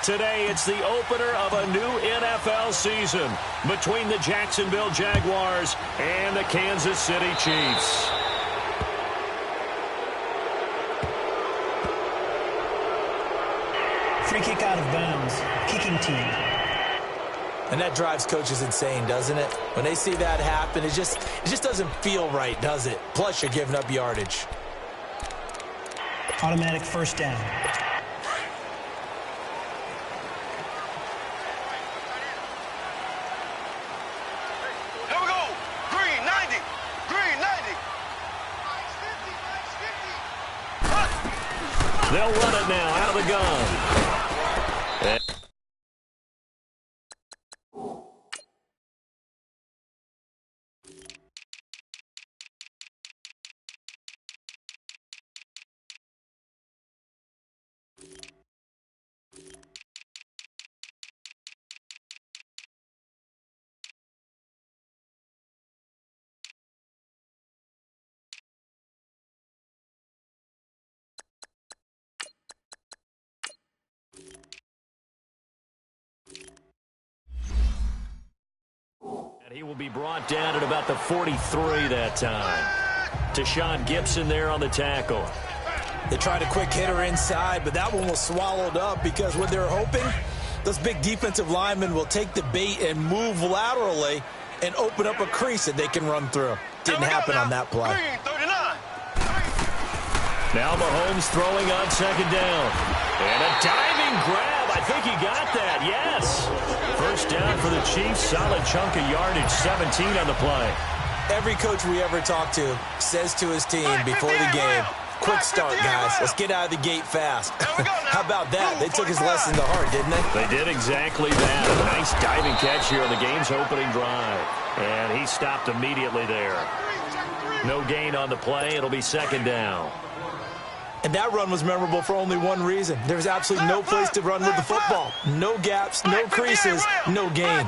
Today, it's the opener of a new NFL season between the Jacksonville Jaguars and the Kansas City Chiefs. Free kick out of bounds. Kicking team. And that drives coaches insane, doesn't it? When they see that happen, it just doesn't feel right, does it? Plus, you're giving up yardage. Automatic first down. Here we go. Green 90. Green 90. They'll run it now out of the gun. He will be brought down at about the 43 that time. Tashawn Gibson there on the tackle. They tried a quick hitter inside, but that one was swallowed up because what they're hoping, those big defensive linemen will take the bait and move laterally and open up a crease that they can run through. Didn't happen on that play. Now Mahomes throwing on second down. And a diving grab. I think he got that, yes. First down for the Chiefs. Solid chunk of yardage, 17 on the play. Every coach we ever talk to says to his team before the game, quick start, guys. Let's get out of the gate fast. How about that? They took his lesson to heart, didn't they? They did exactly that. A nice diving catch here on the game's opening drive. And he stopped immediately there. No gain on the play. It'll be second down. And that run was memorable for only one reason. There was absolutely no place to run with the football. No gaps, no creases, no gain.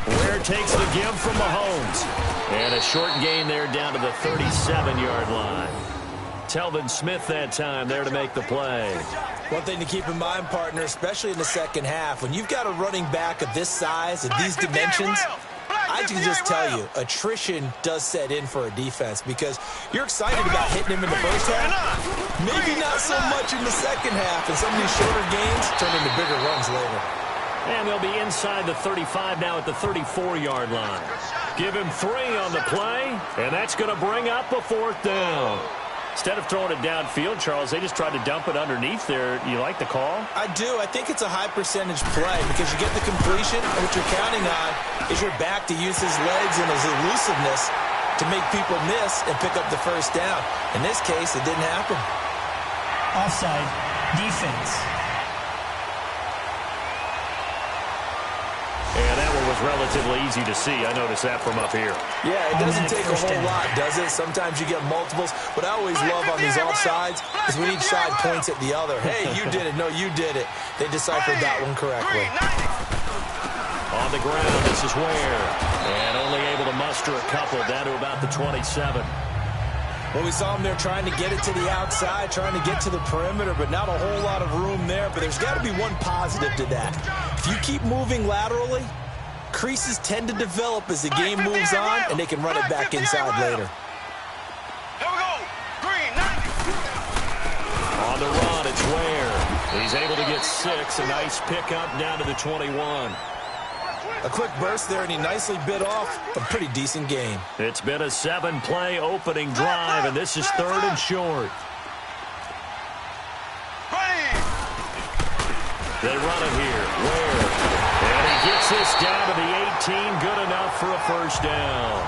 Ware takes the give from Mahomes. And a short gain there down to the 37-yard line. Telvin Smith that time there to make the play. One thing to keep in mind, partner, especially in the second half, when you've got a running back of this size, of these dimensions, I can just tell you, attrition does set in for a defense because you're excited about hitting him in the first half. Maybe not so much in the second half, and some of these shorter gains turn into bigger runs later. And they'll be inside the 35 now at the 34-yard line. Give him 3 on the play, and that's going to bring up a fourth down. Instead of throwing it downfield, Charles, they just tried to dump it underneath there. You like the call? I do. I think it's a high-percentage play because you get the completion, and what you're counting on is your back to use his legs and his elusiveness to make people miss and pick up the first down. In this case, it didn't happen. Offside. Defense. And that one was relatively easy to see. I noticed that from up here. Yeah, it doesn't take a whole lot, does it? Sometimes you get multiples. What I always love on these offsides is when each side points at the other. Hey, you did it. No, you did it. They deciphered that one correctly. On the ground, this is Ware. And only able to muster a couple down to about the 27. Well, we saw him there trying to get it to the outside, trying to get to the perimeter, but not a whole lot of room there. But there's got to be one positive to that. If you keep moving laterally, creases tend to develop as the game moves on, and they can run it back inside later. Here we go. Green 90. On the run, it's Ware. He's able to get 6. A nice pickup down to the 21. A quick burst there, and he nicely bit off a pretty decent game. It's been a 7-play opening drive, and this is 3rd and short. They run it here. Ware. And he gets this down to the 18. Good enough for a first down.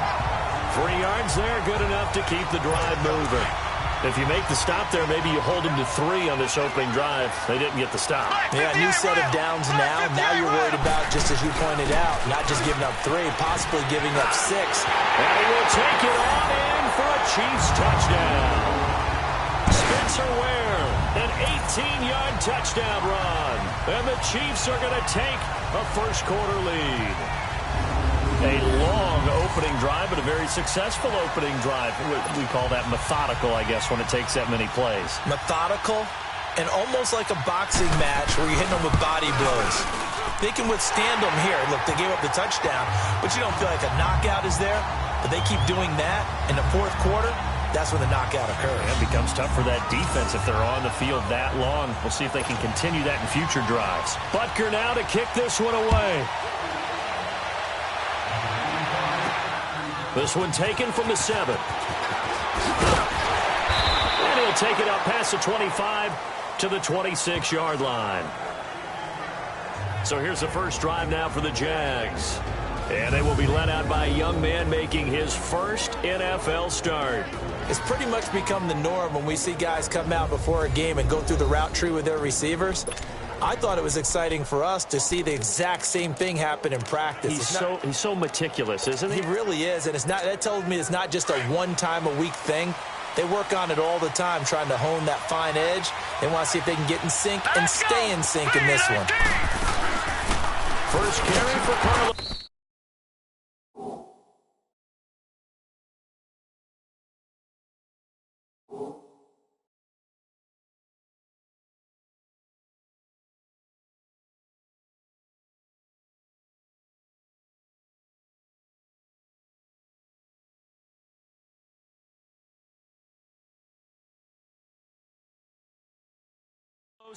3 yards there, good enough to keep the drive moving. If you make the stop there, maybe you hold them to 3 on this opening drive. They didn't get the stop. Yeah, new set of downs now. Now you're worried about, just as you pointed out, not just giving up 3, possibly giving up 6. And he will take it on in for a Chiefs touchdown. Spencer Ware, an 18-yard touchdown run. And the Chiefs are going to take a first-quarter lead. A long opening drive, but a very successful opening drive. We call that methodical, I guess, when it takes that many plays. Methodical and almost like a boxing match where you're hitting them with body blows. They can withstand them here. Look, they gave up the touchdown, but you don't feel like a knockout is there. But they keep doing that in the fourth quarter. That's when the knockout occurs. It becomes tough for that defense if they're on the field that long. We'll see if they can continue that in future drives. Butker now to kick this one away. This one taken from the 7. And he'll take it up past the 25 to the 26-yard line. So here's the first drive now for the Jags. And they will be led out by a young man making his first NFL start. It's pretty much become the norm when we see guys come out before a game and go through the route tree with their receivers. I thought it was exciting for us to see the exact same thing happen in practice. He's so meticulous, isn't he? He really is, and that tells me it's not just a one-time-a-week thing. They work on it all the time, trying to hone that fine edge. They want to see if they can get in sync and stay in sync in this one. First carry for Carlos.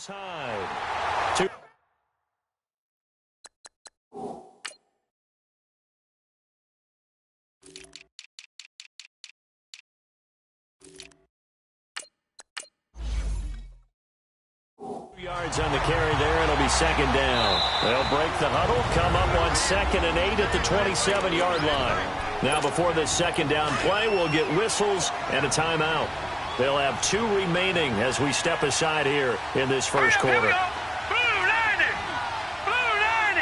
High. 2 yards on the carry there, and it'll be second down. They'll break the huddle, come up on 2nd and 8 at the 27-yard line. Now before this second down play, we'll get whistles and a timeout. They'll have 2 remaining as we step aside here in this first quarter. Blue 90! Blue 90!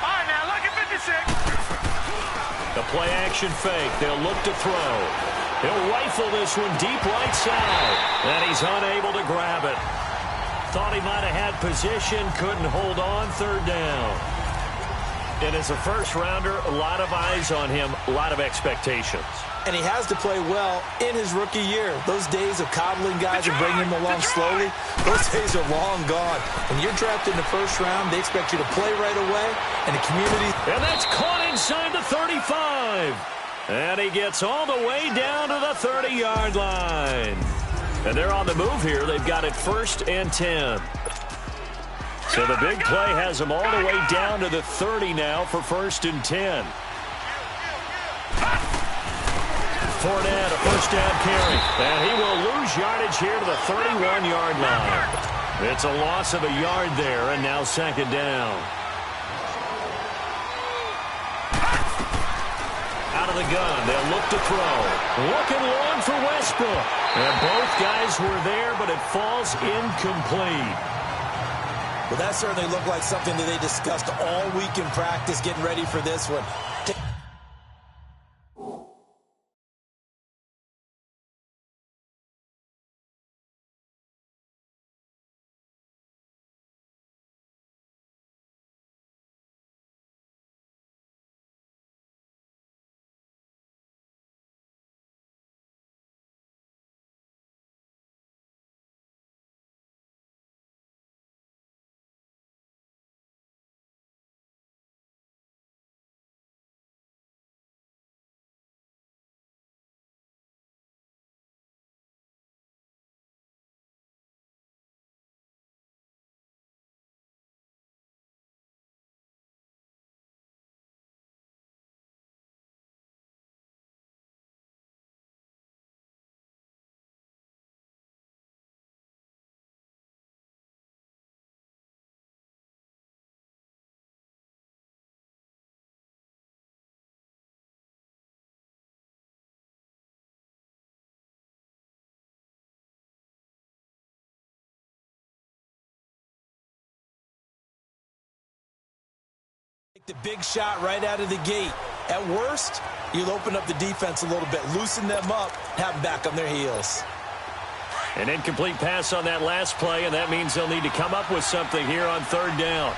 All right, now look at 56. The play action fake. They'll look to throw. He'll rifle this one deep right side. And he's unable to grab it. Thought he might have had position. Couldn't hold on. 3rd down. And as a first-rounder, a lot of eyes on him, a lot of expectations. And he has to play well in his rookie year. Those days of coddling guys and bringing them along slowly, those days are long gone. When you're drafted in the first round, they expect you to play right away, and the community... And that's caught inside the 35. And he gets all the way down to the 30-yard line. And they're on the move here. They've got it 1st and 10. So the big play has them all the way down to the 30 now for 1st and 10. Fournette, a first down carry. And he will lose yardage here to the 31-yard line. It's a loss of a yard there, and now 2nd down. Out of the gun, they'll look to throw. Looking long for Westbrook. And both guys were there, but it falls incomplete. Well, that certainly looked like something that they discussed all week in practice, getting ready for this one. The big shot right out of the gate. At worst, you'll open up the defense a little bit, loosen them up, have them back on their heels. An incomplete pass on that last play, and that means they'll need to come up with something here on 3rd down.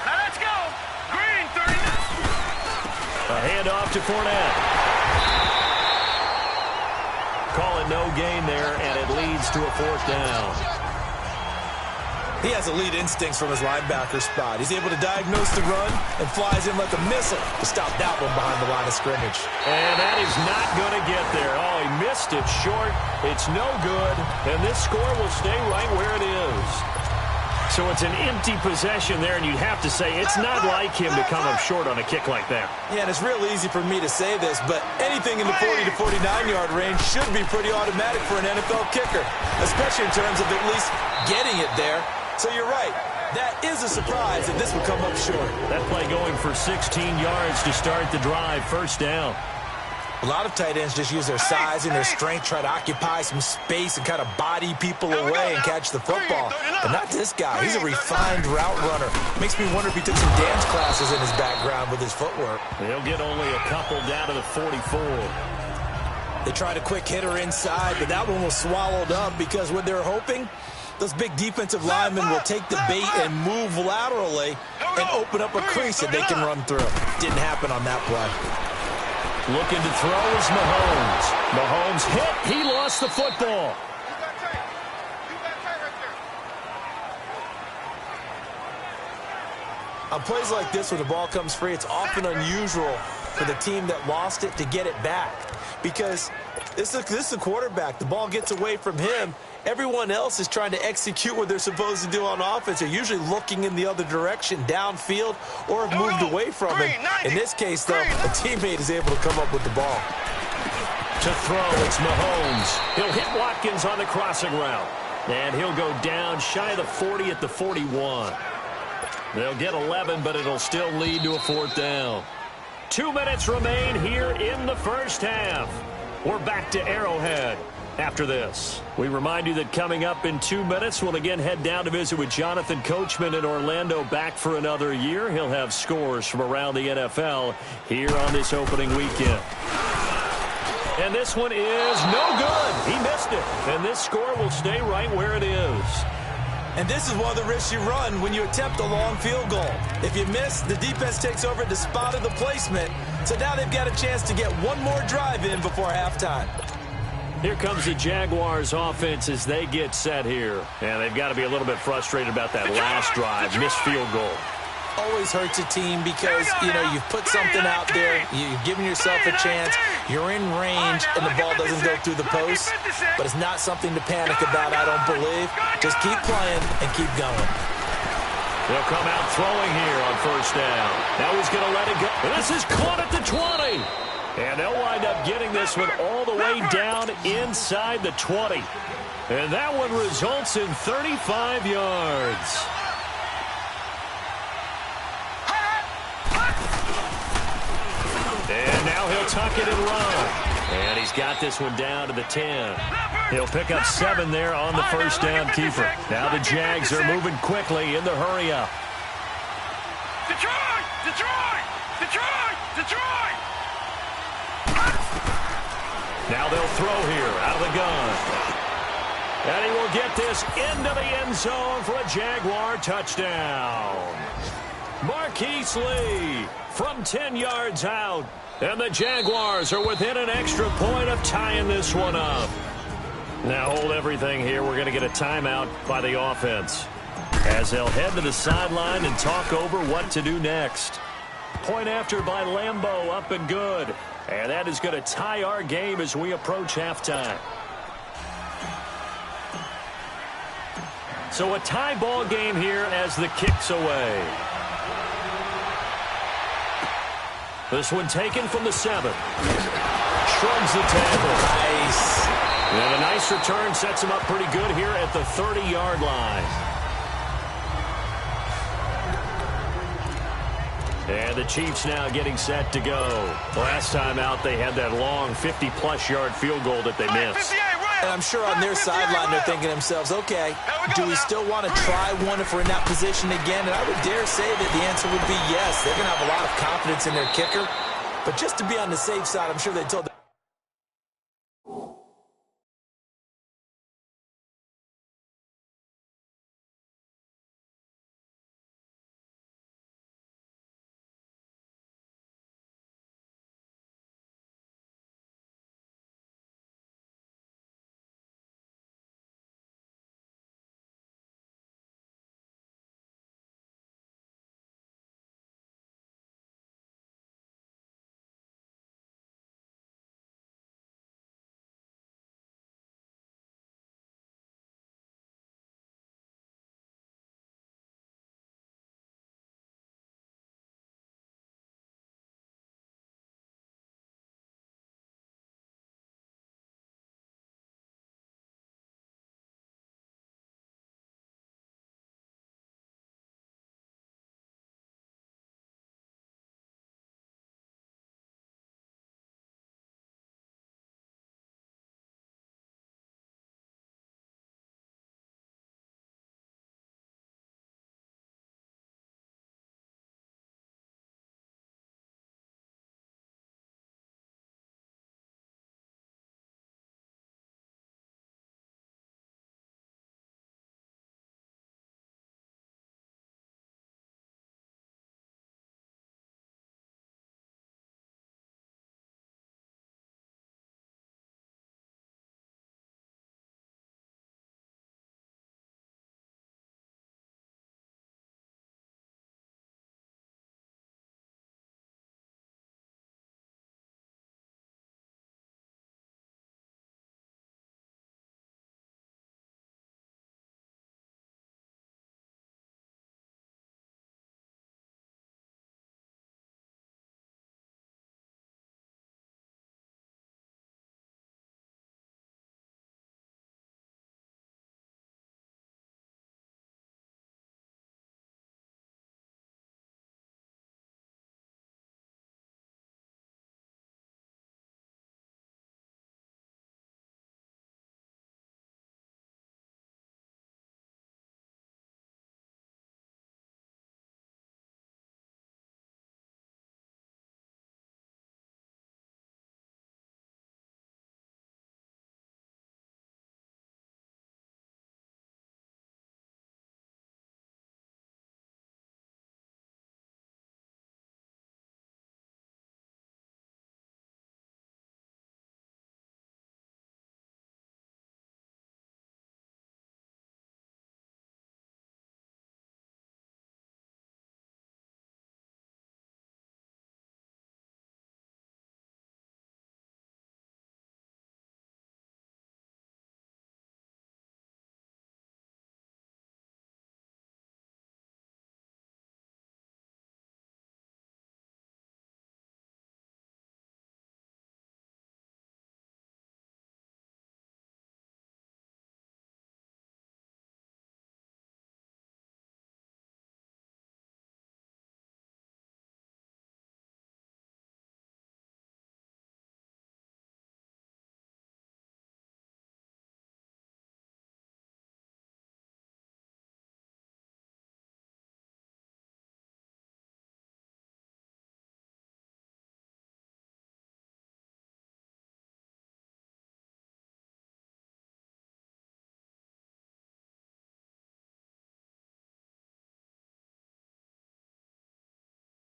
Now let's go. Green 30. A handoff to Fournette. but no gain there, and it leads to a 4th down. He has elite instincts from his linebacker spot. He's able to diagnose the run and flies in like a missile to stop that one behind the line of scrimmage. And that is not going to get there. Oh, he missed it short. It's no good, and this score will stay right where it is. So it's an empty possession there, and you'd have to say it's not like him to come up short on a kick like that. Yeah, and it's real easy for me to say this, but anything in the 40 to 49-yard range should be pretty automatic for an NFL kicker, especially in terms of at least getting it there. So you're right. That is a surprise that this would come up short. That play going for 16 yards to start the drive. 1st down. A lot of tight ends just use their size and their strength, try to occupy some space and kind of body people away and catch the football. But not this guy. He's a refined route runner. Makes me wonder if he took some dance classes in his background with his footwork. He'll get only a couple down to the 44. They tried a quick hitter inside, but that one was swallowed up because what they're hoping, those big defensive linemen will take the bait and move laterally and open up a crease that they can run through. Didn't happen on that play. Looking to throw is Mahomes. Mahomes hit. He lost the football. On plays like this, when the ball comes free, it's often unusual for the team that lost it to get it back. Because this is a quarterback. The ball gets away from him. Everyone else is trying to execute what they're supposed to do on offense. They're usually looking in the other direction, downfield, or have moved away from him. In this case, though, a teammate is able to come up with the ball. To throw, it's Mahomes. He'll hit Watkins on the crossing route. And he'll go down shy of the 40 at the 41. They'll get 11, but it'll still lead to a 4th down. 2 minutes remain here in the 1st half. We're back to Arrowhead. After this, we remind you that coming up in 2 minutes, we'll again head down to visit with Jonathan Coachman in Orlando, back for another year. He'll have scores from around the NFL here on this opening weekend. And this one is no good. He missed it. And this score will stay right where it is. And this is one of the risks you run when you attempt a long field goal. If you miss, the defense takes over at the spot of the placement. So now they've got a chance to get one more drive in before halftime. Here comes the Jaguars offense as they get set here. And they've got to be a little bit frustrated about that last drive, missed field goal. Always hurts a team because, you've put something out there, you've given yourself a chance, you're in range, and the ball doesn't go through the post. But it's not something to panic about, I don't believe. Just keep playing and keep going. They'll come out throwing here on 1st down. Now he's going to let it go. This is caught at the 20. And they'll wind up getting this one all the way down inside the 20. And that one results in 35 yards. And now he'll tuck it and run. And he's got this one down to the 10. He'll pick up 7 there on the 1st down keeper. Now the Jags are moving quickly in the hurry-up. Detroit! Detroit! Detroit! Detroit! Now they'll throw here out of the gun. And he will get this into the end zone for a Jaguar touchdown. Marquise Lee from 10 yards out. And the Jaguars are within an extra point of tying this one up. Now hold everything here. We're going to get a timeout by the offense, as they'll head to the sideline and talk over what to do next. Point after by Lambeau, up and good. And that is going to tie our game as we approach halftime. So a tie ball game here as the kick's away. This one taken from the 7. Shrugs the tackle. Nice. And a nice return sets him up pretty good here at the 30-yard line. And the Chiefs now getting set to go. Last time out, they had that long 50-plus yard field goal that they missed. And I'm sure on their sideline they're thinking to themselves, okay, do we still want to try one if we're in that position again? And I would dare say that the answer would be yes. They're going to have a lot of confidence in their kicker. But just to be on the safe side, I'm sure they told them.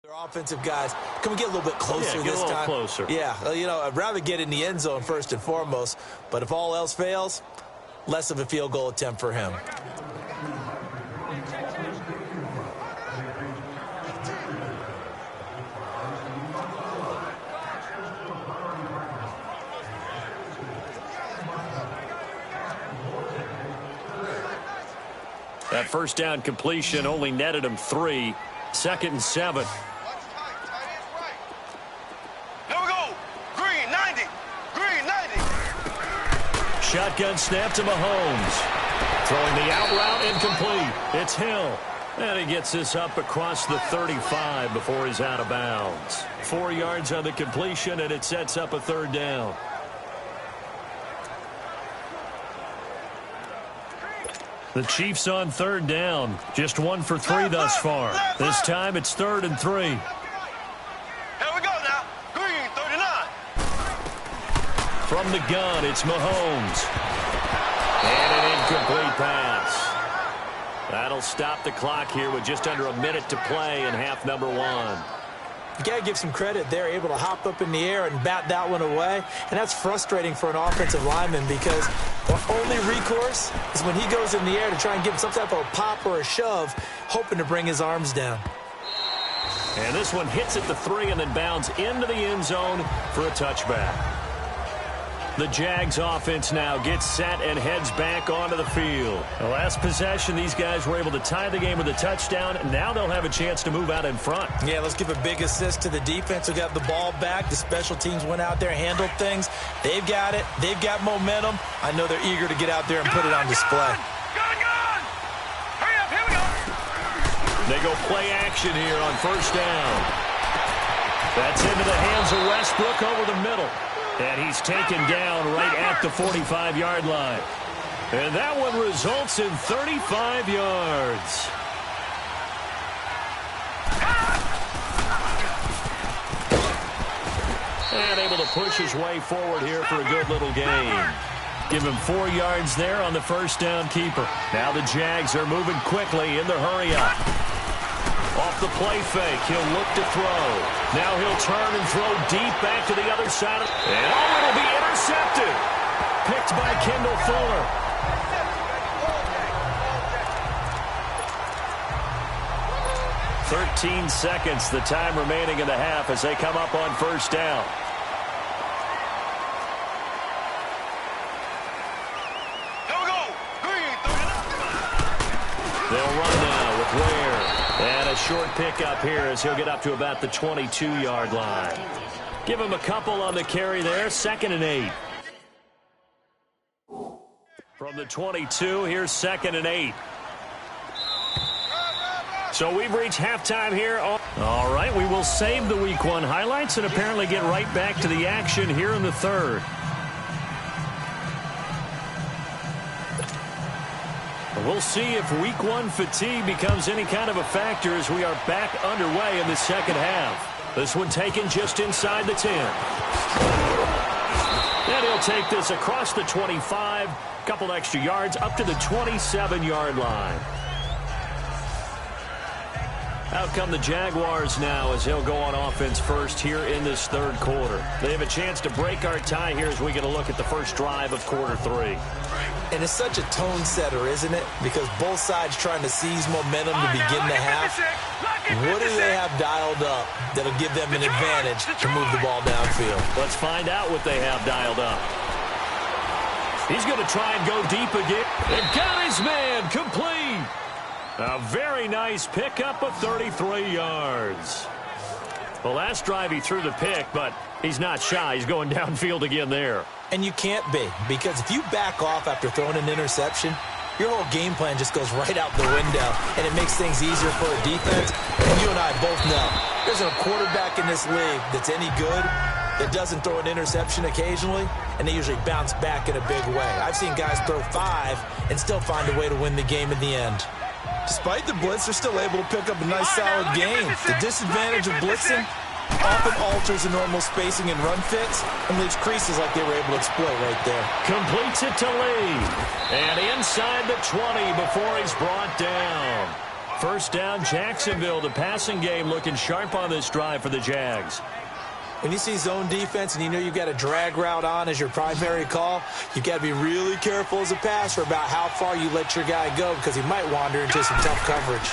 Their offensive guys, can we get a little bit closer this time? Closer. Yeah, I'd rather get in the end zone first and foremost, but if all else fails, less of a field goal attempt for him. That first down completion only netted him 3. 2nd and 7. Here we go. Green 90. Green 90. Shotgun snap to Mahomes. Throwing the out route incomplete. It's Hill. And he gets this up across the 35 before he's out of bounds. 4 yards on the completion, and it sets up a 3rd down. The Chiefs on 3rd down. Just 1 for 3 thus far. This time it's 3rd and 3. Here we go now. Green 39. From the gun, it's Mahomes. And an incomplete pass. That'll stop the clock here with just under a minute to play in half number 1. You got to give some credit. They're able to hop up in the air and bat that one away. And that's frustrating for an offensive lineman because the only recourse is when he goes in the air to try and give some type of a pop or a shove, hoping to bring his arms down. And this one hits at the 3 and then bounds into the end zone for a touchback. The Jags offense now gets set and heads back onto the field. The last possession, these guys were able to tie the game with a touchdown. Now they'll have a chance to move out in front. Yeah, let's give a big assist to the defense who got the ball back. The special teams went out there, handled things. They've got it. They've got momentum. I know they're eager to get out there and put it on display. Gun! Hurry up, here we go. They go play action here on 1st down. That's into the hands of Westbrook over the middle. And he's taken down right at the 45-yard line. And that one results in 35 yards. And able to push his way forward here for a good little gain. Give him 4 yards there on the 1st down keeper. Now the Jags are moving quickly in the hurry-up. Off the play fake, he'll look to throw. Now he'll turn and throw deep back to the other side. And it'll be intercepted. Picked by Kendall Fuller. "13 seconds, the time remaining in the half as they come up on 1st down. Here we go. Green 39. They'll run now with Ware. And a short pickup here as he'll get up to about the 22-yard line. Give him a couple on the carry there. 2nd and 8. From the 22, here's 2nd and 8. So we've reached halftime here. All right, we will save the Week 1 highlights and apparently get right back to the action here in the 3rd. We'll see if Week 1 fatigue becomes any kind of a factor as we are back underway in the 2nd half. This one taken just inside the 10. And he'll take this across the 25, couple extra yards up to the 27-yard line. Out come the Jaguars now as they'll go on offense first here in this 3rd quarter. They have a chance to break our tie here as we get a look at the first drive of quarter 3. And it's such a tone setter, isn't it? Because both sides trying to seize momentum to begin the half. What do they have dialed up that'll give them an advantage to move the ball downfield? Let's find out what they have dialed up. He's going to try and go deep again. And got his man complete. A very nice pickup of 33 yards. The last drive he threw the pick, but he's not shy. He's going downfield again there. And you can't be, because if you back off after throwing an interception, your whole game plan just goes right out the window, and it makes things easier for a defense. And you and I both know there's a quarterback in this league that's any good that doesn't throw an interception occasionally, and they usually bounce back in a big way. I've seen guys throw 5 and still find a way to win the game in the end. Despite the blitz, they're still able to pick up a nice, solid game. The disadvantage of blitzing often alters the normal spacing and run fits and leaves creases like they were able to exploit right there. Completes it to Lee. And inside the 20 before he's brought down. First down, Jacksonville. The passing game looking sharp on this drive for the Jags. When you see zone defense and you know you've got a drag route on as your primary call, you've got to be really careful as a passer about how far you let your guy go because he might wander into some tough coverage.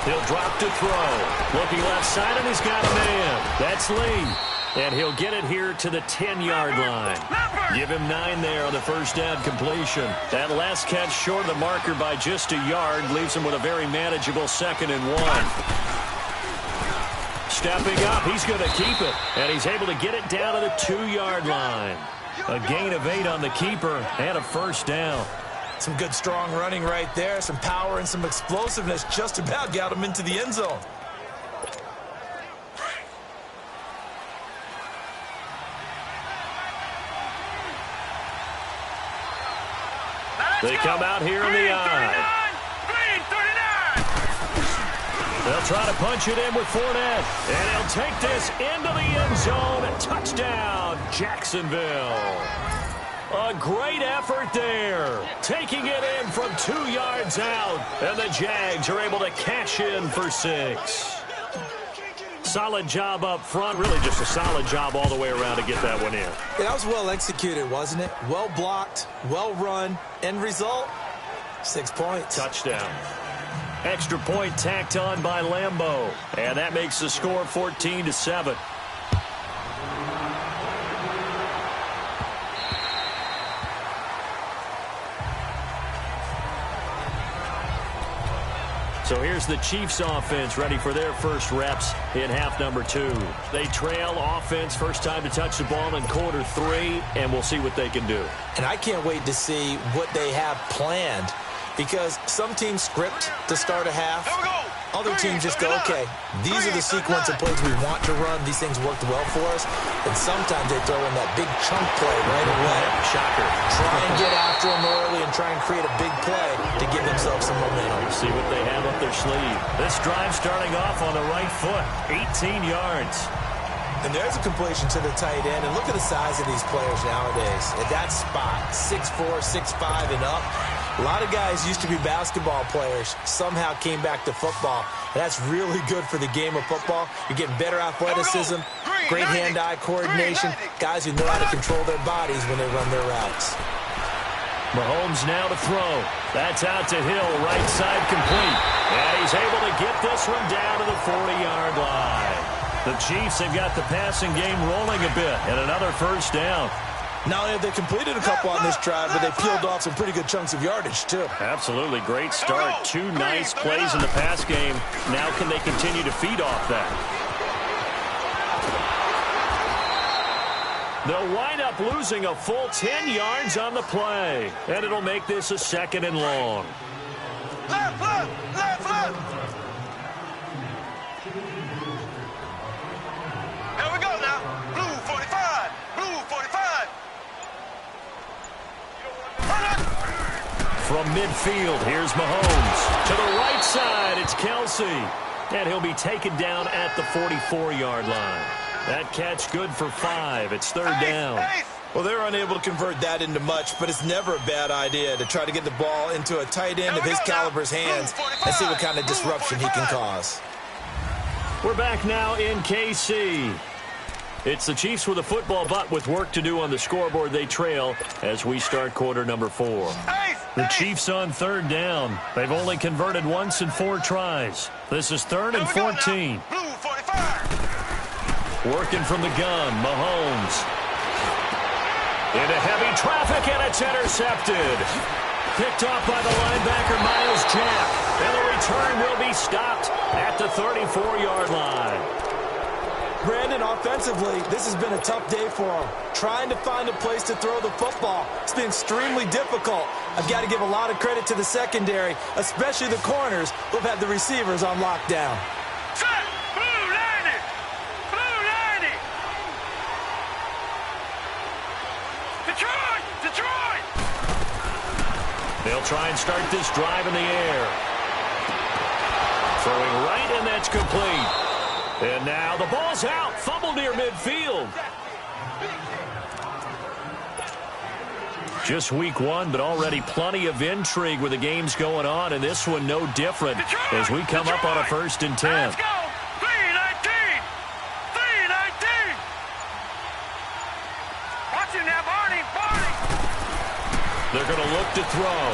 He'll drop to throw. Looking left side, and he's got a man. That's Lee. And he'll get it here to the 10-yard line. Give him 9 there on the first down completion. That last catch short of the marker by just a yard leaves him with a very manageable 2nd and 1. Stepping up, he's going to keep it. And he's able to get it down to the 2-yard line. A gain of 8 on the keeper and a first down. Some good strong running right there. Some power and some explosiveness just about got him into the end zone. They come out here in the eye. They'll try to punch it in with Fournette. And he'll take this into the end zone. Touchdown, Jacksonville. A great effort there. Taking it in from 2 yards out. And the Jags are able to cash in for 6. Solid job up front. Really just a solid job all the way around to get that one in. Yeah, that was well executed, wasn't it? Well blocked, well run. End result, 6 points. Touchdown. Extra point tacked on by Lambeau. And that makes the score 14-7. So here's the Chiefs offense ready for their first reps in half number 2. They trail offense first time to touch the ball in quarter 3, and we'll see what they can do. And I can't wait to see what they have planned because some teams script to start a half. Other teams just go, okay, these are the sequence of plays we want to run. These things worked well for us. And sometimes they throw in that big chunk play right away. Shocker. Try and get after them early and try and create a big play to give themselves some momentum. See what they have up their sleeve. This drive starting off on the right foot, 18 yards. And there's a completion to the tight end. And look at the size of these players nowadays. At that spot, 6'4", 6'5", and up. A lot of guys used to be basketball players, somehow came back to football. And that's really good for the game of football. You're getting better athleticism, great hand-eye coordination, guys who know how to control their bodies when they run their routes. Mahomes now to throw. That's out to Hill, right side complete. And he's able to get this one down to the 40-yard line. The Chiefs have got the passing game rolling a bit, and another first down. Not only have they completed a couple on this drive, but they peeled off some pretty good chunks of yardage, too. Absolutely. Great start. 2 nice plays in the pass game. Now can they continue to feed off that? They'll wind up losing a full 10 yards on the play. And it'll make this a 2nd and long. Left, left, left, left. Here we go now. Blue 45. Blue 45. From midfield, here's Mahomes. To the right side, it's Kelsey. And he'll be taken down at the 44-yard line. That catch good for 5. It's 3rd down. Well, they're unable to convert that into much, but it's never a bad idea to try to get the ball into a tight end of his caliber's hands and see what kind of disruption he can cause. We're back now in KC. It's the Chiefs with a football, but with work to do on the scoreboard. They trail as we start quarter number 4. The Chiefs on 3rd down. They've only converted once in 4 tries. This is 3rd and 14. Working from the gun, Mahomes. Into heavy traffic, and it's intercepted. Picked off by the linebacker, Miles Jack. And the return will be stopped at the 34-yard line. Brandon, offensively, this has been a tough day for him. Trying to find a place to throw the football. It's been extremely difficult. I've got to give a lot of credit to the secondary, especially the corners who've had the receivers on lockdown. Set! Blue 90! Blue 90! Detroit! Detroit! They'll try and start this drive in the air. Throwing right, and that's complete. And now the ball's out. Fumble near midfield. Just week one, but already plenty of intrigue with the games going on, and this one no different as we come up on a 1st and 10. Let's go. 3-19. 3-19. Watch him now, Barney. They're going to look to throw.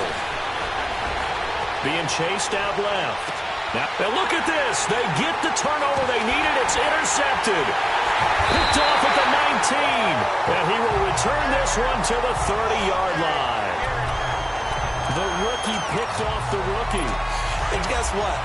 Being chased out left. Now look at this. They get the turnover they needed. It's intercepted. Picked off at the 19. And he will return this one to the 30-yard line. The rookie picked off the rookie. And guess what?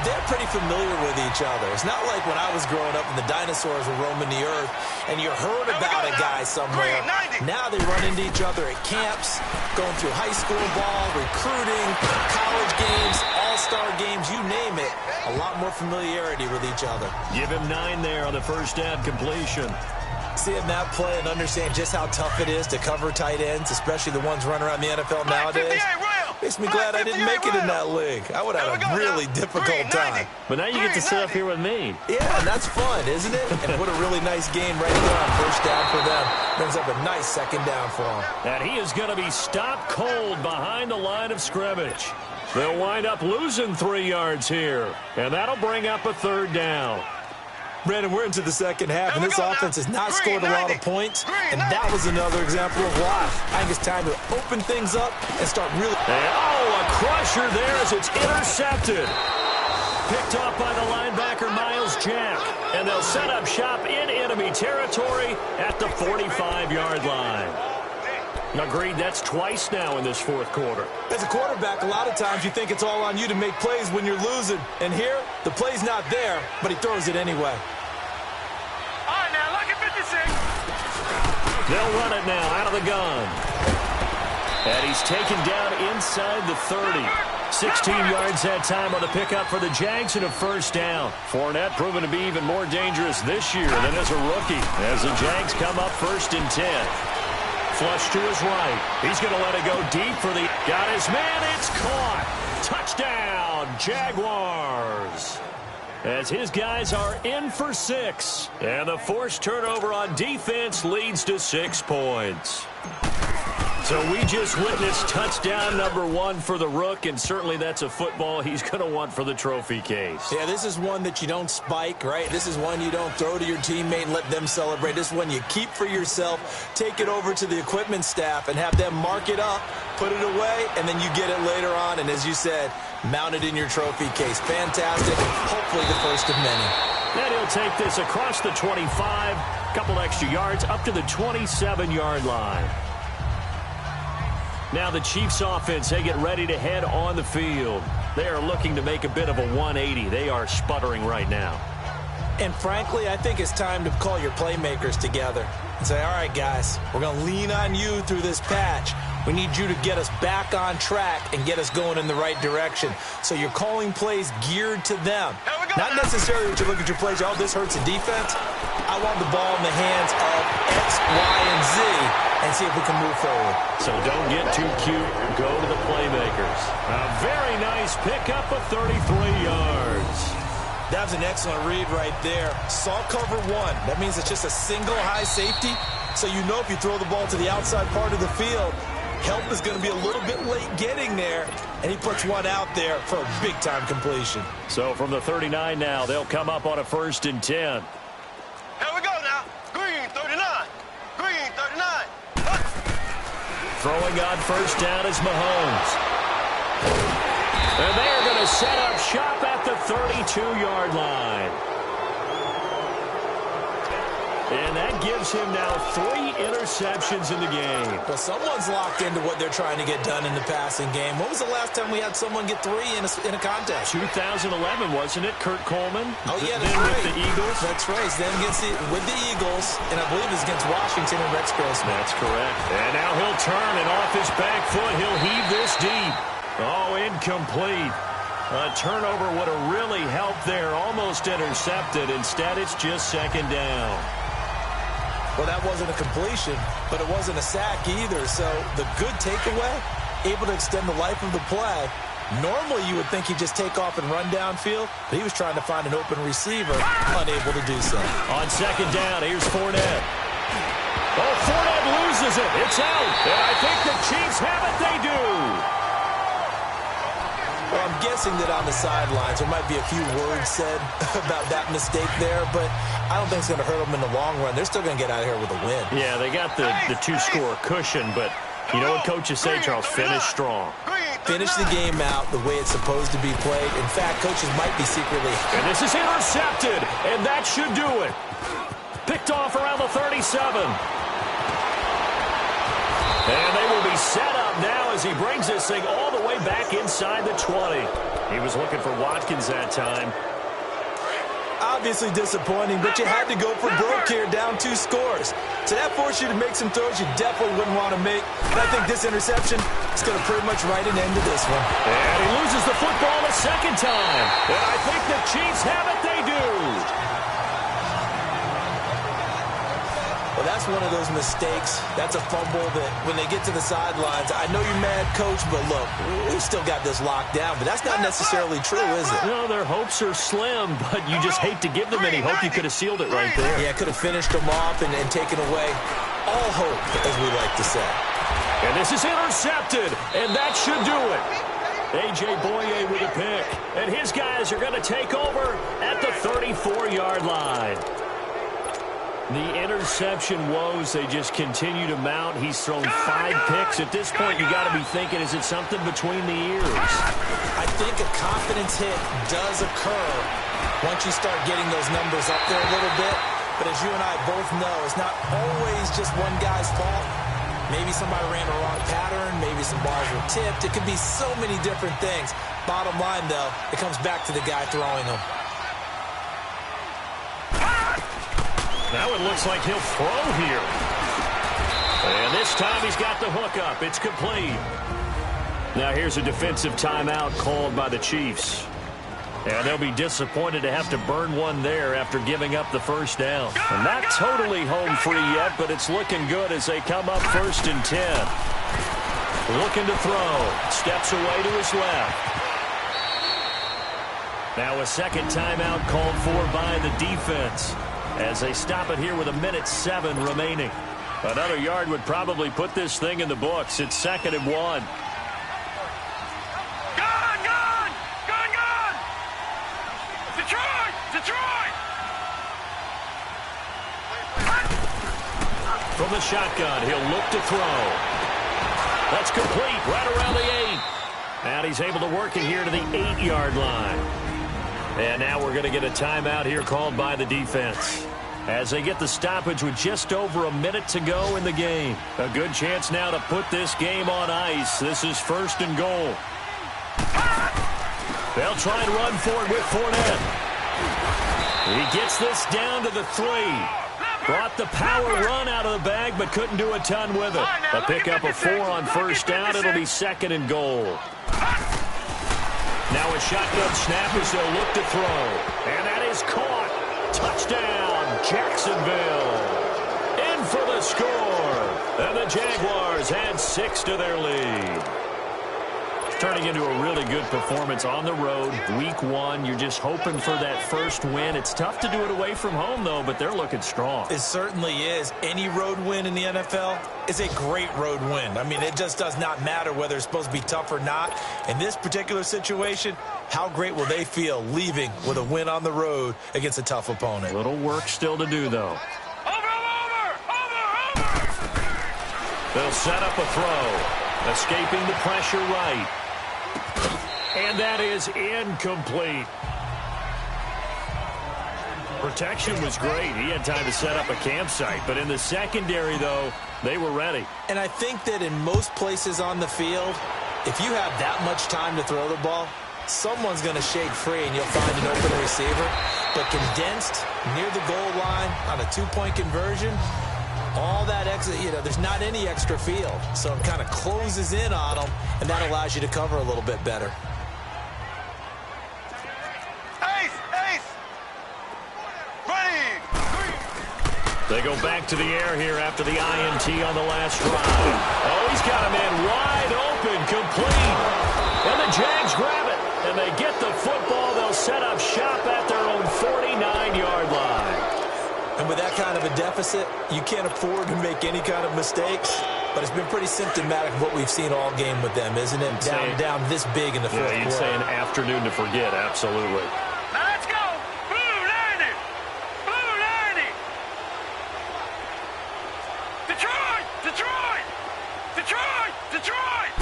They're pretty familiar with each other. It's not like when I was growing up and the dinosaurs were roaming the earth and you heard about a guy somewhere. Now they run into each other at camps, going through high school ball, recruiting, college games, all-star games, you name it. A lot more familiarity with each other. Give him 9 there on the first down completion. Seeing that play and understand just how tough it is to cover tight ends, especially the ones running around the NFL nowadays, makes me glad I didn't make it in that league. I would have had a really difficult time. But now you get to sit up here with me. Yeah, and that's fun, isn't it? And what a really nice game right there on first down for them. Brings up a nice second down for them. And he is going to be stopped cold behind the line of scrimmage. They'll wind up losing 3 yards here. And that'll bring up a 3rd down. Brandon, we're into the second half, and this offense has not scored a lot of points, and that was another example of why. I think it's time to open things up and start really... a crusher there as it's intercepted. Picked off by the linebacker, Miles Jack. And they'll set up shop in enemy territory at the 45-yard line. Agreed, that's twice now in this 4th quarter. As a quarterback, a lot of times you think it's all on you to make plays when you're losing. And here, the play's not there, but he throws it anyway. All right, now, look at 56. They'll run it now out of the gun. And he's taken down inside the 30. 16 yards that time on the pickup for the Jags and a 1st down. Fournette proven to be even more dangerous this year than as a rookie as the Jags come up 1st and 10. Flush to his right. He's going to let it go deep for the... Got his man. It's caught. Touchdown, Jaguars. As his guys are in for 6. And the forced turnover on defense leads to 6 points. So we just witnessed touchdown number 1 for the Rook, and certainly that's a football he's going to want for the trophy case. Yeah, this is one that you don't spike, right? This is one you don't throw to your teammate and let them celebrate. This is one you keep for yourself, take it over to the equipment staff, and have them mark it up, put it away, and then you get it later on, and as you said, mount it in your trophy case. Fantastic. Hopefully the first of many. And he'll take this across the 25, a couple extra yards, up to the 27-yard line. Now the Chiefs offense, they get ready to head on the field. They are looking to make a bit of a 180. They are sputtering right now. And frankly, I think it's time to call your playmakers together and say, all right, guys, we're going to lean on you through this patch. We need you to get us back on track and get us going in the right direction. So you're calling plays geared to them. Not necessarily that you look at your plays, oh, this hurts the defense. I want the ball in the hands of X, Y, and Z and see if we can move forward. So don't get too cute. Go to the playmakers. A very nice pickup of 33 yards. That was an excellent read right there. Saw cover 1. That means it's just a single high safety. So you know if you throw the ball to the outside part of the field, help is going to be a little bit late getting there. And he puts one out there for a big-time completion. So from the 39 now, they'll come up on a 1st and 10. Here we go now. Green 39. Green 39. Throwing on 1st down is Mahomes. And they are going to set up shop at the 32-yard line. And that gives him now 3 interceptions in the game. Well, someone's locked into what they're trying to get done in the passing game. When was the last time we had someone get 3 in a contest? 2011, wasn't it? Kurt Coleman? Oh, yeah, that's then right. with the Eagles? That's right. Then with the Eagles, and I believe it's against Washington and Rex Grossman. That's correct. And now he'll turn, and off his back foot, he'll heave this deep. Oh, incomplete. A turnover would have really helped there. Almost intercepted. Instead, it's just 2nd down. Well, that wasn't a completion, but it wasn't a sack either. So the good takeaway, able to extend the life of the play. Normally, you would think he'd just take off and run downfield, but he was trying to find an open receiver, unable to do so. On 2nd down, here's Fournette. Oh, Fournette loses it. It's out. And I think the Chiefs have it. They do. Well, I'm guessing that on the sidelines there might be a few words said about that mistake there, but I don't think it's going to hurt them in the long run. They're still going to get out of here with a win. Yeah, they got the two-score cushion, but you know what coaches say, Charles? Finish strong. Finish the game out the way it's supposed to be played. In fact, coaches might be secretly... And this is intercepted, and that should do it. Picked off around the 37. And they will be set up now as he brings this thing all the way back inside the 20. He was looking for Watkins that time. Obviously disappointing, but you had to go for broke here, down 2 scores. So that forced you to make some throws you definitely wouldn't want to make. And I think this interception is going to pretty much write an end to this one. And he loses the football a second time. And I think the Chiefs have it. They do. Well, that's one of those mistakes. That's a fumble that when they get to the sidelines, I know you're mad, Coach, but look, we've still got this locked down. But that's not necessarily true, is it? No, their hopes are slim, but you just hate to give them any hope. You could have sealed it right there. Yeah, could have finished them off and taken away all hope, as we like to say. And this is intercepted, and that should do it. A.J. Boye with a pick, and his guys are going to take over at the 34-yard line. The interception woes, they just continue to mount. He's thrown 5 picks. At this point, you got to be thinking, is it something between the ears? I think a confidence hit does occur once you start getting those numbers up there a little bit. But as you and I both know, it's not always just one guy's fault. Maybe somebody ran a wrong pattern. Maybe some bars were tipped. It could be so many different things. Bottom line, though, it comes back to the guy throwing them. Now it looks like he'll throw here. And this time he's got the hook up. It's complete. Now here's a defensive timeout called by the Chiefs. And they'll be disappointed to have to burn one there after giving up the first down. And not totally home free yet, but it's looking good as they come up 1st and 10. Looking to throw. Steps away to his left. Now a second timeout called for by the defense, as they stop it here with 1:07 remaining. Another yard would probably put this thing in the books. It's 2nd and 1. Gun! Gun! Gun! Gun! Detroit! Detroit! From the shotgun, he'll look to throw. That's complete right around the 8. And he's able to work it here to the 8-yard line. And now we're going to get a timeout here called by the defense, as they get the stoppage with just over a minute to go in the game. A good chance now to put this game on ice. This is 1st and goal. They'll try and run for it with Fournette. He gets this down to the 3. Brought the power run out of the bag, but couldn't do a ton with it. A pickup of 4 on 1st down. It'll be 2nd and goal. Now a shotgun snap as they'll look to throw. And that is caught. Touchdown, Jacksonville. In for the score. And the Jaguars add 6 to their lead. Turning into a really good performance on the road. Week 1, you're just hoping for that first win. It's tough to do it away from home, though, but they're looking strong. It certainly is. Any road win in the NFL is a great road win. I mean, it just does not matter whether it's supposed to be tough or not. In this particular situation, how great will they feel leaving with a win on the road against a tough opponent? Little work still to do, though. Over! They'll set up a throw. Escaping the pressure right. And that is incomplete. Protection was great. He had time to set up a campsite. But in the secondary, though, they were ready. And I think that in most places on the field, if you have that much time to throw the ball, someone's going to shake free and you'll find an open receiver. But condensed near the goal line on a 2-point conversion, all that extra, there's not any extra field. So it kind of closes in on them, and that allows you to cover a little bit better. They go back to the air here after the INT on the last drive. Oh, he's got a man wide open, complete. And the Jags grab it, and they get the football. They'll set up shop at their own 49-yard line. And with that kind of a deficit, you can't afford to make any kind of mistakes. But it's been pretty symptomatic of what we've seen all game with them, isn't it? Down this big in the fourth quarter. Yeah, you'd say an afternoon to forget, absolutely. Now let's go. Blue 90. Blue 90. Detroit. Detroit. Detroit. Detroit.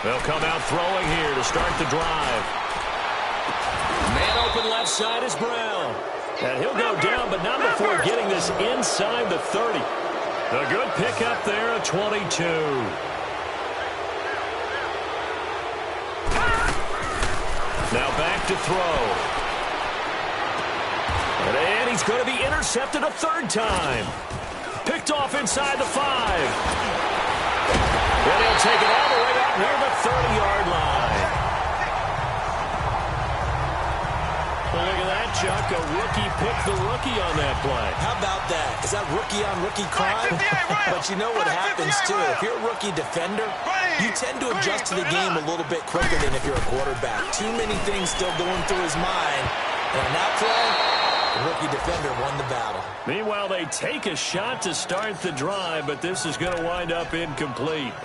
They'll come out throwing here to start the drive. Man open left side is Brown. And he'll go down, but not before getting this inside the 30. A good pickup there at 22. Now back to throw. And he's going to be intercepted a third time. Picked off inside the 5. And he'll take it all the way up near the 30-yard line. Well, look at that, Chuck. A rookie picked the rookie on that play. How about that? Is that rookie-on-rookie crime? But you know what happens, too. If you're a rookie defender, you tend to adjust to the game a little bit quicker than if you're a quarterback. Too many things still going through his mind. And on that play, the rookie defender won the battle. Meanwhile, they take a shot to start the drive, but this is going to wind up incomplete.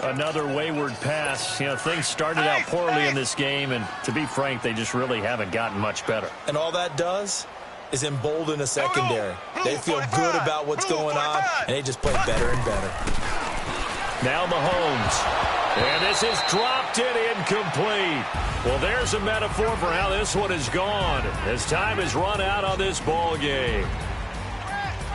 Another wayward pass. You know, things started out poorly in this game, and to be frank, they just really haven't gotten much better. And all that does is embolden a secondary. They feel good about what's going on, and they just play better and better. Now Mahomes. And this is dropped in incomplete. Well, there's a metaphor for how this one is gone as time has run out on this ball game.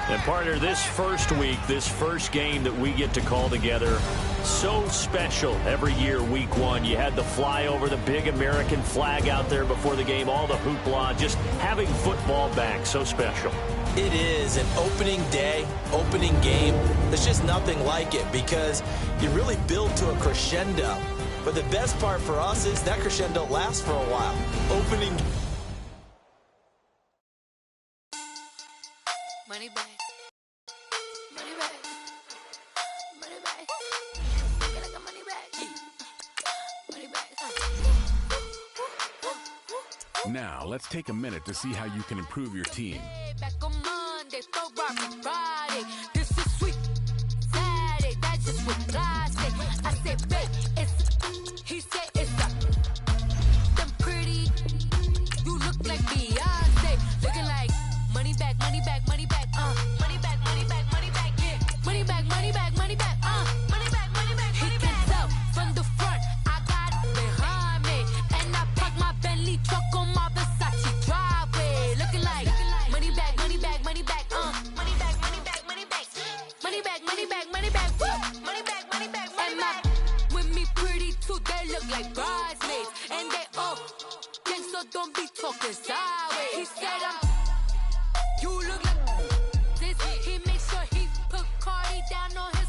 And, partner, this first week, this first game that we get to call together, so special every year, week 1. You had the flyover, the big American flag out there before the game, all the hoopla, just having football back, so special. It is an opening day, opening game. There's just nothing like it because you really build to a crescendo. But the best part for us is that crescendo lasts for a while. Opening. Money back. Money back. Money back. Get like a money back. Money back. Now, let's take a minute to see how you can improve your team. Back on Monday, throw rock Friday. This is sweet Saturday. That's just what I say. I said, babe, it's. He said, it's a. Them pretty. You look like Beyonce. Looking like money back, money back, money back. Money back, money back, money back. Yeah. Money back, money back, money back. Money back, money back. He can tell from the front. I got it behind me. And I parked my Bentley truck on my Versace driveway. Looking like money back, money back, money back. Money back, money back, money back. Money back, money back, money back. Woo! Money back, money back, money back. With me pretty too, they look like bridesmaids. And they all gang, so don't be talking sideways. He said you look like this. He made sure he put Cardi down on his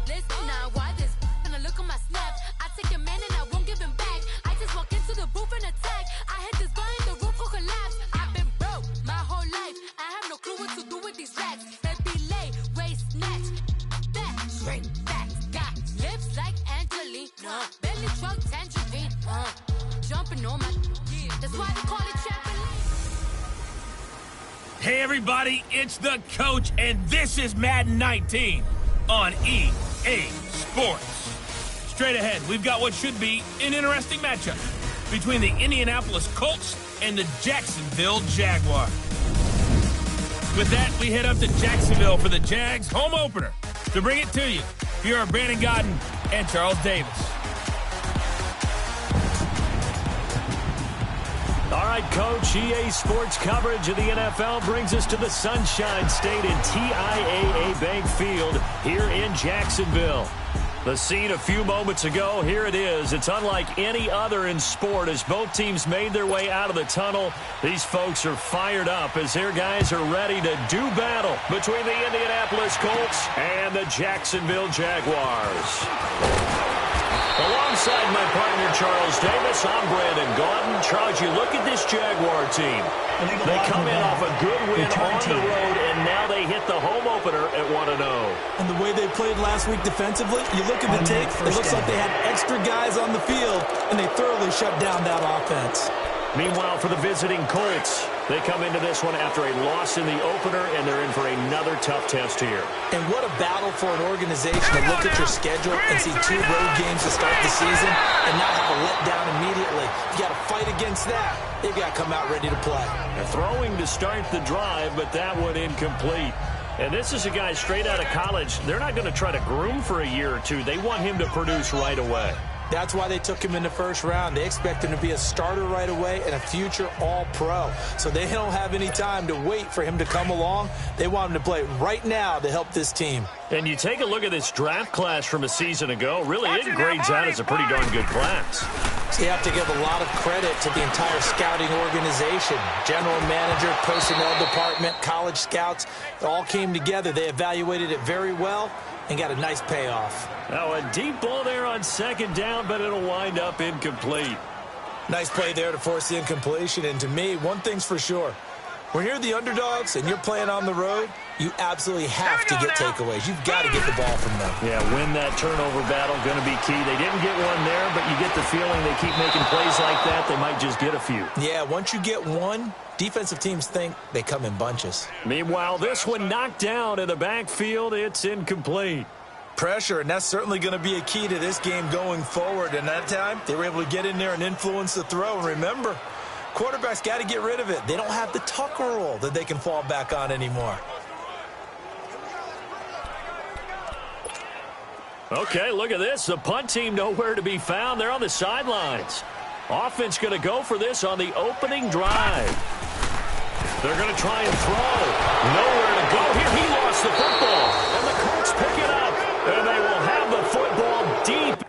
list. Now why this? Gonna look at my snap. I take your man and I won't give him back. I just walk into the booth and attack. I hit this guy in the roof will collapse. I've been broke my whole life. I have no clue what to do with these racks. Baby lay, waist snatch, back, straight back. Got lips like Angelina, belly truck tangerine. Jumping on my, that's why they call it champion. Hey everybody, it's the coach, and this is Madden 19 on EA Sports. Straight ahead, we've got what should be an interesting matchup between the Indianapolis Colts and the Jacksonville Jaguars. With that, we head up to Jacksonville for the Jags home opener. To bring it to you, here are Brandon Godden and Charles Davis. All right, Coach, EA Sports coverage of the NFL brings us to the Sunshine State and TIAA Bank Field here in Jacksonville. The scene a few moments ago, here it is. It's unlike any other in sport as both teams made their way out of the tunnel. These folks are fired up as their guys are ready to do battle between the Indianapolis Colts and the Jacksonville Jaguars. Alongside my partner, Charles Davis, I'm Brandon Gaudin. Charles, you look at this Jaguar team. They come in off a good win on the road, and now they hit the home opener at 1-0. And the way they played last week defensively, you look at the tape, it looks like they had extra guys on the field, and they thoroughly shut down that offense. Meanwhile, for the visiting Colts, they come into this one after a loss in the opener, and they're in for another tough test here. And what a battle for an organization to look at your schedule and see 2 road games to start the season and not have a letdown immediately. You got to fight against that. They've got to come out ready to play. They're throwing to start the drive, but that one incomplete. And this is a guy straight out of college. They're not going to try to groom for a year or two. They want him to produce right away. That's why they took him in the first round. They expect him to be a starter right away and a future all-pro. So they don't have any time to wait for him to come along. They want him to play right now to help this team. And you take a look at this draft class from a season ago. Really, it grades out as a pretty darn good class. So you have to give a lot of credit to the entire scouting organization. General manager, personnel department, college scouts, it all came together. They evaluated it very well and got a nice payoff. Now a deep ball there on second down, but it'll wind up incomplete. Nice play there to force the incompletion. And to me, one thing's for sure. When you're the underdogs and you're playing on the road, you absolutely have to get takeaways. You've got to get the ball from them. Yeah, win that turnover battle, going to be key. They didn't get one there, but you get the feeling they keep making plays like that, they might just get a few. Yeah, once you get one, defensive teams think they come in bunches. Meanwhile, this one knocked down in the backfield. It's incomplete. Pressure, and that's certainly going to be a key to this game going forward. And that time, they were able to get in there and influence the throw. And remember, quarterbacks got to get rid of it. They don't have the Tucker rule that they can fall back on anymore. Okay, look at this. The punt team nowhere to be found. They're on the sidelines. Offense going to go for this on the opening drive. They're going to try and throw. Nowhere to go here. He lost the football. And the Colts pick it up. And they will have the football deep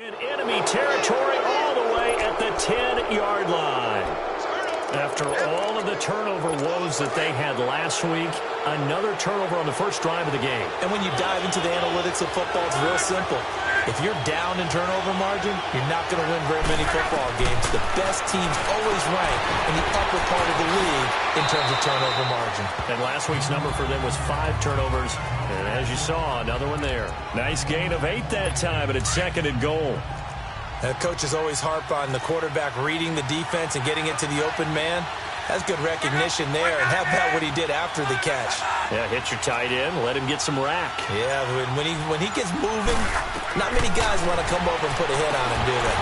In enemy territory all the way at the 10-yard line. After all of the turnover woes that they had last week, another turnover on the first drive of the game. And when you dive into the analytics of football, it's real simple. If you're down in turnover margin, you're not going to win very many football games. The best teams always rank in the upper part of the league in terms of turnover margin. And last week's number for them was 5 turnovers. And as you saw, another one there. Nice gain of 8 that time, and it's 2nd and goal. The coaches always harp on the quarterback reading the defense and getting it to the open man. That's good recognition there. And how about what he did after the catch? Yeah, hit your tight end, let him get some rack. Yeah, when he gets moving, not many guys want to come over and put a hit on him, do they?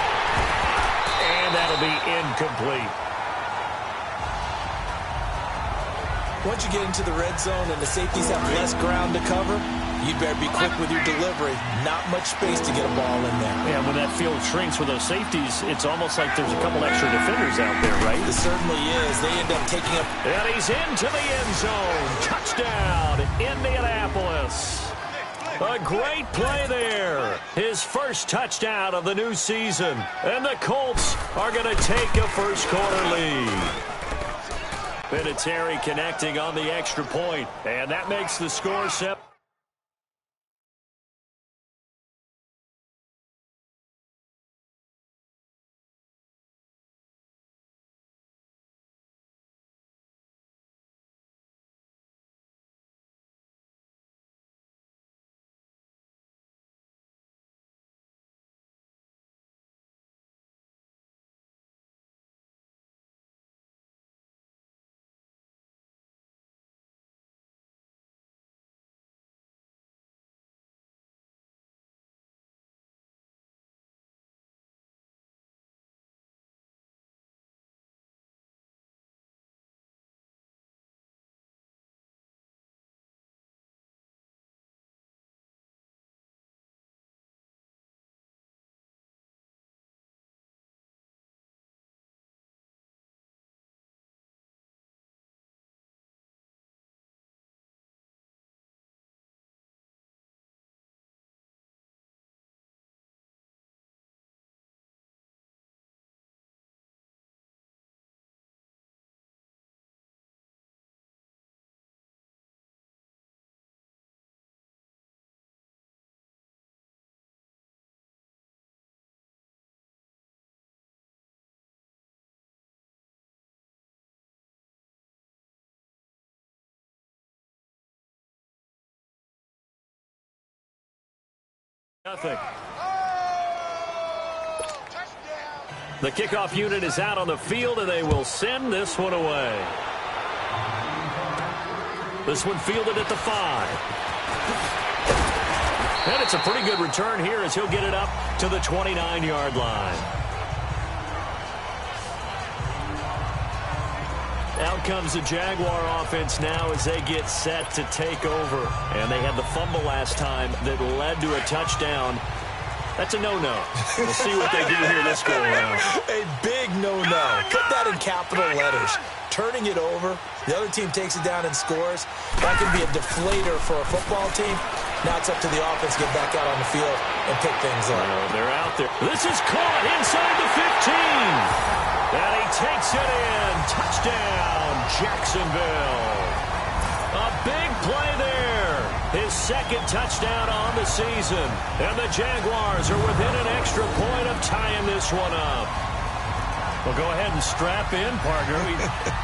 And that'll be incomplete. Once you get into the red zone and the safeties have less ground to cover, you better be quick with your delivery. Not much space to get a ball in there. Yeah, when that field shrinks with those safeties, it's almost like there's a couple extra defenders out there, right? It certainly is. They end up taking up. And he's into the end zone. Touchdown, Indianapolis. A great play there. His first touchdown of the new season. And the Colts are going to take a first-quarter lead. Vinatieri connecting on the extra point. And that makes the score 7. Nothing. The kickoff unit is out on the field, and they will send this one away. This one fielded at the 5. And it's a pretty good return here as he'll get it up to the 29-yard line. Out comes the Jaguar offense now as they get set to take over. And they had the fumble last time that led to a touchdown. That's a no-no. We'll see what they do here this go around. A big no-no. Put that in capital letters. Turning it over. The other team takes it down and scores. That can be a deflator for a football team. Now it's up to the offense to get back out on the field and pick things up. They're out there. This is caught inside the 15. And he takes it in. Touchdown, Jacksonville. A big play there. His second touchdown on the season. And the Jaguars are within an extra point of tying this one up. Well, go ahead and strap in, partner.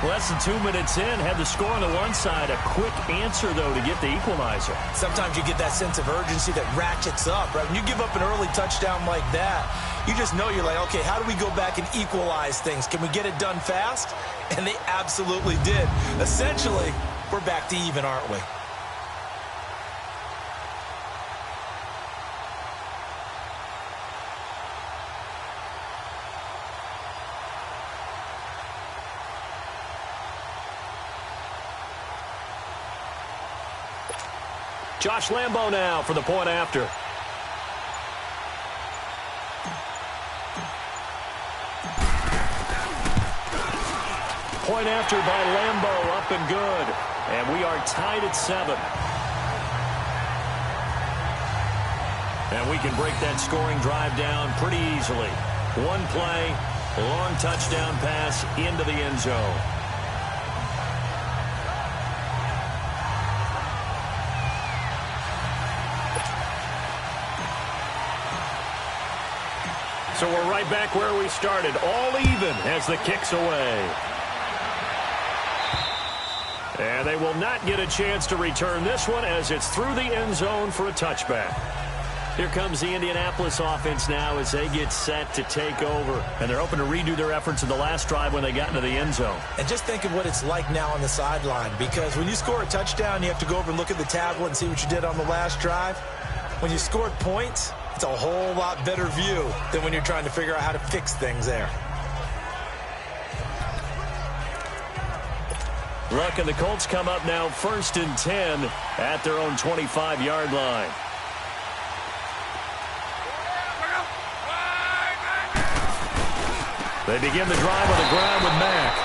Less than 2 minutes in, had the score on the one side. A quick answer, though, to get the equalizer. Sometimes you get that sense of urgency that ratchets up, right? When you give up an early touchdown like that, you just know you're like, okay, how do we go back and equalize things? Can we get it done fast? And they absolutely did. Essentially, we're back to even, aren't we? Josh Lambo now for the point after. Point after by Lambo, up and good. And we are tied at 7. And we can break that scoring drive down pretty easily. One play, long touchdown pass into the end zone. So we're right back where we started, all even as the kick's away. And they will not get a chance to return this one as it's through the end zone for a touchback. Here comes the Indianapolis offense now as they get set to take over. And they're hoping to redo their efforts in the last drive when they got into the end zone. And just think of what it's like now on the sideline, because when you score a touchdown, you have to go over and look at the tablet and see what you did on the last drive. When you scored points, it's a whole lot better view than when you're trying to figure out how to fix things there. Look, and the Colts come up now 1st and 10 at their own 25-yard line. They begin the drive on the ground with Mack.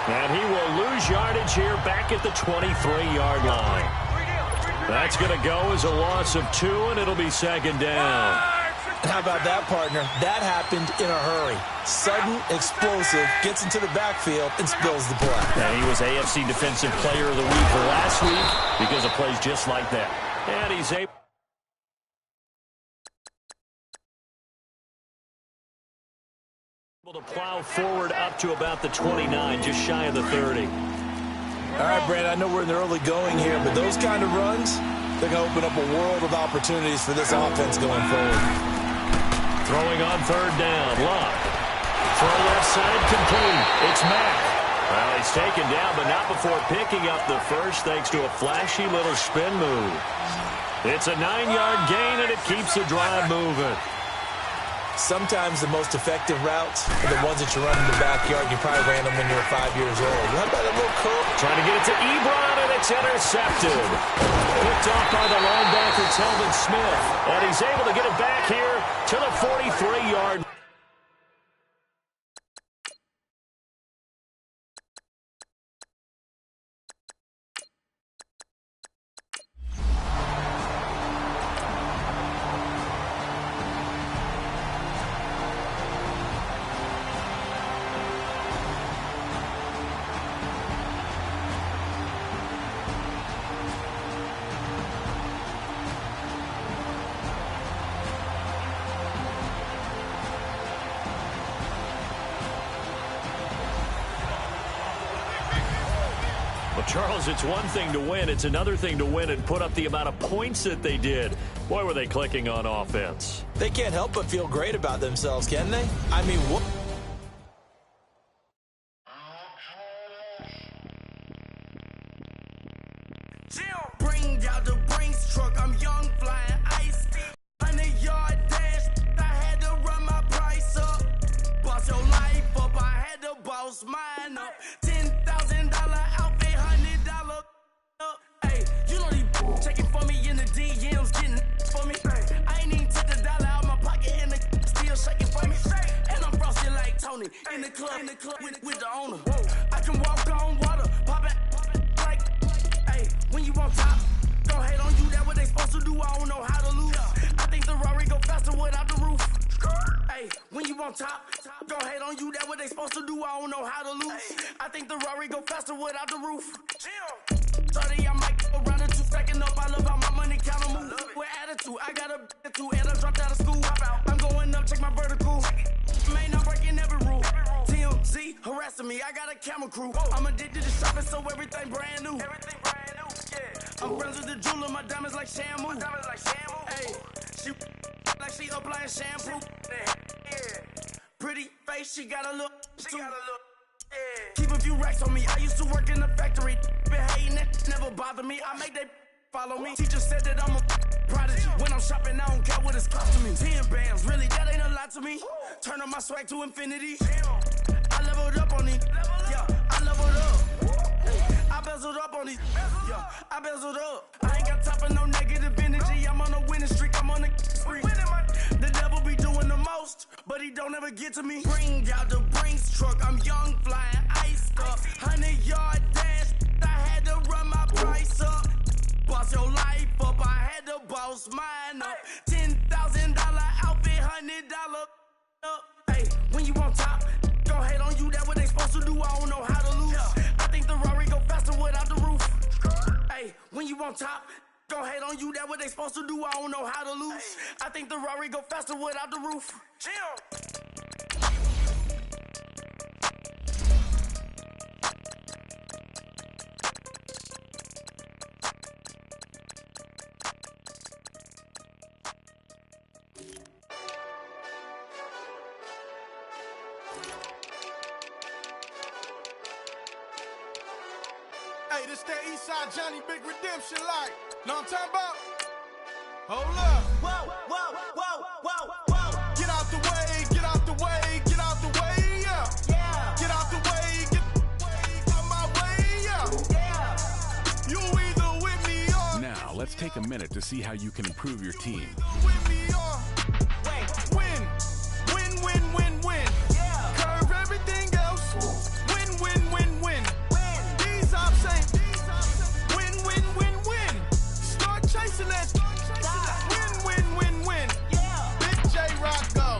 And he will lose yardage here back at the 23-yard line. That's going to go as a loss of 2, and it'll be 2nd down. How about that, partner? That happened in a hurry. Sudden, explosive, gets into the backfield, and spills the play. And he was AFC Defensive Player of the Week last week because of plays just like that. And he's able to plow forward up to about the 29, just shy of the 30. All right, Brandon, I know we're in the early going here, but those kind of runs, they're going to open up a world of opportunities for this offense going forward. Throwing on 3rd down, Locke. Throw left side complete. It's Mack. Well, he's taken down, but not before picking up the first thanks to a flashy little spin move. It's a 9-yard gain, and it keeps the drive moving. Sometimes the most effective routes are the ones that you run in the backyard. You probably ran them when you were 5 years old. How about a little curl? Trying to get it to Ebron, and it's intercepted. Picked off by the linebacker, Telvin Smith. And he's able to get it back here to the 43-yard. Charles, it's one thing to win. It's another thing to win and put up the amount of points that they did. Boy, were they clicking on offense. They can't help but feel great about themselves, can they? I mean, what? Bring out the Brinks truck. I'm young, flying ice. 100-yard dash. I had to run my price up. Boss your life up. I had to boss mine up. $10,000 outfit, $100 up. Hey, you know these checking for me in the DMs, getting for me. I ain't even took the dollar out my pocket and the still shaking for me. And I'm frosted like Tony in the club with the owner. I can walk on water, pop it like, hey, when you on top, don't hate on you. That what they supposed to do. I don't know how to lose. I think the Rari go faster without the roof. Hey, when you on top, don't hate on you. That what they supposed to do. I don't know how to lose. I think the Rari go faster without the roof. 30, I might go around the 2 stacking up. I love how my money count on move. With attitude, I got a attitude and I dropped out of school. I'm going up, check my vertical. Man, I'm breaking every rule. TMZ harassing me. I got a camera crew. I'm addicted to shopping, so everything brand new. I'm friends with the jeweler. My diamonds like Shamu. Hey, she like she applying shampoo. Pretty face, she got a look. Keep a few racks on me. I used to work in the factory. Been hating it, never bother me. I make they follow me. Teacher said that I'm a prodigy. When I'm shopping, I don't care what it's costing me. 10 bands, really, that ain't a lot to me. Turn up my swag to infinity. I leveled up on these. Yeah, I leveled up. I bezeled up on these. Yeah, I bezeled up. I ain't got time for no negative energy. I'm on a winning streak. I'm on a spree. The devil be doing the most, but he don't ever get to me. Bring out the Brinks truck. I'm young, flying iced up. 100-yard dash. I had to run my price up. Boss your life up. I had to boss mine up. 10,000. on top, gon' hate on you, that what they supposed to do, I don't know how to lose. I think the Rari go faster without the roof. Hey, when you on top, gon' hate on you, that what they supposed to do, I don't know how to lose. I think the Rari go faster without the roof. Hey, this that Eastside Johnny Big Redemption like. Know what I'm talking about? Hold up. Whoa, whoa, whoa, whoa, whoa. Get out the way, get out the way, get out the way, yeah. Yeah. Get out the way, get out my way, yeah. Yeah. You either with me or Now, let's take a minute to see how you can improve your team. with me or Wait. win. Win, win, win, win. Yeah. Curve everything else. Win, win, win, win. Win. These options ain't win, win, win, win. Start chasing that. Win, win, win, win. Yeah. Big J Rock go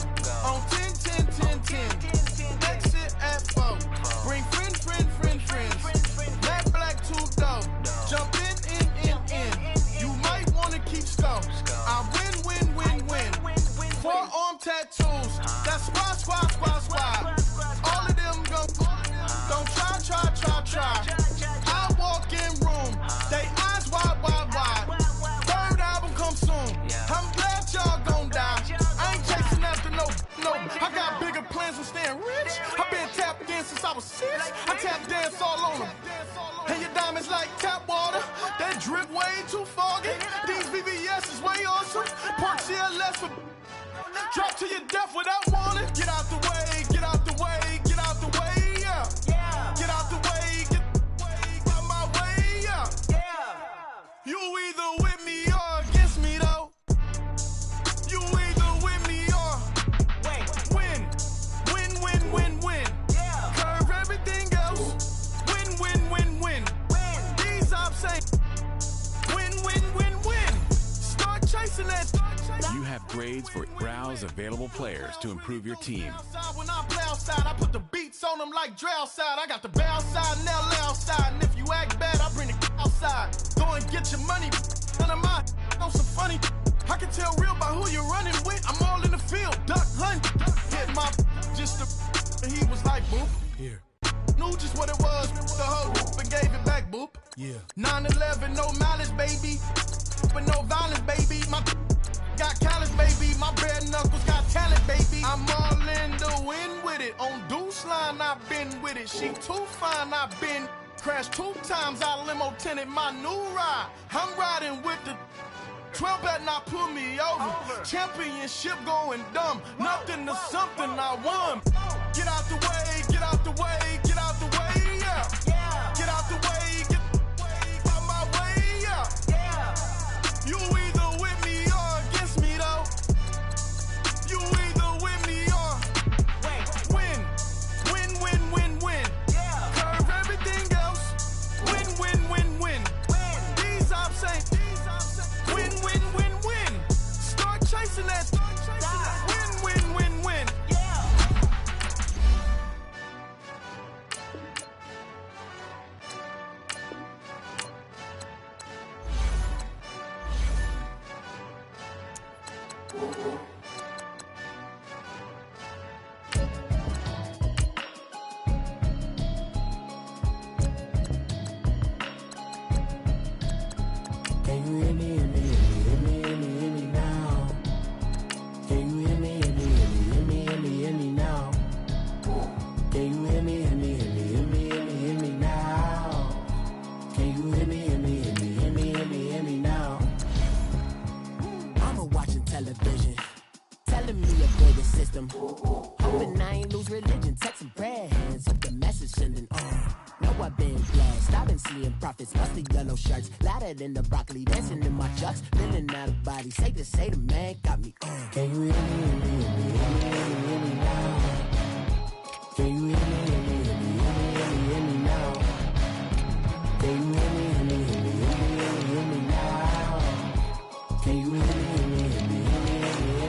on 10, 10, 10, 10. Exit at 4. Bring friends. Black, too dope. Jump in. You might want to keep score. I win. Forearm tattoos. That's squad. All of them go. Don't try. I walk in room. They eyes wide. Third album come soon. I'm glad y'all gon' die. I ain't chasing after no. I got bigger plans than staying rich. I've been tapped in since I was 6. I tap dance all on them. And your diamonds like tap water. That drip way too foggy. These VVS is way awesome. Park CLS for drop to your death without warning. Get out the way, yeah. Get out the way, get out my way, yeah. You either with me or against me, though. You either with me or win. Curve everything else. Win. These ops ain't win. Start chasing that. You have grades for browse available players to improve your team. When I play outside, I put the beats on them like Dre outside. I got the bow side and LA outside. And if you act bad, I bring the outside. Go and get your money. None of my on some funny. I can tell real by who you're running with. I'm all in the field. Duck hunt. Hit my just the. He was like, boop. Here. Knew just what it was. The whole and gave it back, boop. Yeah. 9/11, no malice, baby. But no violence, baby. My got callous, baby. My bare knuckles got talent, baby. I'm all in the wind with it. On Deuce line, I've been with it. She too fine, I've been crashed 2 times. I limo tinted my new ride. I'm riding with the 12 better not pull me over. Championship going dumb. Nothing to something I won. Get out the way, yeah. Get out the way, get out my way, yeah. You either with me or against me, though. You either with me or win. Curve everything else. Win. These ops ain't win. Start chasing that. Win. Can you hear me now? Can you hear me now? Can you hear me now? Can you hear me now? Mama watching television, telling me a bigger system. Hoping I ain't lose religion, texting prayer hands, hope the message sending on. Know I've been blessed, I've been seeing prophets, musty yellow shirts, louder than the broccoli, dancing in my chucks, feeling out of body. Say the man got me on. Can you hear me now? Can you hear me now? Can you hear me now? Can you hear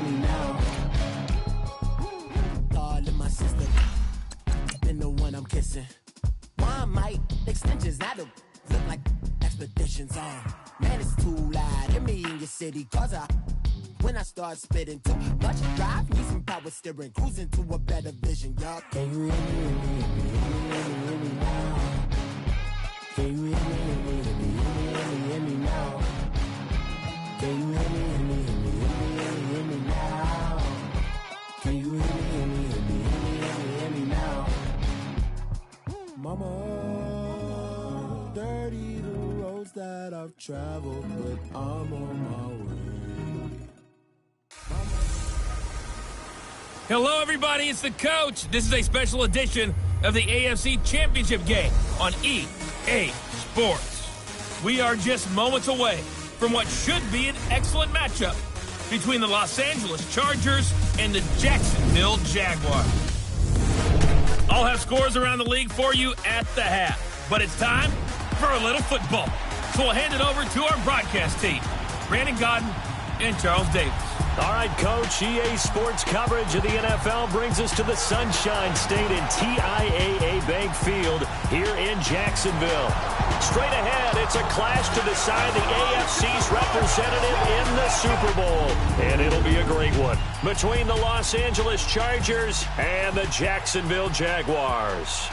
me now? All in my system. extensions. Now the look like expeditions on. Man, it's too loud. Hear me in your city, cause when I start spitting too much drive, need some power steering, cruising to a better vision, y'all. Can you hear me, hear me, hear me now? Can you hear me, hear me, hear me, hear me now? Can you hear me, hear me, hear me, hear me now? Can you hear me, hear me, hear me, hear me now? Mama, dirty the roads that I've traveled, but I'm on my way. Hello, everybody. It's the coach. This is a special edition of the AFC Championship game on EA Sports. We are just moments away from what should be an excellent matchup between the Los Angeles Chargers and the Jacksonville Jaguars. I'll have scores around the league for you at the half, but it's time for a little football. So we'll hand it over to our broadcast team, Brandon Godden and Charles Davis. All right, Coach, EA Sports coverage of the NFL brings us to the Sunshine State and TIAA Bank Field here in Jacksonville. Straight ahead, it's a clash to decide the AFC's representative in the Super Bowl. And it'll be a great one between the Los Angeles Chargers and the Jacksonville Jaguars.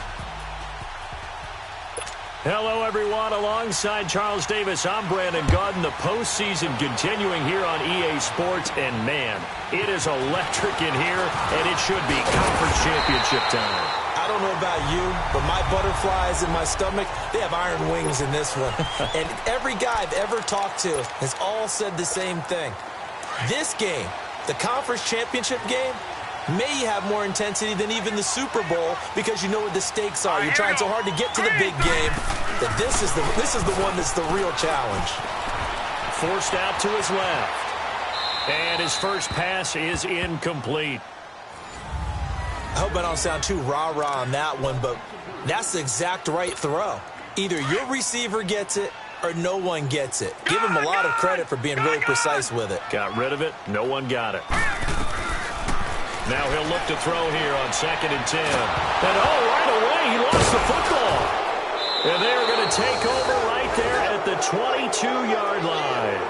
Hello, everyone. Alongside Charles Davis, I'm Brandon Godden. The postseason continuing here on EA Sports. And, man, it is electric in here, and it should be conference championship time. I don't know about you, but my butterflies in my stomach, they have iron wings in this one. And every guy I've ever talked to has all said the same thing. This game, the conference championship game, may have more intensity than even the Super Bowl because you know what the stakes are. You're trying so hard to get to the big game that this is the one that's the real challenge. Forced out to his left. And his first pass is incomplete. I hope I don't sound too rah-rah on that one, but that's the exact right throw. Either your receiver gets it or no one gets it. Give him a lot of credit for being really precise with it. Got rid of it. No one got it. Now he'll look to throw here on 2nd and 10. And, right away, he lost the football. And they're going to take over right there at the 22-yard line.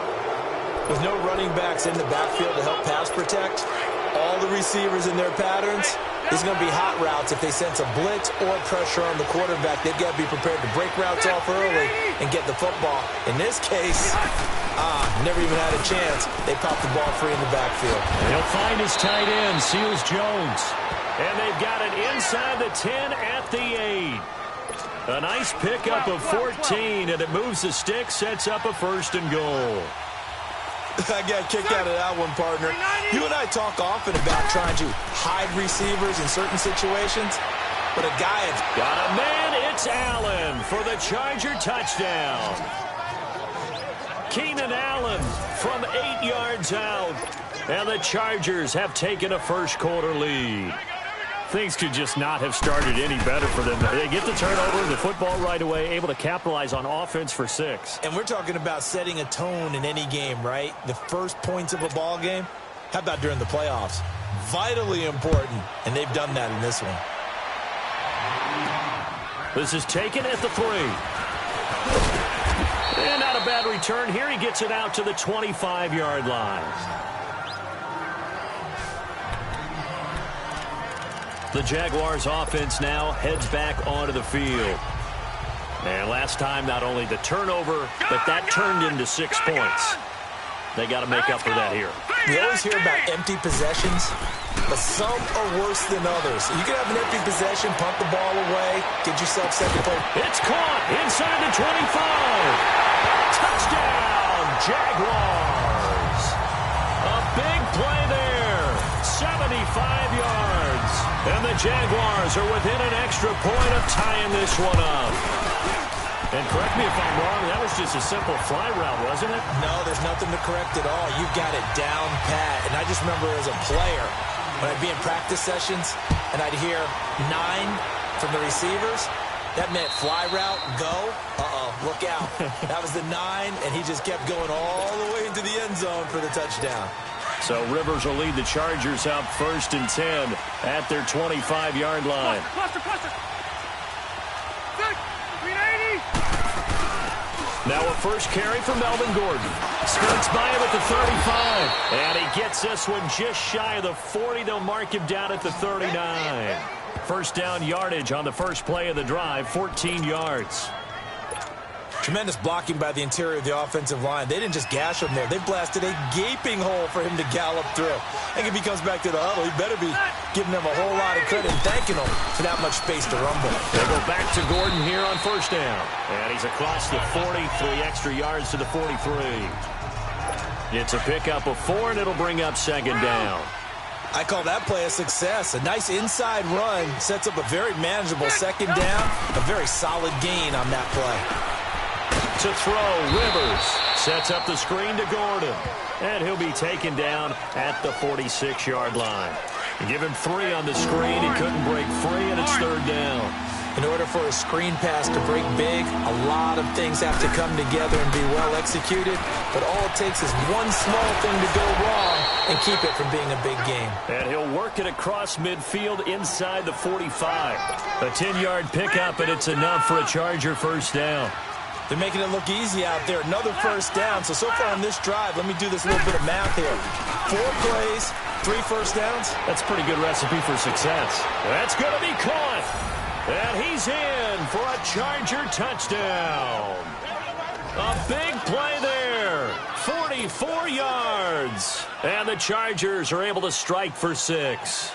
With no running backs in the backfield to help pass protect, all the receivers in their patterns, there's going to be hot routes if they sense a blitz or pressure on the quarterback. They've got to be prepared to break routes off early and get the football. In this case, never even had a chance. They popped the ball free in the backfield. He'll find his tight end, Seals Jones. And they've got it inside the 10 at the 8. A nice pickup of 14, and it moves the stick, sets up a 1st and goal. I got a kick out of that one, partner. You and I talk often about trying to hide receivers in certain situations, but a guy has got a man. It's Allen for the Charger touchdown. Keenan Allen from 8 yards out, and the Chargers have taken a first-quarter lead. Things could just not have started any better for them. They get the turnover, the football right away, able to capitalize on offense for 6. And we're talking about setting a tone in any game, right? The first points of a ball game. How about during the playoffs? Vitally important, and they've done that in this one. This is taken at the 3. And not a bad return here. He gets it out to the 25-yard line. The Jaguars offense now heads back onto the field. And last time, not only the turnover, but that turned into 6 points. They got to make up for that here. We always hear about empty possessions, but some are worse than others. You can have an empty possession, punt the ball away, get yourself second play. It's caught inside the 25. Touchdown, Jaguars. A big play there, 75 yards. And the Jaguars are within an extra point of tying this one up. And correct me if I'm wrong, that was just a simple fly route, wasn't it? No, there's nothing to correct at all. You've got it down pat. And I just remember as a player, when I'd be in practice sessions and I'd hear 9 from the receivers, that meant fly route, go. Look out. That was the 9, and he just kept going all the way into the end zone for the touchdown. So Rivers will lead the Chargers up 1st and 10 at their 25-yard line. Now a first carry for Melvin Gordon. Skirts by him at the 35. And he gets this one just shy of the 40. They'll mark him down at the 39. First down yardage on the first play of the drive, 14 yards. Tremendous blocking by the interior of the offensive line. They didn't just gash him there. They blasted a gaping hole for him to gallop through. I think if he comes back to the huddle, he better be giving them a whole lot of credit and thanking them for that much space to rumble. They go back to Gordon here on first down. And he's across the 40, 3 extra yards to the 43. It's a pickup of 4, and it'll bring up second down. I call that play a success. A nice inside run sets up a very manageable second down. A very solid gain on that play. To throw, Rivers sets up the screen to Gordon. And he'll be taken down at the 46-yard line. Give him 3 on the screen. He couldn't break free, and it's third down. In order for a screen pass to break big, a lot of things have to come together and be well executed. But all it takes is one small thing to go wrong and keep it from being a big game. And he'll work it across midfield inside the 45. A 10-yard pickup, and it's enough for a Charger first down. They're making it look easy out there. Another first down. So far on this drive, let me do this little bit of math here. 4 plays, 3 first downs. That's a pretty good recipe for success. That's going to be caught. And he's in for a Charger touchdown. A big play there. 44 yards. And the Chargers are able to strike for 6.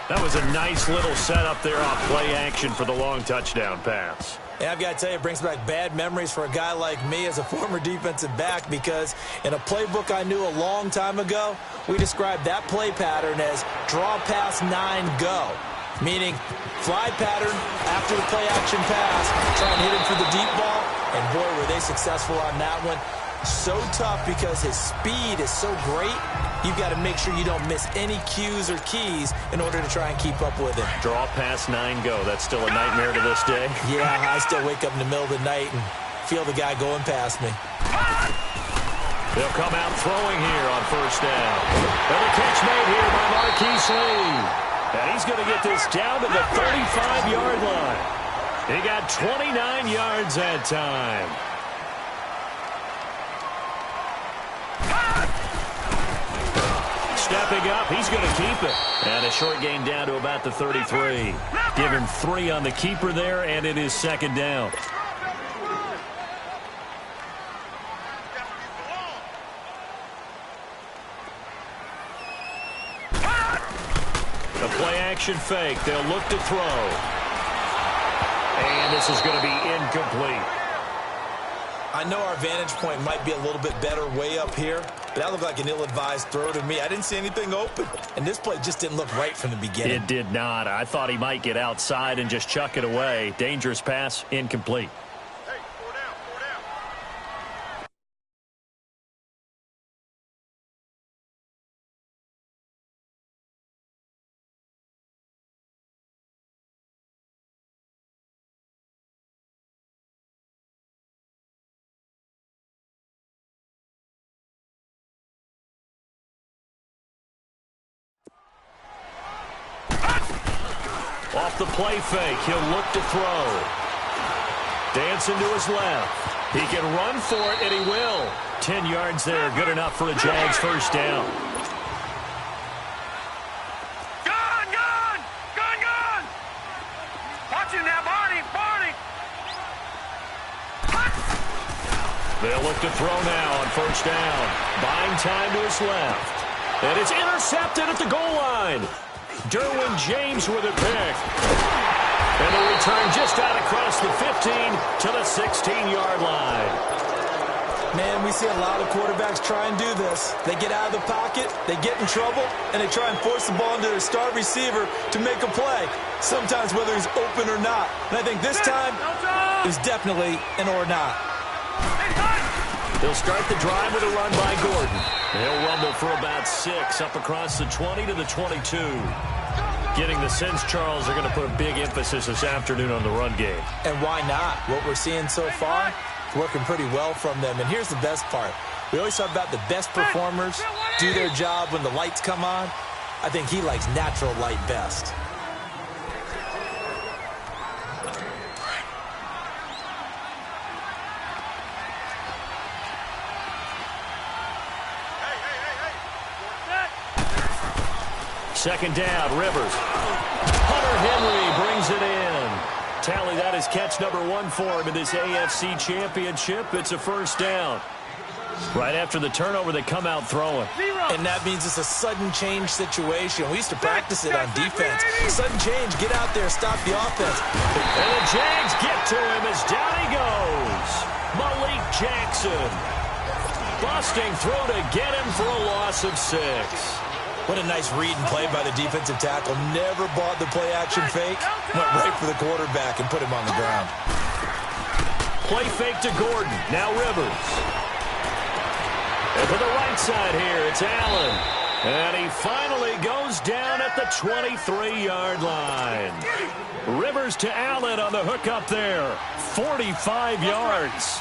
That was a nice little setup there off play action for the long touchdown pass. And I've got to tell you, it brings back bad memories for a guy like me as a former defensive back, because in a playbook I knew a long time ago, we described that play pattern as draw pass 9 go, meaning fly pattern after the play action pass, try and hit him for the deep ball, and boy, were they successful on that one. So tough because his speed is so great. You've got to make sure you don't miss any cues or keys in order to try and keep up with him. Draw pass 9 go. That's still a nightmare to this day. Yeah, I still wake up in the middle of the night and feel the guy going past me. They'll come out throwing here on first down. And a catch made here by Marquise Lee. And he's going to get this down to the 35-yard line. He got 29 yards that time. Stepping up, he's going to keep it. And a short gain down to about the 33. Give him 3 on the keeper there, and it is second down. The play-action fake. They'll look to throw. And this is going to be incomplete. I know our vantage point might be a little bit better way up here, but that looked like an ill-advised throw to me. I didn't see anything open, and this play just didn't look right from the beginning. It did not. I thought he might get outside and just chuck it away. Dangerous pass, incomplete. Hey, 4 down, 4 down. Off the play fake, he'll look to throw. Dancing to his left. He can run for it, and he will. 10 yards there, good enough for a Jags first down. Gun, gun! Gun, gun! Watch him now, Barney, Barney! They'll look to throw now on first down. Buying time to his left. And it's intercepted at the goal line. Derwin James with a pick. And the return just out across the 15 to the 16-yard line. Man, we see a lot of quarterbacks try and do this. They get out of the pocket, they get in trouble, and they try and force the ball into their star receiver to make a play, sometimes whether he's open or not. And I think this time is definitely an or not. They'll start the drive with a run by Gordon. He'll rumble for about 6 up across the 20 to the 22. Getting the sense, Charles, are going to put a big emphasis this afternoon on the run game. And why not? What we're seeing so far, working pretty well from them. And here's the best part. We always talk about the best performers do their job when the lights come on. I think he likes natural light best. second down, Rivers. Hunter Henry brings it in. Tally, that is catch number 1 for him in this AFC Championship. It's a first down. Right after the turnover, they come out throwing. And that means it's a sudden change situation. We used to practice it on defense. Sudden change, get out there, stop the offense. And the Jags get to him as down he goes. Malik Jackson. Busting through to get him for a loss of 6. What a nice read and play by the defensive tackle. Never bought the play-action fake. Went right for the quarterback and put him on the ground. Play fake to Gordon. Now Rivers. And for the right side here, it's Allen. And he finally goes down at the 23-yard line. Rivers to Allen on the hook up there. 45 yards.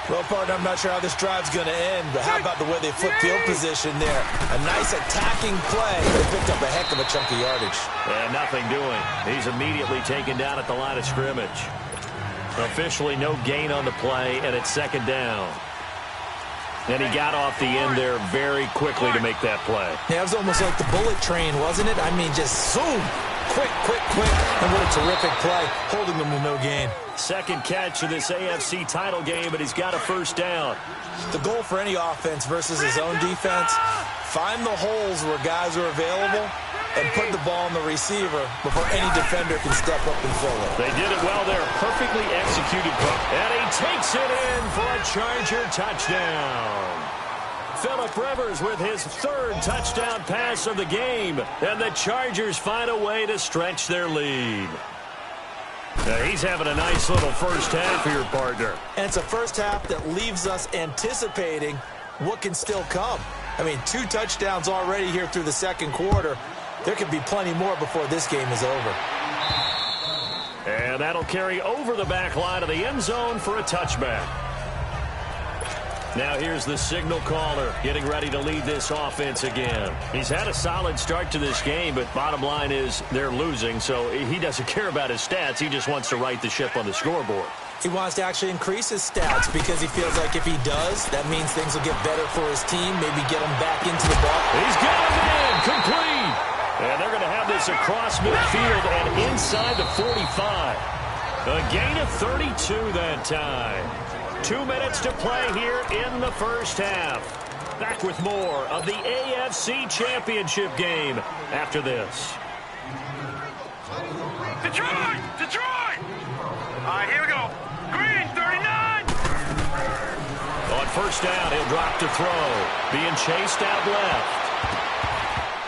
Well, partner, I'm not sure how this drive's going to end, but how about the way they flip field position there? A nice attacking play. They picked up a heck of a chunk of yardage. And nothing doing. He's immediately taken down at the line of scrimmage. Officially no gain on the play, and it's second down. And he got off the end there very quickly to make that play. Yeah, it was almost like the bullet train, wasn't it? I mean, just zoom. Quick, quick, quick. And what a terrific play, holding them to no gain. Second catch of this AFC title game, and he's got a first down. The goal for any offense versus his own defense, find the holes where guys are available and put the ball on the receiver before any defender can step up and fill it. They did it well there. Perfectly executed. And he takes it in for a Charger touchdown. Phillip Rivers with his 3rd touchdown pass of the game. And the Chargers find a way to stretch their lead. Now he's having a nice little first half here, partner. And it's a first half that leaves us anticipating what can still come. I mean, 2 touchdowns already here through the second quarter. There could be plenty more before this game is over. And that'll carry over the back line of the end zone for a touchback. Now here's the signal caller getting ready to lead this offense again. He's had a solid start to this game, but bottom line is they're losing, so he doesn't care about his stats. He just wants to right the ship on the scoreboard. He wants to actually increase his stats because he feels like if he does, that means things will get better for his team, maybe get him back into the ball. He's got him in, complete. And they're going to have this across midfield and inside the 45. A gain of 32 that time. 2 minutes to play here in the first half. Back with more of the AFC Championship game after this. Detroit! Detroit! All right, here we go. Green, 39. On first down, he'll drop to throw. Being chased out left.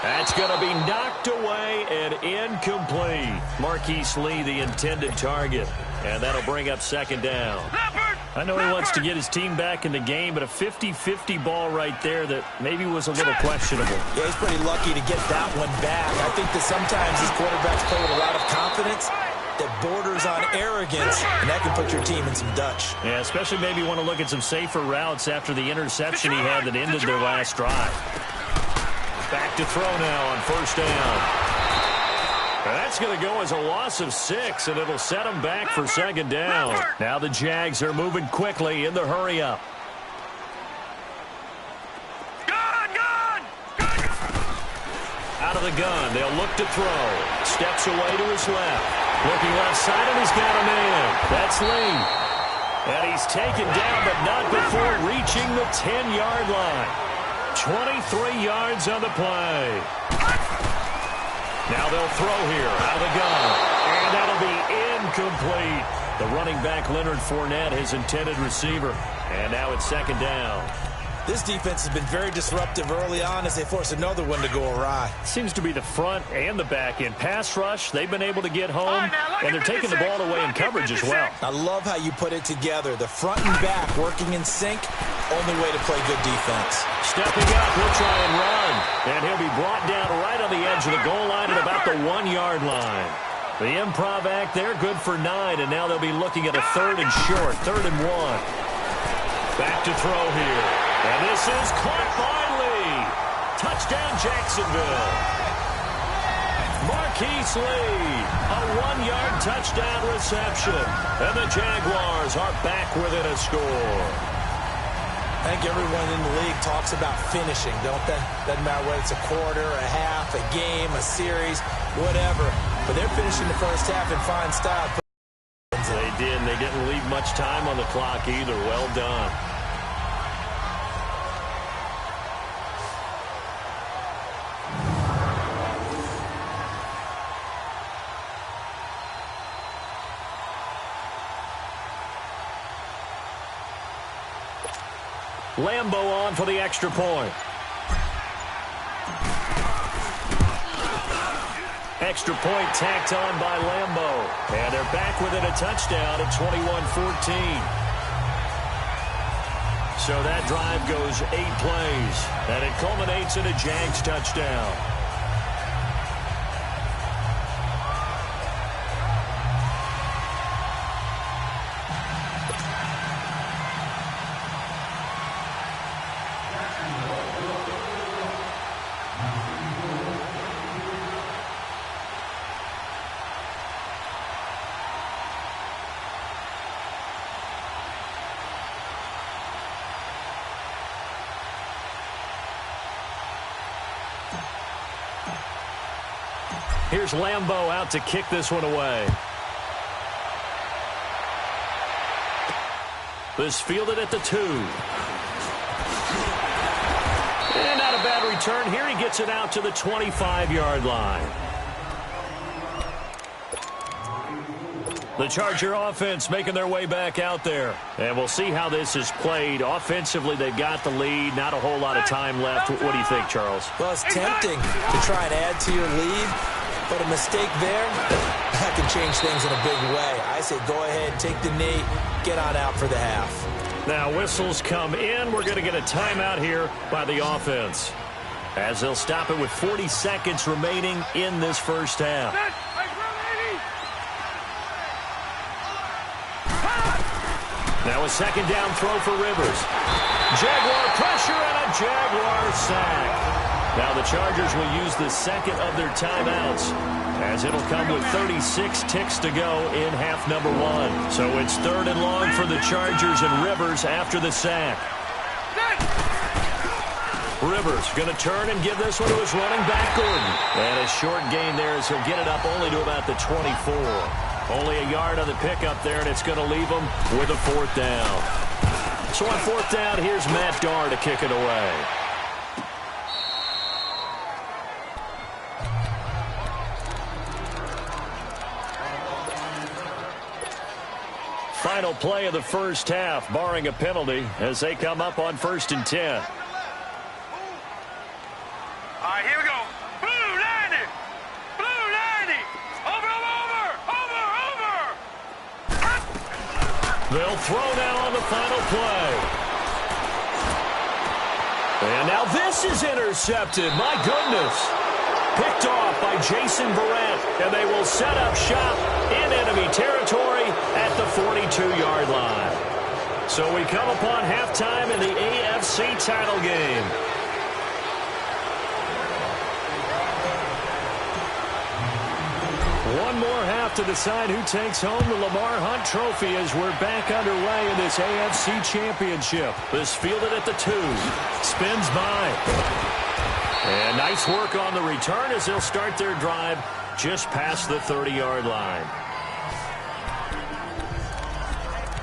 That's going to be knocked away and incomplete. Marquise Lee, the intended target. And that'll bring up second down. I know he wants to get his team back in the game, but a 50-50 ball right there that maybe was a little questionable. Yeah, he's pretty lucky to get that one back. I think that sometimes these quarterbacks play with a lot of confidence that borders on arrogance, and that can put your team in some Dutch. Yeah, especially maybe want to look at some safer routes after the interception he had that ended their last drive. Back to throw now on first down. That's going to go as a loss of 6, and it'll set them back for second down. Now the Jags are moving quickly in the hurry-up. Out of the gun, they'll look to throw. Steps away to his left. Looking left side, and he's got a man. That's Lee. And he's taken down, but not before reaching the 10-yard line. 23 yards on the play. Now they'll throw here out of the gun. And that'll be incomplete. The running back, Leonard Fournette, his intended receiver. And now it's second down. This defense has been very disruptive early on as they force another one to go awry. Seems to be the front and the back end. Pass rush, they've been able to get home, and they're taking the ball away in coverage as well. I love how you put it together. The front and back working in sync, only way to play good defense. Stepping up, he'll try and run. And he'll be brought down right on the edge of the goal line at about the 1-yard line. The improv act there, good for 9, and now they'll be looking at a 3rd and short, 3rd and 1. Back to throw here. And this is caught by Lee. Touchdown, Jacksonville. Marquise Lee, a 1-yard touchdown reception. And the Jaguars are back within a score. I think everyone in the league talks about finishing, don't they? Doesn't matter whether it's a quarter, a half, a game, a series, whatever. But they're finishing the first half in fine style. They did, and they didn't leave much time on the clock either. Well done. Lambo on for the extra point. Extra point tacked on by Lambo. And they're back within a touchdown at 21-14. So that drive goes 8 plays. And it culminates in a Jags touchdown. Here's Lambo out to kick this one away. This fielded at the 2. And not a bad return. Here he gets it out to the 25-yard line. The Charger offense making their way back out there. And we'll see how this is played. Offensively, they've got the lead. Not a whole lot of time left. What do you think, Charles? Well, it's tempting to try and add to your lead. But a mistake there, that can change things in a big way. I say go ahead, take the knee, get on out for the half. Now whistles come in. We're going to get a timeout here by the offense, as they'll stop it with 40 seconds remaining in this first half. Now a second down throw for Rivers. Jaguar pressure and a Jaguar sack. Now the Chargers will use the second of their timeouts, as it'll come with 36 ticks to go in half number 1. So it's 3rd and long for the Chargers, and Rivers after the sack. Rivers going to turn and give this one to his running back, Gordon. And a short gain there as he'll get it up only to about the 24. Only a yard on the pickup there, and it's going to leave him with a 4th down. So on 4th down, here's Matt Darr to kick it away. Final play of the first half, barring a penalty, as they come up on 1st and 10. All right, here we go. Blue 90. Blue 90. Over. They'll throw now on the final play. And now this is intercepted. My goodness. Picked off by Jason Verrett, and they will set up shop in enemy territory at the 42-yard line. So we come upon halftime in the AFC title game. One more half to decide who takes home the Lamar Hunt Trophy as we're back underway in this AFC Championship. This fielded at the 2. Spins by. And nice work on the return as they'll start their drive just past the 30-yard line.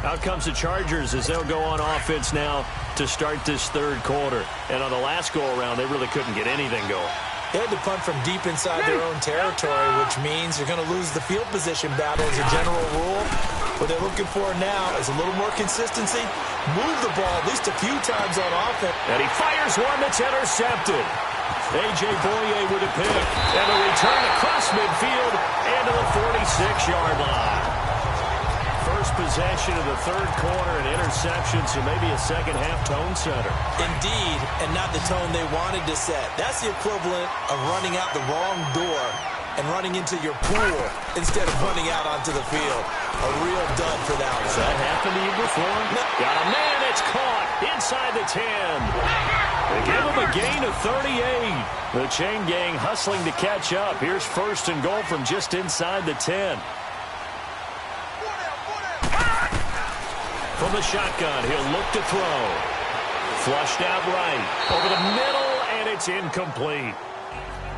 Out comes the Chargers as they'll go on offense now to start this 3rd quarter. And on the last go-around, they really couldn't get anything going. They had to punt from deep inside their own territory, which means you're going to lose the field position battle as a general rule. What they're looking for now is a little more consistency. Move the ball at least a few times on offense. And he fires one that's intercepted. A.J. Boye with a pick. And a return across midfield and to the 46-yard line. First possession of the 3rd quarter, an interception, so maybe a second-half tone setter. Indeed, and not the tone they wanted to set. That's the equivalent of running out the wrong door and running into your pool instead of running out onto the field. A real dud for that one. Has that happened to you before? No. Got a man that's caught inside the 10. They give him a gain of 38. The chain gang hustling to catch up. Here's 1st and goal from just inside the 10. From the shotgun, he'll look to throw. Flushed out right. Over the middle, and it's incomplete.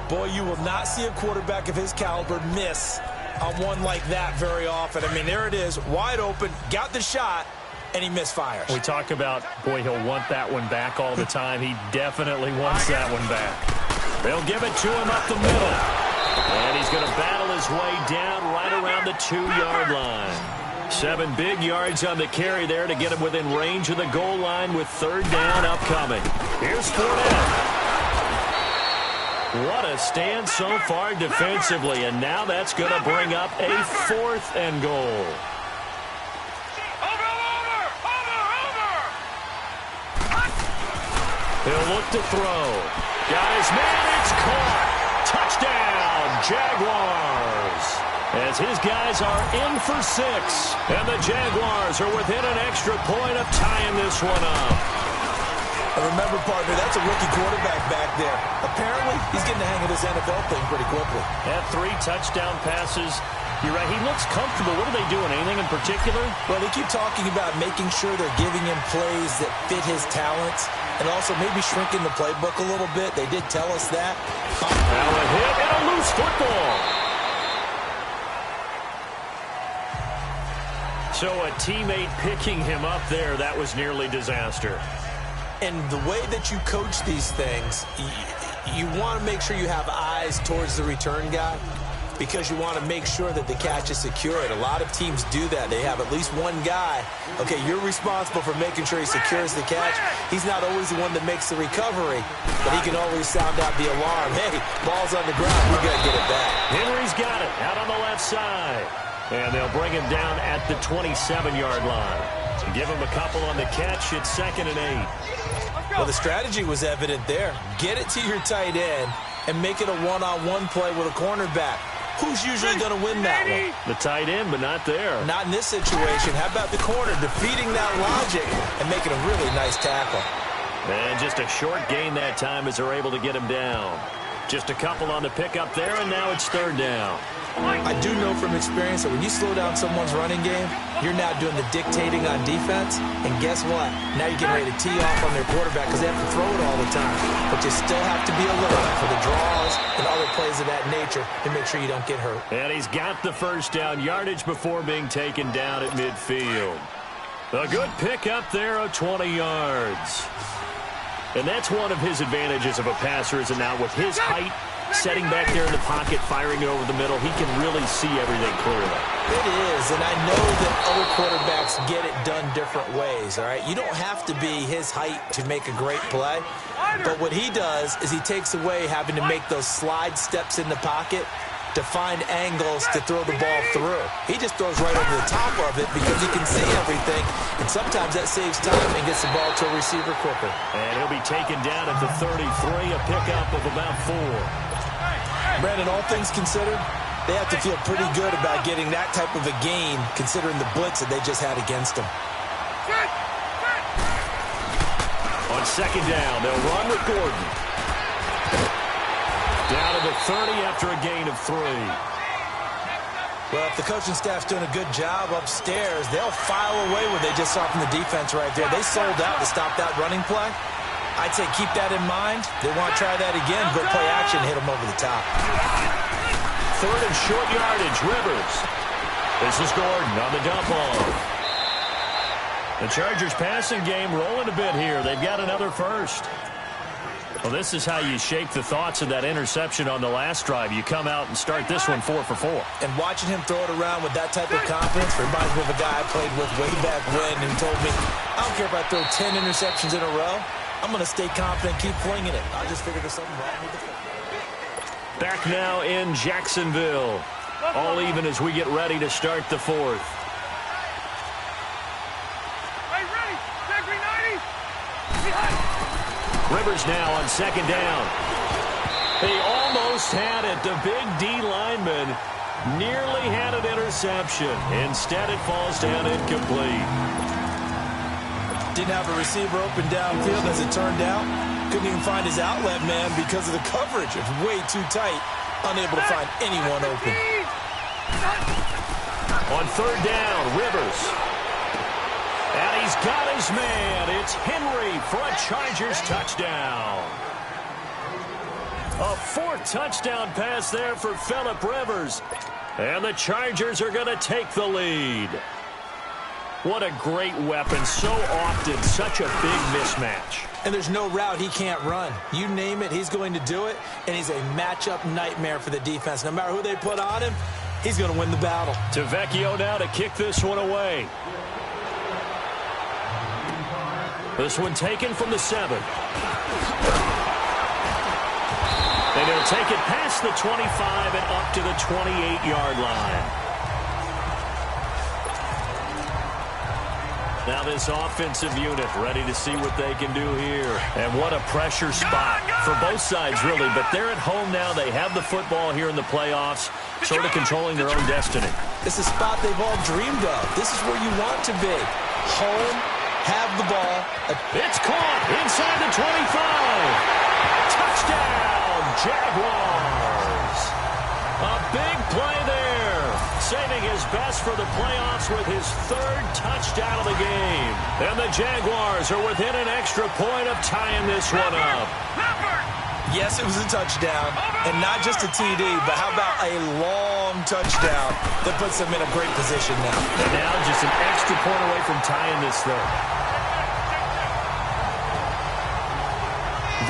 Boy, you will not see a quarterback of his caliber miss on one like that very often. I mean, there it is, wide open, got the shot, and he misfires. We talk about, boy, he'll want that one back all the time. He definitely wants that one back. They'll give it to him up the middle. And he's going to battle his way down right around the 2-yard line. 7 big yards on the carry there to get him within range of the goal line with 3rd down upcoming. Here's Fournette. What a stand so far defensively, and now that's going to bring up a 4th and goal. He'll look to throw. Got his man, it's caught. Touchdown, Jaguars. As his guys are in for 6. And the Jaguars are within an extra point of tying this one up. And remember, partner, that's a rookie quarterback back there. Apparently, he's getting the hang of this NFL thing pretty quickly. Had 3 touchdown passes. You're right, he looks comfortable. What are they doing? Anything in particular? Well, they keep talking about making sure they're giving him plays that fit his talents and also maybe shrinking the playbook a little bit. They did tell us that. Now a hit and a loose football. So a teammate picking him up there, that was nearly disaster. And the way that you coach these things, you want to make sure you have eyes towards the return guy because you want to make sure that the catch is secured. A lot of teams do that. They have at least one guy. Okay, you're responsible for making sure he secures the catch. He's not always the one that makes the recovery, but he can always sound out the alarm. Hey, ball's on the ground. We got to get it back. Henry's got it out on the left side. And they'll bring him down at the 27-yard line. Give him a couple on the catch. It's 2nd and 8. Well, the strategy was evident there. Get it to your tight end and make it a one-on-one play with a cornerback. Who's usually going to win that one? The tight end, but not there. Not in this situation. How about the corner defeating that logic and making a really nice tackle? And just a short gain that time as they're able to get him down. Just a couple on the pickup there, and now it's 3rd down. I do know from experience that when you slow down someone's running game, you're now doing the dictating on defense. And guess what? Now you're getting ready to tee off on their quarterback because they have to throw it all the time. But you still have to be alert for the draws and other plays of that nature to make sure you don't get hurt. And he's got the 1st down yardage before being taken down at midfield. A good pickup there of 20 yards. And that's one of his advantages of a passer, is now with his height, setting back there in the pocket, firing it over the middle, he can really see everything clearly. It is, and I know that other quarterbacks get it done different ways, all right? You don't have to be his height to make a great play, but what he does is he takes away having to make those slide steps in the pocket to find angles to throw the ball through. He just throws right over the top of it because he can see everything, and sometimes that saves time and gets the ball to a receiver quicker. And he'll be taken down at the 33, a pickup of about 4. Brandon, all things considered, they have to feel pretty good about getting that type of a gain considering the blitz that they just had against them. On 2nd down, they'll run with Gordon. Down to the 30 after a gain of 3. Well, if the coaching staff's doing a good job upstairs, they'll file away what they just saw from the defense right there. They sold out to stop that running play. I'd say keep that in mind. They want to try that again. Go play action, hit them over the top. 3rd and short yardage, Rivers. This is Gordon on the dump off. The Chargers passing game rolling a bit here. They've got another 1st. Well, this is how you shape the thoughts of that interception on the last drive. You come out and start this one 4 for 4. And watching him throw it around with that type of confidence reminds me of a guy I played with way back when and told me, I don't care if I throw 10 interceptions in a row. I'm going to stay confident, keep flinging it. I just figured there's something wrong with the football. Back now in Jacksonville. All even as we get ready to start the 4th. Rivers now on 2nd down. He almost had it. The big D lineman nearly had an interception. Instead, it falls down incomplete. Didn't have a receiver open downfield as it turned out. Couldn't even find his outlet man because of the coverage. It's way too tight. Unable to find anyone open. On 3rd down, Rivers. And he's got his man. It's Henry for a Chargers touchdown. A fourth touchdown pass there for Phillip Rivers. And the Chargers are going to take the lead. What a great weapon. So often, such a big mismatch. And there's no route he can't run. You name it, he's going to do it. And he's a matchup nightmare for the defense. No matter who they put on him, he's going to win the battle. Tavecchio now to kick this one away. This one taken from the 7. And he'll take it past the 25 and up to the 28-yard line. Now this offensive unit ready to see what they can do here. And what a pressure spot for both sides, really. But they're at home now. They have the football here in the playoffs, sort of controlling their own destiny. It's a spot they've all dreamed of. This is where you want to be. Home, have the ball. It's caught inside the 25. Touchdown, Jaguars. A big play there. Saving his best for the playoffs with his 3rd touchdown of the game. And the Jaguars are within an extra point of tying this one up. Yes, it was a touchdown, and not just a TD, but how about a long touchdown that puts them in a great position now. And now just an extra point away from tying this thing.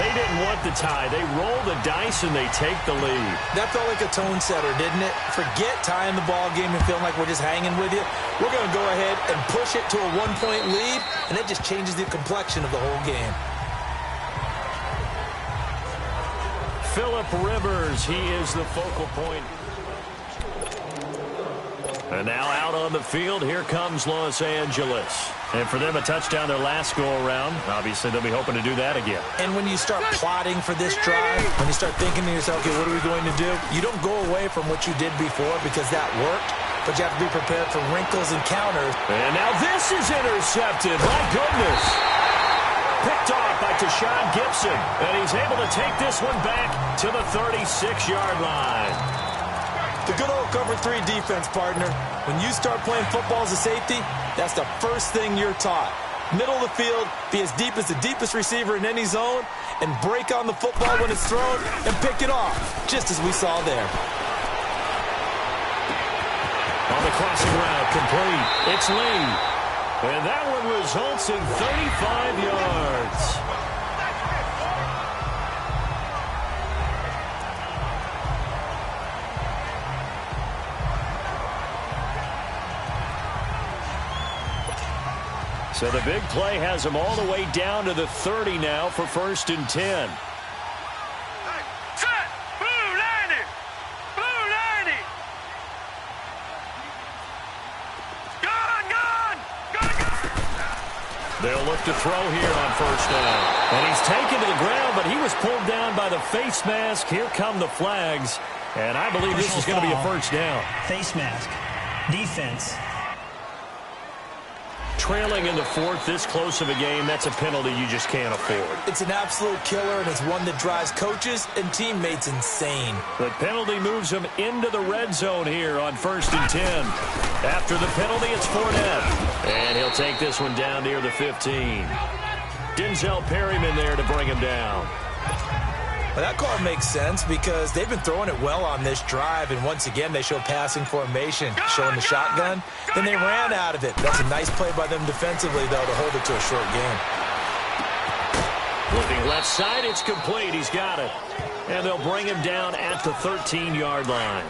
They didn't want the tie. They roll the dice and they take the lead. That felt like a tone setter, didn't it? Forget tying the ball game and feeling like we're just hanging with you. We're going to go ahead and push it to a 1-point lead, and that just changes the complexion of the whole game. Phillip Rivers, he is the focal point. And now out on the field, here comes Los Angeles. And for them, a touchdown their last go-around. Obviously, they'll be hoping to do that again. And when you start plotting for this drive, when you start thinking to yourself, okay, what are we going to do? You don't go away from what you did before because that worked, but you have to be prepared for wrinkles and counters. And now this is intercepted. My goodness. Picked off by Tashawn Gibson. And he's able to take this one back to the 36-yard line. The good old cover 3 defense, partner. When you start playing football as a safety, that's the first thing you're taught. Middle of the field, be as deep as the deepest receiver in any zone, and break on the football when it's thrown and pick it off, just as we saw there. On the crossing route, complete. It's Lee. And that one results in 35 yards. So the big play has him all the way down to the 30 now for 1st and 10. Set! Blue 90! Blue 90! Gun! They'll look to throw here on 1st down. And he's taken to the ground, but he was pulled down by the face mask. Here come the flags. And I believe this is going to be a 1st down. Face mask. Defense. Trailing in the 4th, this close of a game, that's a penalty you just can't afford. It's an absolute killer, and it's one that drives coaches and teammates insane. The penalty moves them into the red zone here on 1st and 10. After the penalty, it's Fournette. And he'll take this one down near the 15. Denzel Perryman there to bring him down. Well, that call makes sense because they've been throwing it well on this drive, and once again they show passing formation, showing the shotgun. Then they ran out of it. That's a nice play by them defensively, though, to hold it to a short game. Looking left side, it's complete. He's got it. And they'll bring him down at the 13-yard line.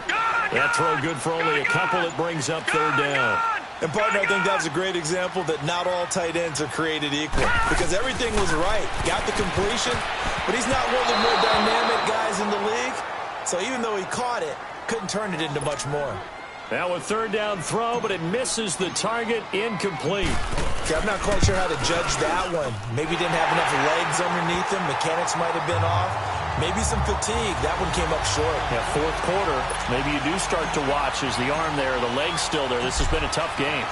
That throw good for only a couple. It brings up 3rd down. And, partner, I think that's a great example that not all tight ends are created equal because everything was right. Got the completion, but he's not one of the more dynamic guys in the league. So even though he caught it, couldn't turn it into much more. Now a 3rd down throw, but it misses the target. Incomplete. Okay, I'm not quite sure how to judge that one. Maybe he didn't have enough legs underneath him. Mechanics might have been off. Maybe some fatigue. That one came up short. Yeah, 4th quarter. Maybe you do start to watch as the arm there, the leg's still there. This has been a tough game.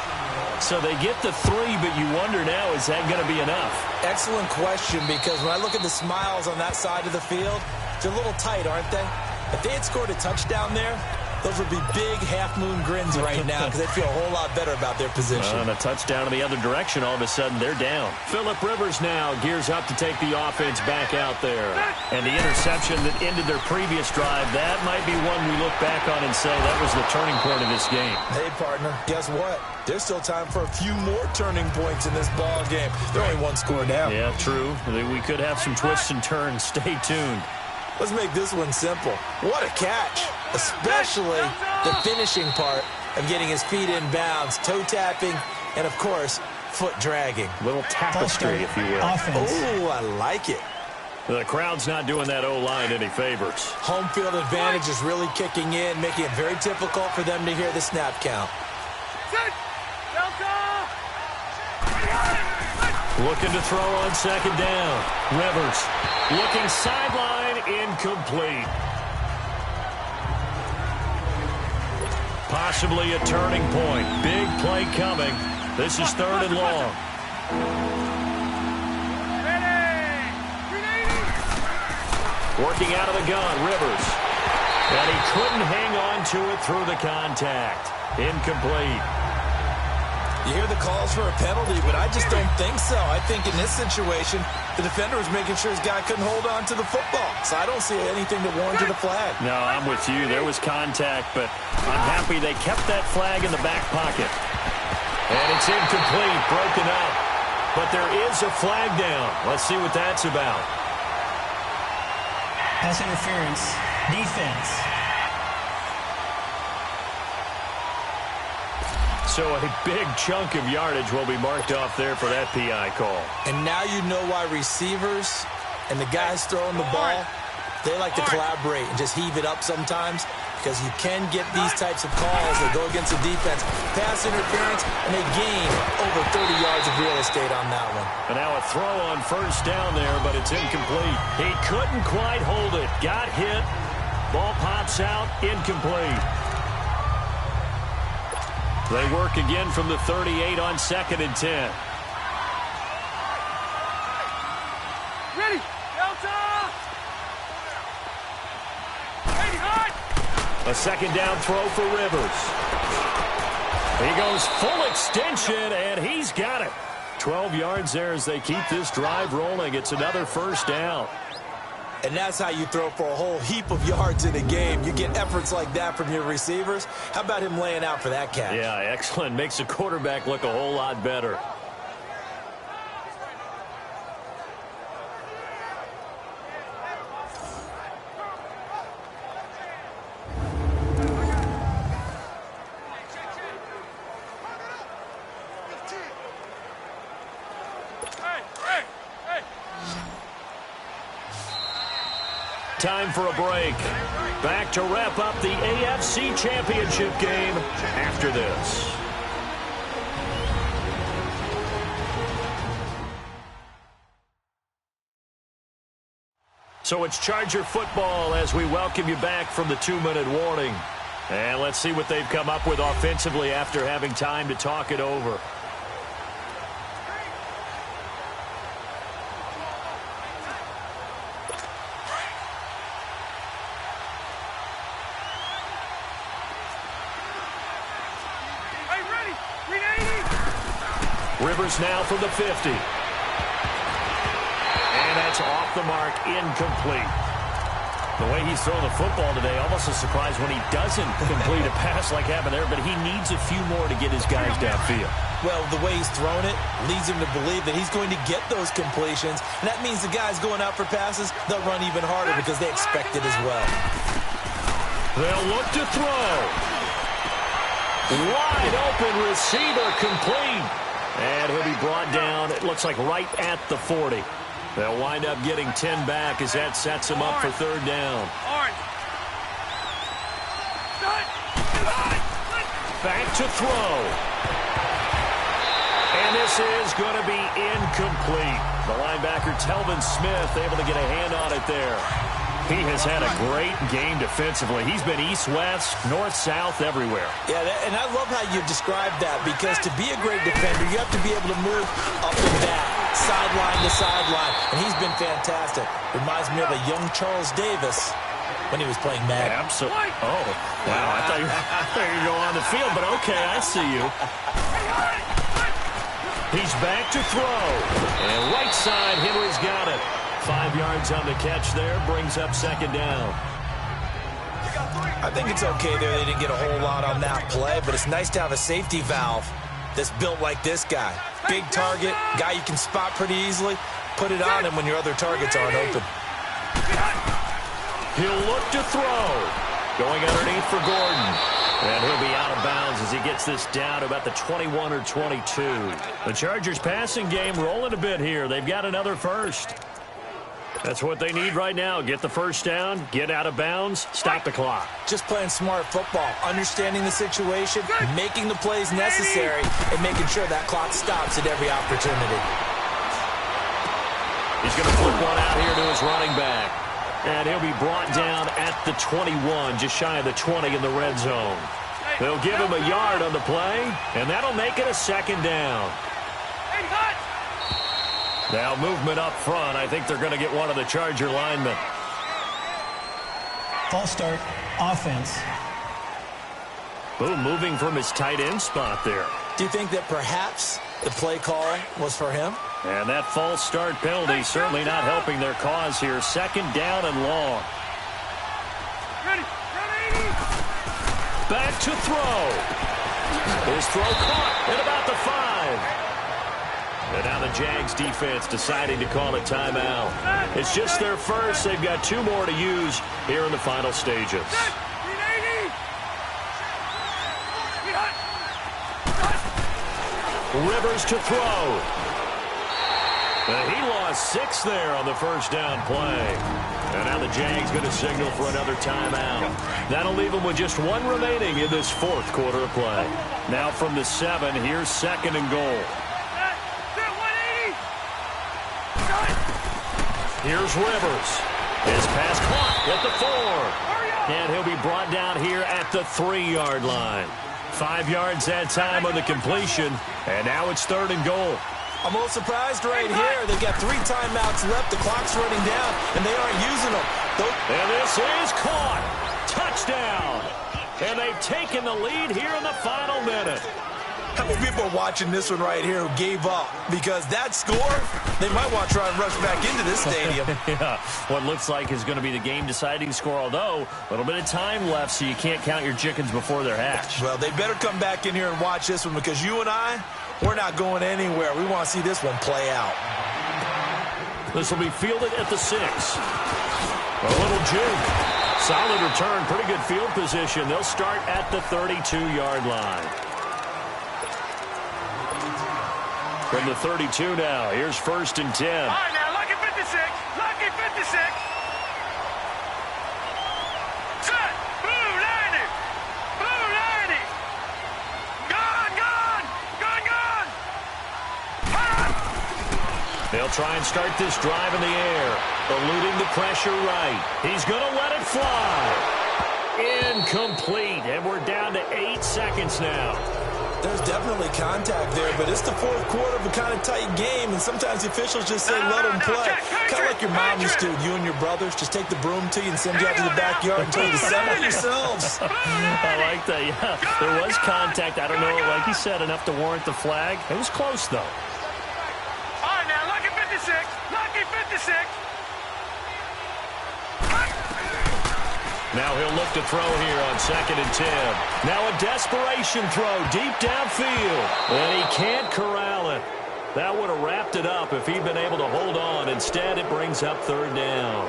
So they get the 3, but you wonder now, is that going to be enough? Excellent question, because when I look at the smiles on that side of the field, they're a little tight, aren't they? If they had scored a touchdown there, Those would be big half-moon grins right now because they'd feel a whole lot better about their position. And a touchdown in the other direction, all of a sudden they're down. Phillip Rivers now gears up to take the offense back out there. And the interception that ended their previous drive, that might be one we look back on and say that was the turning point of this game. Hey, partner, guess what? There's still time for a few more turning points in this ball game. They're only one score down. Yeah, true. We could have some twists and turns. Stay tuned. Let's make this one simple. What a catch, especially the finishing part of getting his feet in bounds, toe tapping, and, of course, foot dragging. Little tapestry, if you will. Oh, I like it. The crowd's not doing that O-line any favors. Home field advantage is really kicking in, making it very difficult for them to hear the snap count. Looking to throw on second down. Rivers looking sideline, incomplete. Possibly a turning point. Big play coming. This is 3rd and long. Working out of the gun, Rivers. And he couldn't hang on to it through the contact. Incomplete. You hear the calls for a penalty, but I just don't think so. I think in this situation, the defender was making sure his guy couldn't hold on to the football. So I don't see anything that warranted a flag. No, I'm with you. There was contact, but I'm happy they kept that flag in the back pocket. And it's incomplete, broken up. But there is a flag down. Let's see what that's about. Pass interference. Defense. So a big chunk of yardage will be marked off there for that PI call. And now you know why receivers and the guys throwing the ball, they like to collaborate and just heave it up sometimes, because you can get these types of calls that go against the defense. Pass interference, and they gain over 30 yards of real estate on that one. And now a throw on first down there, but it's incomplete. He couldn't quite hold it. Got hit. Ball pops out. Incomplete. They work again from the 38 on 2nd and 10. Ready, Delta! Ready, hard! A second down throw for Rivers. He goes full extension, and he's got it. 12 yards there as they keep this drive rolling. It's another first down. And that's how you throw for a whole heap of yards in a game. You get efforts like that from your receivers. How about him laying out for that catch? Yeah, excellent. Makes the quarterback look a whole lot better. Time for a break. Back to wrap up the AFC Championship game after this. So it's Charger football as we welcome you back from the 2-minute warning. And let's see what they've come up with offensively after having time to talk it over. Rivers now from the 50. And that's off the mark, incomplete. The way he's throwing the football today, almost a surprise when he doesn't complete a pass like happened there, but he needs a few more to get his guys downfield. Well, the way he's thrown it leads him to believe that he's going to get those completions. And that means the guys going out for passes, they'll run even harder because they expect it as well. They'll look to throw. Wide open receiver, complete. And he'll be brought down, it looks like right at the 40. They'll wind up getting 10 back as that sets them up for 3rd down. Back to throw. And this is going to be incomplete. The linebacker, Telvin Smith, able to get a hand on it there. He has had a great game defensively. He's been east-west, north-south, everywhere. Yeah, and I love how you described that, because to be a great defender, you have to be able to move up and back, sideline to sideline, and he's been fantastic. Reminds me of a young Charles Davis when he was playing Madden. Absolutely. Oh, wow. I thought you were going to go on the field, but okay, I see you. He's back to throw. And right side, Henry's got it. 5 yards on the catch there, brings up second down. I think it's okay there. They didn't get a whole lot on that play, but it's nice to have a safety valve that's built like this guy. Big target, guy you can spot pretty easily. Put it on him when your other targets aren't open. He'll look to throw. Going underneath for Gordon. And he'll be out of bounds as he gets this down to about the 21 or 22. The Chargers passing game rolling a bit here. They've got another first. That's what they need right now. Get the first down, get out of bounds, stop the clock. Just playing smart football, understanding the situation, making the plays necessary, and making sure that clock stops at every opportunity. He's going to flip one out here to his running back. And he'll be brought down at the 21, just shy of the 20 in the red zone. They'll give him a yard on the play, and that'll make it a second down. Now movement up front. I think they're going to get one of the Charger linemen. False start, offense. Boom, moving from his tight end spot there. Do you think that perhaps the play call was for him? And that false start penalty certainly not helping their cause here. Second down and long. Back to throw. His throw caught at about the 5. And now the Jags defense deciding to call a timeout. It's just their first. They've got 2 more to use here in the final stages. Rivers to throw. And he lost 6 there on the first down play. And now the Jags going to signal for another timeout. That'll leave them with just 1 remaining in this 4th quarter of play. Now from the 7, here's second and goal. Here's Rivers. His pass caught at the 4. And he'll be brought down here at the 3-yard line. 5 yards that time on the completion. And now it's 3rd and goal. I'm a little surprised right here. They've got 3 timeouts left. The clock's running down, and they aren't using them. And this is caught. Touchdown. And they've taken the lead here in the final minute. How many people are watching this one right here who gave up? Because that score, they might want to try and rush back into this stadium. Yeah, what looks like is going to be the game-deciding score, although a little bit of time left, so you can't count your chickens before they're hatched. Well, they better come back in here and watch this one, because you and I, we're not going anywhere. We want to see this one play out. This will be fielded at the 6. A little juke. Solid return, pretty good field position. They'll start at the 32-yard line. From the 32 now, here's 1st and 10. All right, now, lucky 56. Lucky 56. Set. Blue 90. Blue 90. Gone. They'll try and start this drive in the air. Eluding the pressure right. He's going to let it fly. Incomplete. And we're down to 8 seconds now. There's definitely contact there, but it's the 4th quarter of a kind of tight game, and sometimes the officials just say, let them play. Kind of like your mom used to, you and your brothers, just take the broom to you and send you out to the backyard and tell you to settle yourselves. I like that, yeah. There was contact. I don't know, like you said, enough to warrant the flag. It was close, though. All right, now, lucky 56. Lucky 56. Now he'll look to throw here on 2nd and 10. Now a desperation throw deep downfield. And he can't corral it. That would have wrapped it up if he'd been able to hold on. Instead, it brings up 3rd down.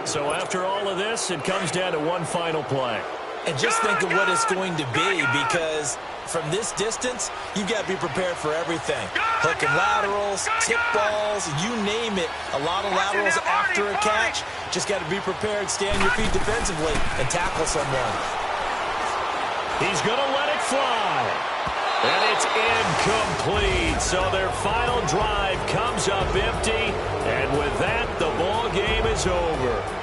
So after all of this, it comes down to one final play. And just think of what it's going to be, because from this distance, you've got to be prepared for everything. Hook and laterals, tip balls, you name it. A lot of laterals after a catch. Just got to be prepared, stay on your feet defensively, and tackle someone. He's going to let it fly. And it's incomplete. So their final drive comes up empty. And with that, the ball game is over.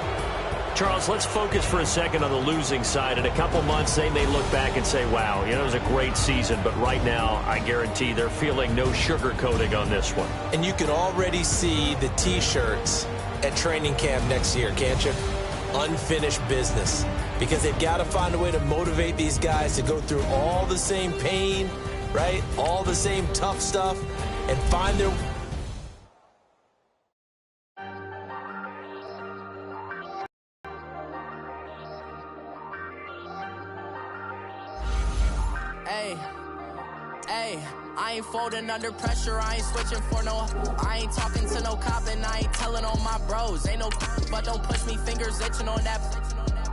Charles, let's focus for a second on the losing side. In a couple months, they may look back and say, wow, it was a great season. But right now, I guarantee they're feeling no sugarcoating on this one. And you can already see the T-shirts at training camp next year, can't you? unfinished business because they've got to find a way to motivate these guys to go through all the same pain, right? All the same tough stuff and find their... Hey, I ain't folding under pressure, I ain't switching for no. I ain't talking to no cop and I ain't telling on my bros. Ain't no but don't push me, fingers itching on that.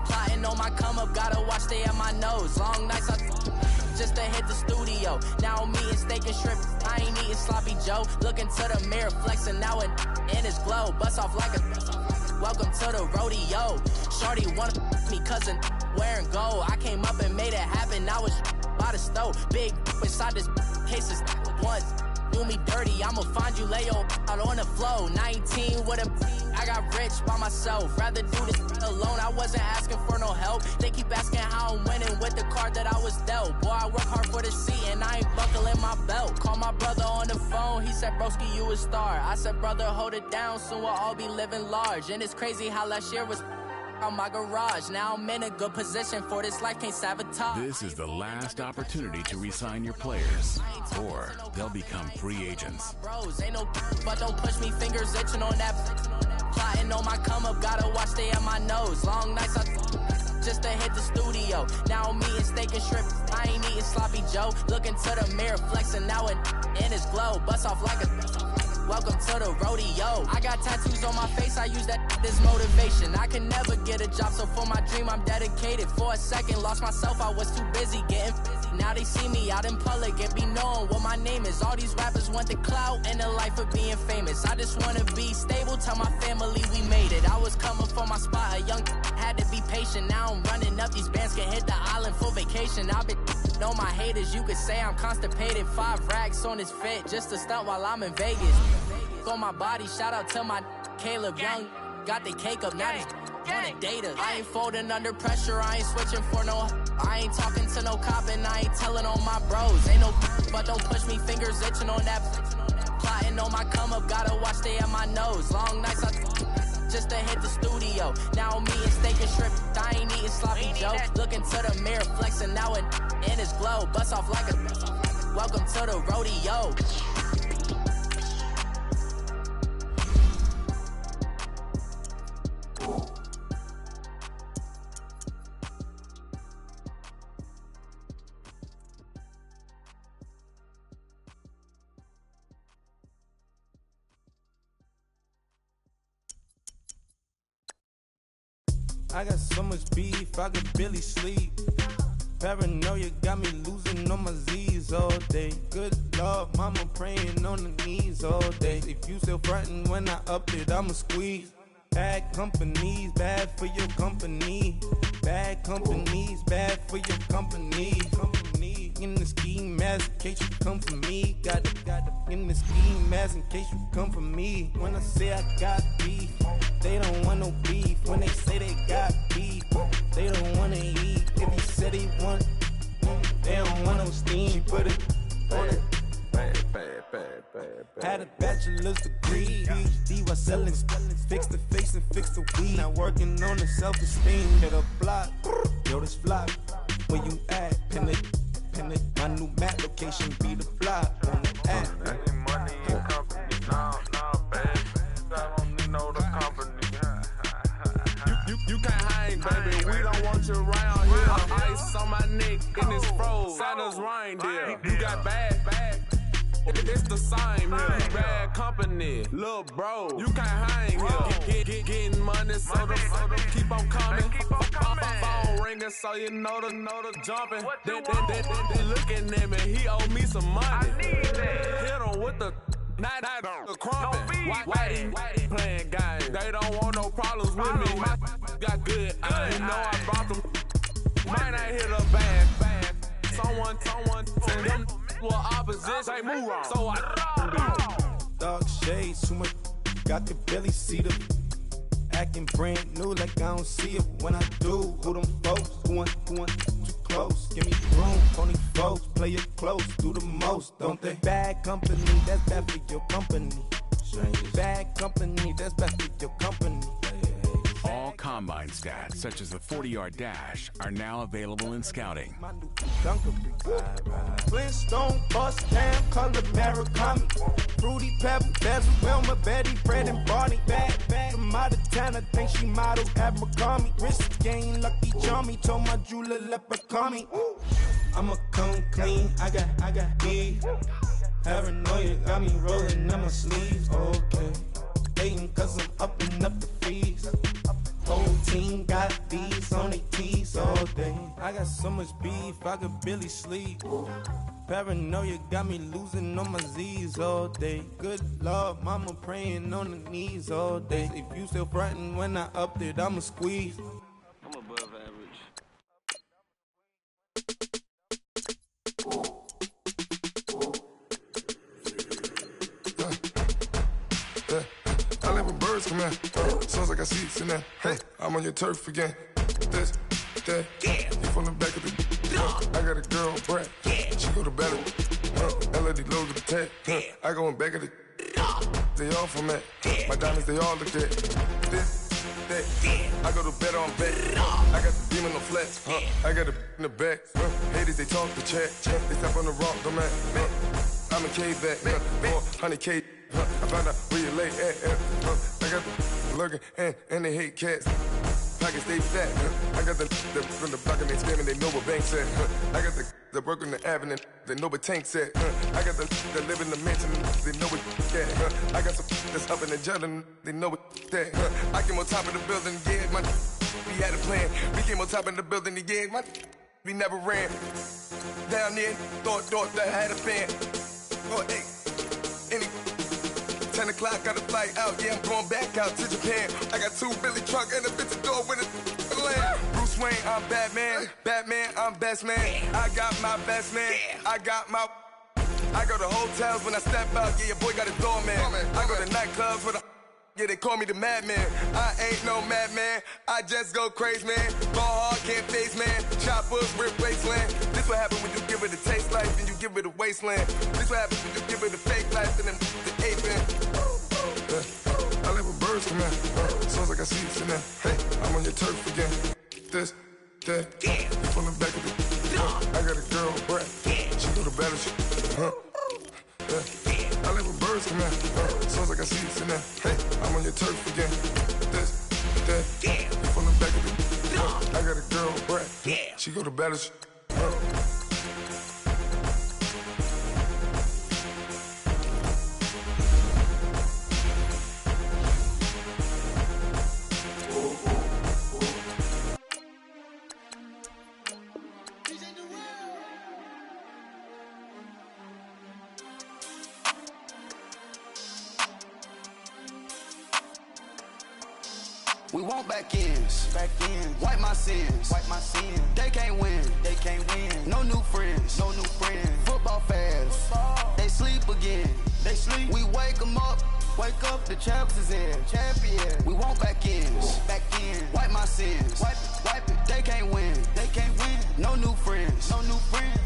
Plotting on my come up, gotta watch stay at my nose. Long nights just to hit the studio. Now I'm eating steak and shrimp, I ain't eating sloppy Joe. Looking to the mirror, flexing now and in his glow. Bust off like a welcome to the rodeo. Shorty wanna me cousin wearing gold. I came up and made it happen, I was by the stove. Big inside this cases once do me dirty, I'ma find you lay out on the floor. 19 with a I got rich by myself, rather do this alone. I wasn't asking for no help, they keep asking how I'm winning with the card that I was dealt. Boy, I work hard for the seat and I ain't buckling my belt. Call my brother on the phone, he said broski you a star. I said brother hold it down, soon we'll all be living large. And it's crazy how last year was on my garage. Now I'm in a good position for this life, can't sabotage. This is the last opportunity to re-sign your players, or they'll become free agents. Bros, ain't no but don't push me, fingers itching on that. Plotting on my come up, gotta watch stay at my nose. Long nights just to hit the studio. Now I'm eating steak and shrimp, I ain't eating sloppy Joe. Looking to the mirror, flexing now and in his glow. Bust off like a welcome to the rodeo. I got tattoos on my face, I use that as motivation. I can never get a job, so for my dream I'm dedicated. For a second, lost myself, I was too busy getting busy. Now they see me out in public and be knowing what my name is. All these rappers want the clout and the life of being famous. I just wanna be stable, tell my family we made it. I was coming for my spot, a young had to be patient. Now I'm running up, these bands can hit the island for vacation. I've been on my haters, you could say I'm constipated. 5 racks on his fit, just to stunt while I'm in Vegas. On my body, shout out to my Caleb Young. Got the cake up, now this wanna data. I ain't folding under pressure, I ain't switching for no. I ain't talking to no cop and I ain't telling on my bros. Ain't no but don't push me, fingers itching on that. Plotting on my come up, gotta watch stay at my nose. Long nights just to hit the studio. Now I'm eating steak and shrimp, I ain't eating sloppy Joe. Looking to the mirror, flexing now and in his glow. Bust off like a welcome to the rodeo. I got so much beef, I could barely sleep. Paranoia got me losing on my Z's all day. Good Lord, mama praying on the knees all day. If you still frontin' when I up it, I'ma squeeze. Bad companies, bad for your company. Bad companies, bad for your company. Company in the ski mask in case you come for me. Got it in the ski mask in case you come for me. When I say I got beef, they don't want no beef. When they say they got beef, they don't wanna eat. If you said they want, they don't want no steam. She put it on it. Had a bachelor's degree, PhD while selling, fix the face and fix the weed. Now working on the self-esteem. Hit a block, yo this flop. Where you at? Pin it. My new map location be the flop on the app. Money and company, no, baby. I don't need no the company. You can't hang, baby. We don't want you around here. Ice on my neck and it's froze. Santa's reindeer. You got bad. It's the same here. You bad company, little bro. You can't hang here. Getting money, so the keep on coming. Phone ringing, so you know the jumping. They looking at me. He owe me some money. Hit him with the. Not the crumpin'. Whitey playing games. They don't want no problems with me. My got good. I know I brought them. Might not hit a bad. Someone send them to opposition. They move wrong. So I dog shades, too much. Got the belly see the acting brand new like I don't see it when I do. Who them folks? Who want too close? Give me room, phony folks. Play it close, do the most, don't they? Bad company, that's bad for your company. Bad company, that's bad for your company. All combine stats, such as the 40-yard dash, are now available in scouting. Flintstone, bust, jam, color, Murakami. Fruity Pebble, Bezel, Wilma, Betty, Fred, and Barney. Bad from out of town, I think she modeled at McCarmy. Wrist game, lucky charmy, told my jeweler, leprechaun me. I'ma come clean, I got beef. Paranoia got me rolling on my sleeves, okay. Dating cause I'm upping up the fees. Whole team got these on their tees all day. I got so much beef, I could barely sleep. Paranoia got me losing on my Z's all day. Good Lord, mama praying on the knees all day. If you still frontin' when I upped it, I'ma squeeze. I'm above average. I live with birds come in. Sounds like I seats in there. Hey, I'm on your turf again. This, that, you from the back of the. I got a girl, Brad. She go to battle. LED logo the tag. I go in back of the. They all from that. My diamonds, they all look at. This, that. I go to bed on bed. I got the demon on flats. I got a in the back. Haters, they talk the chat. They step on the rock, don't man. I'm a K back. 400K. I found out where you lay at. I got the lurking and they hate cats. Pockets stay fat. I got the from the block and they spamming, they know what banks at. I got the work on the avenue, they know what tanks at. I got the live in the mansion, they know what that. I got some that's up in the jungle, they know what that. I came on top of the building, yeah, my we had a plan. We came on top of the building, yeah, my we never ran. Down there, thought that I had a fan. Oh, hey, any 10 o'clock, got a flight out, yeah, I'm going back out to Japan. I got 2 Billy truck and a bitch door with a land. Bruce Wayne, I'm Batman. Batman, I'm best man. I got my best man. I got my. I go to hotels when I step out, yeah, your boy got a doorman. I go to nightclubs with a. Yeah, they call me the madman. I ain't no madman. I just go crazy, man. Ball hard, can't face, man. Choppers, rip wasteland. This what happen when you give it a taste life and you give it a wasteland. This what happens when you give it a fake life and then the ape in. I live with birds come in. Sounds like I seats in there. Hey, I'm on your turf again. This, that, you from the back of the. I got a girl, Brad. She go to battle. I live with birds come in. Sounds like I seats in there. Hey, I'm on your turf again. This, that, you from the back of the. I got a girl, Brad. She go to battle. We want back ends. Wipe my sins. They can't win. No new friends. Football fans. They sleep again. We wake them up. Wake up, the champs is in. Champion. We want back ends. Wipe my sins. Wipe it. They can't win. No new friends.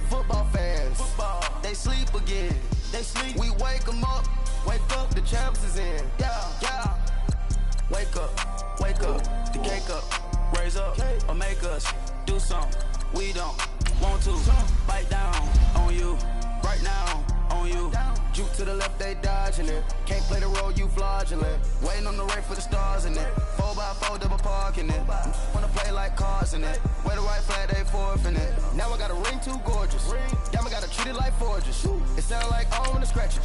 Football fans. They sleep again. We wake them up. Wake up, the champs is in. Yeah. Wake up, the cake up, raise up, or make us do something we don't want to. Bite down on you, right now on you. Juke to the left, they dodging it. Can't play the role, you fraudulent. Waiting on the race for the stars in it. 4x4 double parking it. Wanna play like cars in it. Wear the right flag, they forfeit it. Now I got a ring too gorgeous. Damn, I gotta treat it like forges. It sound like I'm in the scratcher.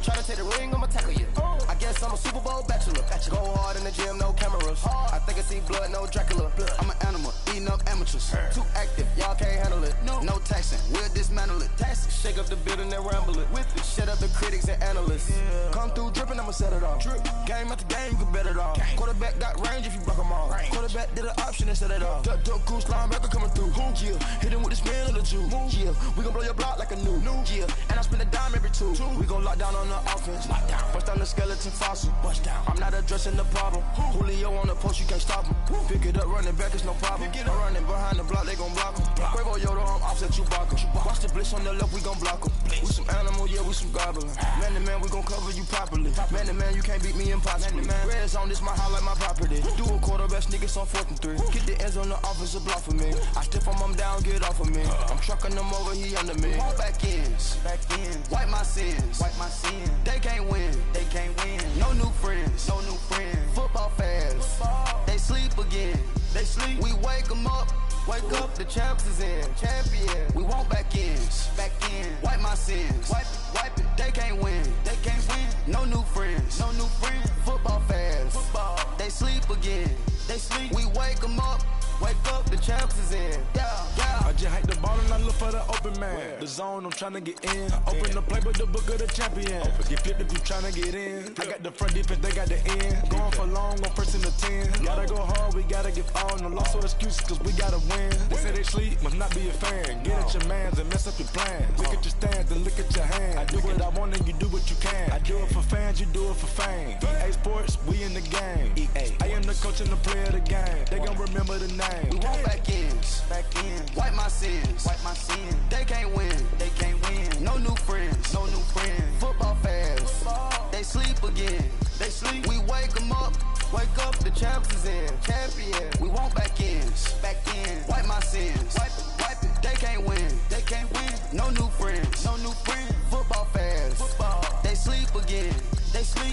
Try to take the ring, I'ma tackle you. I guess I'm a Super Bowl bachelor. Go hard in the gym, no cameras. I think I see blood, no Dracula. I'm an animal, eating up amateurs. Too active, y'all can't handle it. No taxing, we'll dismantle it. Shake up the building and ramble it. With it, shut up the critics and analysts. Come through dripping, I'ma set it off. Game after game, you can bet it off. Quarterback got range if you broke them off. Quarterback did an option and set it off. Duck goose linebacker coming through. Yeah, hit him with the spin of the Jew. Yeah, we gon' blow your block like a new. Yeah, and I spend a dime every two. We gon' lock down on the offense. Bust down the skeleton fossil. I'm not addressing the problem. Julio on the post, you can't stop him. Pick it up, running back, it's no problem. I'm running behind the block, they gon' block him. Quavo Yoda, I'm offset Chewbacca. Watch the blitz on the left, we gon' block him. We some animal, yeah, we some goblin. Man to man, we gon' cover you properly. Man to man, you can't beat me impossibly. Red zone, this my highlight, my property. Do a quarterback sneakers on 4th and 3. Get the ends on the offensive block for me. I stiff him, I'm down, get off of me. I'm trucking them over, he under me. All back ends, wipe my sins, They can't win, No new friends, Football fans, they sleep again. We wake them up. Wake up, the champs is in. Champion. We want back ends. Wipe my sins. Wipe it. They can't win. No new friends. Football fans. They sleep again. We wake them up. Wake up, the champs is in. I just hike the ball and I look for the open man. The zone, I'm tryna get in. Open the play, but the book of the champion. Get flipped if you tryna get in. I got the front defense, they got the end. Going for long, on 1st and 10. Gotta go hard, we gotta give all. No loss or excuses, cause we gotta win. They say they sleep, must not be a fan. Get at your mans and mess up your plans. Look at your stands and look at your hands. I do what I want and you do what you can. I do it for fans, you do it for fame. EA Sports, we in the game. I am the coach and the player of the game. They gon' remember the name. We want back ends. Wipe my sins. They can't win. No new friends. Football fans. They sleep again. We wake them up. Wake up, the champs is in. Champion. We want back ends. Wipe my sins. Wipe it. They can't win. No new friends. Football fans. They sleep again.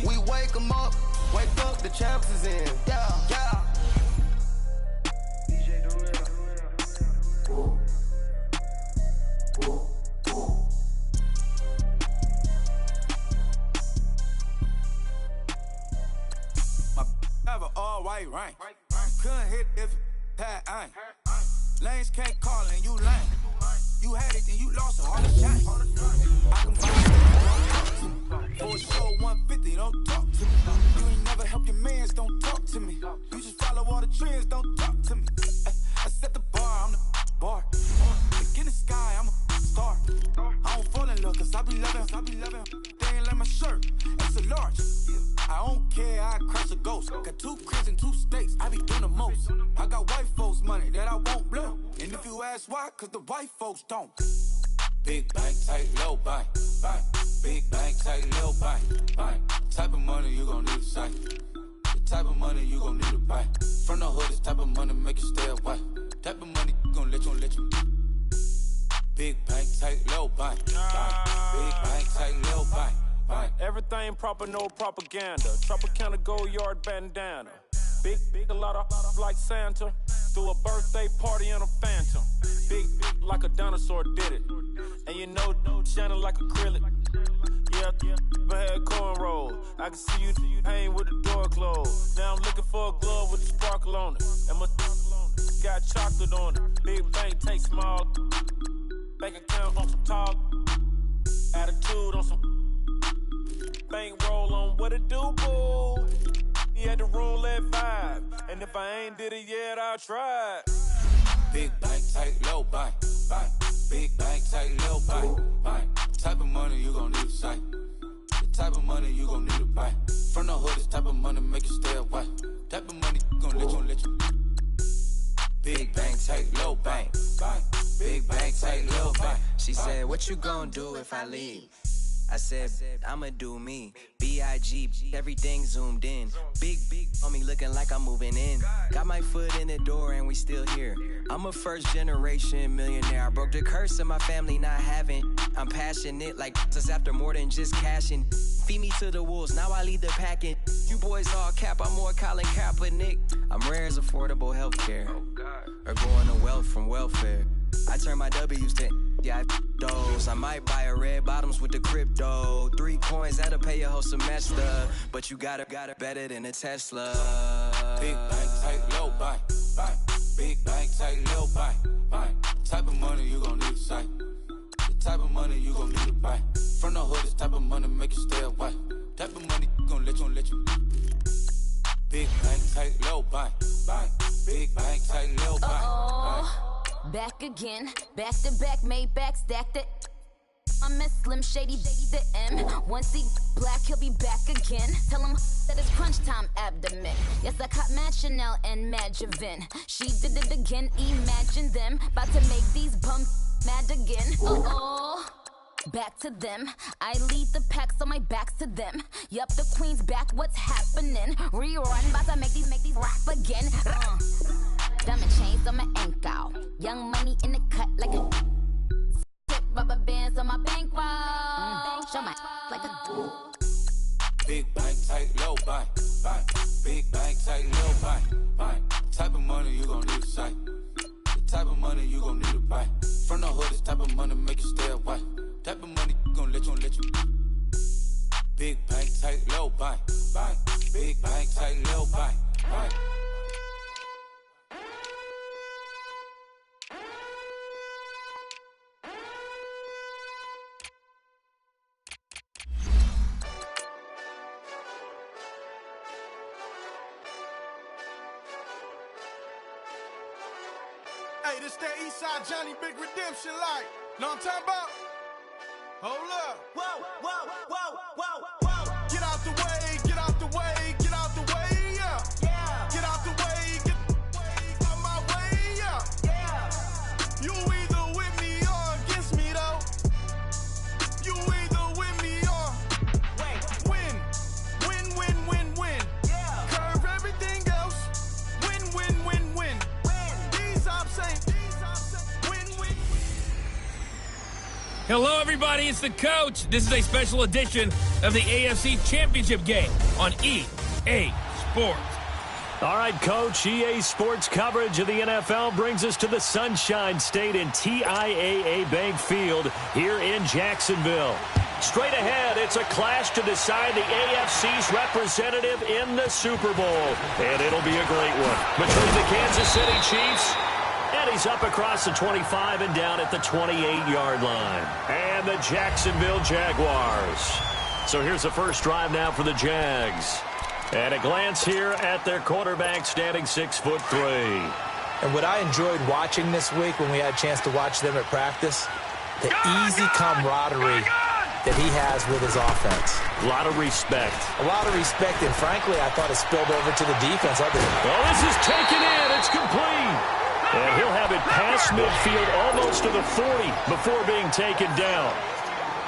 We wake them up. Wake up, the champs is in. Yeah. Have an all-white rank. Couldn't hit if it had ain't. Lanes can't call and you lame. You had it and you lost it, all the shine. I can buy it. For a show 150, don't talk to me. You ain't never help your mans, don't talk to me. You just follow all the trends, don't talk to me. I set the bar, I'm the bar. Look in the sky, I'm a star. I don't fall in love, cause I be loving. They ain't like my shirt, it's a large. I don't care, I crush a ghost. Got 2 cribs and 2 states, I be doing the most. I got white folks' money that I won't blow. And if you ask why, cause the white folks don't. Big bank, tight, low bank. Big bank, tight, low bank. Type of money you gon' need to sight. The type of money you gon' need to buy. From the hood, this type of money make you stay away. Type of money gon' let you. Big bank, tight, low bank. Big bank, tight, low bank. Everything proper, no propaganda. Tropicana, go yard bandana. Big, a lot of like Santa. Threw a birthday party in a phantom. Big, like a dinosaur did it. And you know, shining like acrylic. Yeah, I had cornrows. I can see you hang with the door closed. Now I'm looking for a glove with a sparkle on it. And my got chocolate on it. Big bank, take small. Bank account on some talk. Attitude on some. Bank roll on what it do, boo. He had the roulette vibe. And if I ain't did it yet, I'll try. Big bank, tight, low bank. Big bank, tight, low bank. Type of money you gon' need to sight. The type of money you gon' need to buy. From the hood, this type of money make you stay away. Type of money gon' let you. Big bank, tight, low bank. Big bank, tight, low bank. She said, what you gon' do if I leave? I said, I'ma do me. B.I.G. Everything zoomed in. Big on me looking like I'm moving in. Got my foot in the door and we still here. I'm a first generation millionaire. I broke the curse of my family not having. I'm passionate like this after more than just cashing. Feed me to the wolves, now I lead the packing. You boys all cap, I'm more Colin Kaepernick. I'm rare as affordable healthcare. Or going to wealth from welfare. I turn my W's to those. I might buy a red bottoms with the crypto. 3 coins, that'll pay your whole semester. But you gotta better than a Tesla. Big bank, tight, low bank. Big bank, tight, low bank. Type of money you gon' need to sight. The type of money you gon' need to buy. From the hood, this type of money make you stay away. Type of money gon' let you. Big bank, tight, low bank. Big bank, tight, low bank. Back again, back to back, made back, stacked it. I'm missing. Slim Shady, the M. Once he black, he'll be back again. Tell him that it's crunch time abdomen. Yes, I caught Mad Chanel and Mad Javin. She did it again, imagine them. About to make these bums mad again. Oh, back to them. I lead the pack, so my back's to them. Yup, the queen's back, what's happening? Rerun, about to make these rap again. Diamond chains on my ankle. Young money in the cut like a rubber bands on my bankroll. Show my like a big bank, tight, low bank, bank. Big bank, tight, low bank, bank. Type of money you gon' need to sight. The type of money you gon' need to buy. From the hood, this type of money make you stay away. Type of money gon' let you. Big bank, tight, low bank, bank. Big bank, tight, low bank, bank. Hey, this that Eastside Johnny Big Redemption like. Know what I'm talking about? Hold up. Whoa, whoa, whoa, whoa, whoa. Get out the way, get out the way, get out the way, yeah. Yeah. Get out the way, get out my way, yeah. Yeah. You either with me or against me, though. You either with me or win. Win. Yeah. Curve everything else. Win. These ops ain't. Win. Hello, everybody. It's the coach. This is a special edition of the AFC Championship game on EA Sports. All right, Coach, EA Sports coverage of the NFL brings us to the Sunshine State in TIAA Bank Field here in Jacksonville. Straight ahead, it's a clash to decide the AFC's representative in the Super Bowl. And it'll be a great one between the Kansas City Chiefs, and he's up across the 25 and down at the 28-yard line, and the Jacksonville Jaguars. So here's the first drive now for the Jags. And a glance here at their quarterback standing 6'3". And what I enjoyed watching this week when we had a chance to watch them at practice, the easy camaraderie that he has with his offense. A lot of respect. A lot of respect, and frankly, I thought it spilled over to the defense. Well, this is taken in. It's complete. And he'll have it past midfield almost to the 40 before being taken down.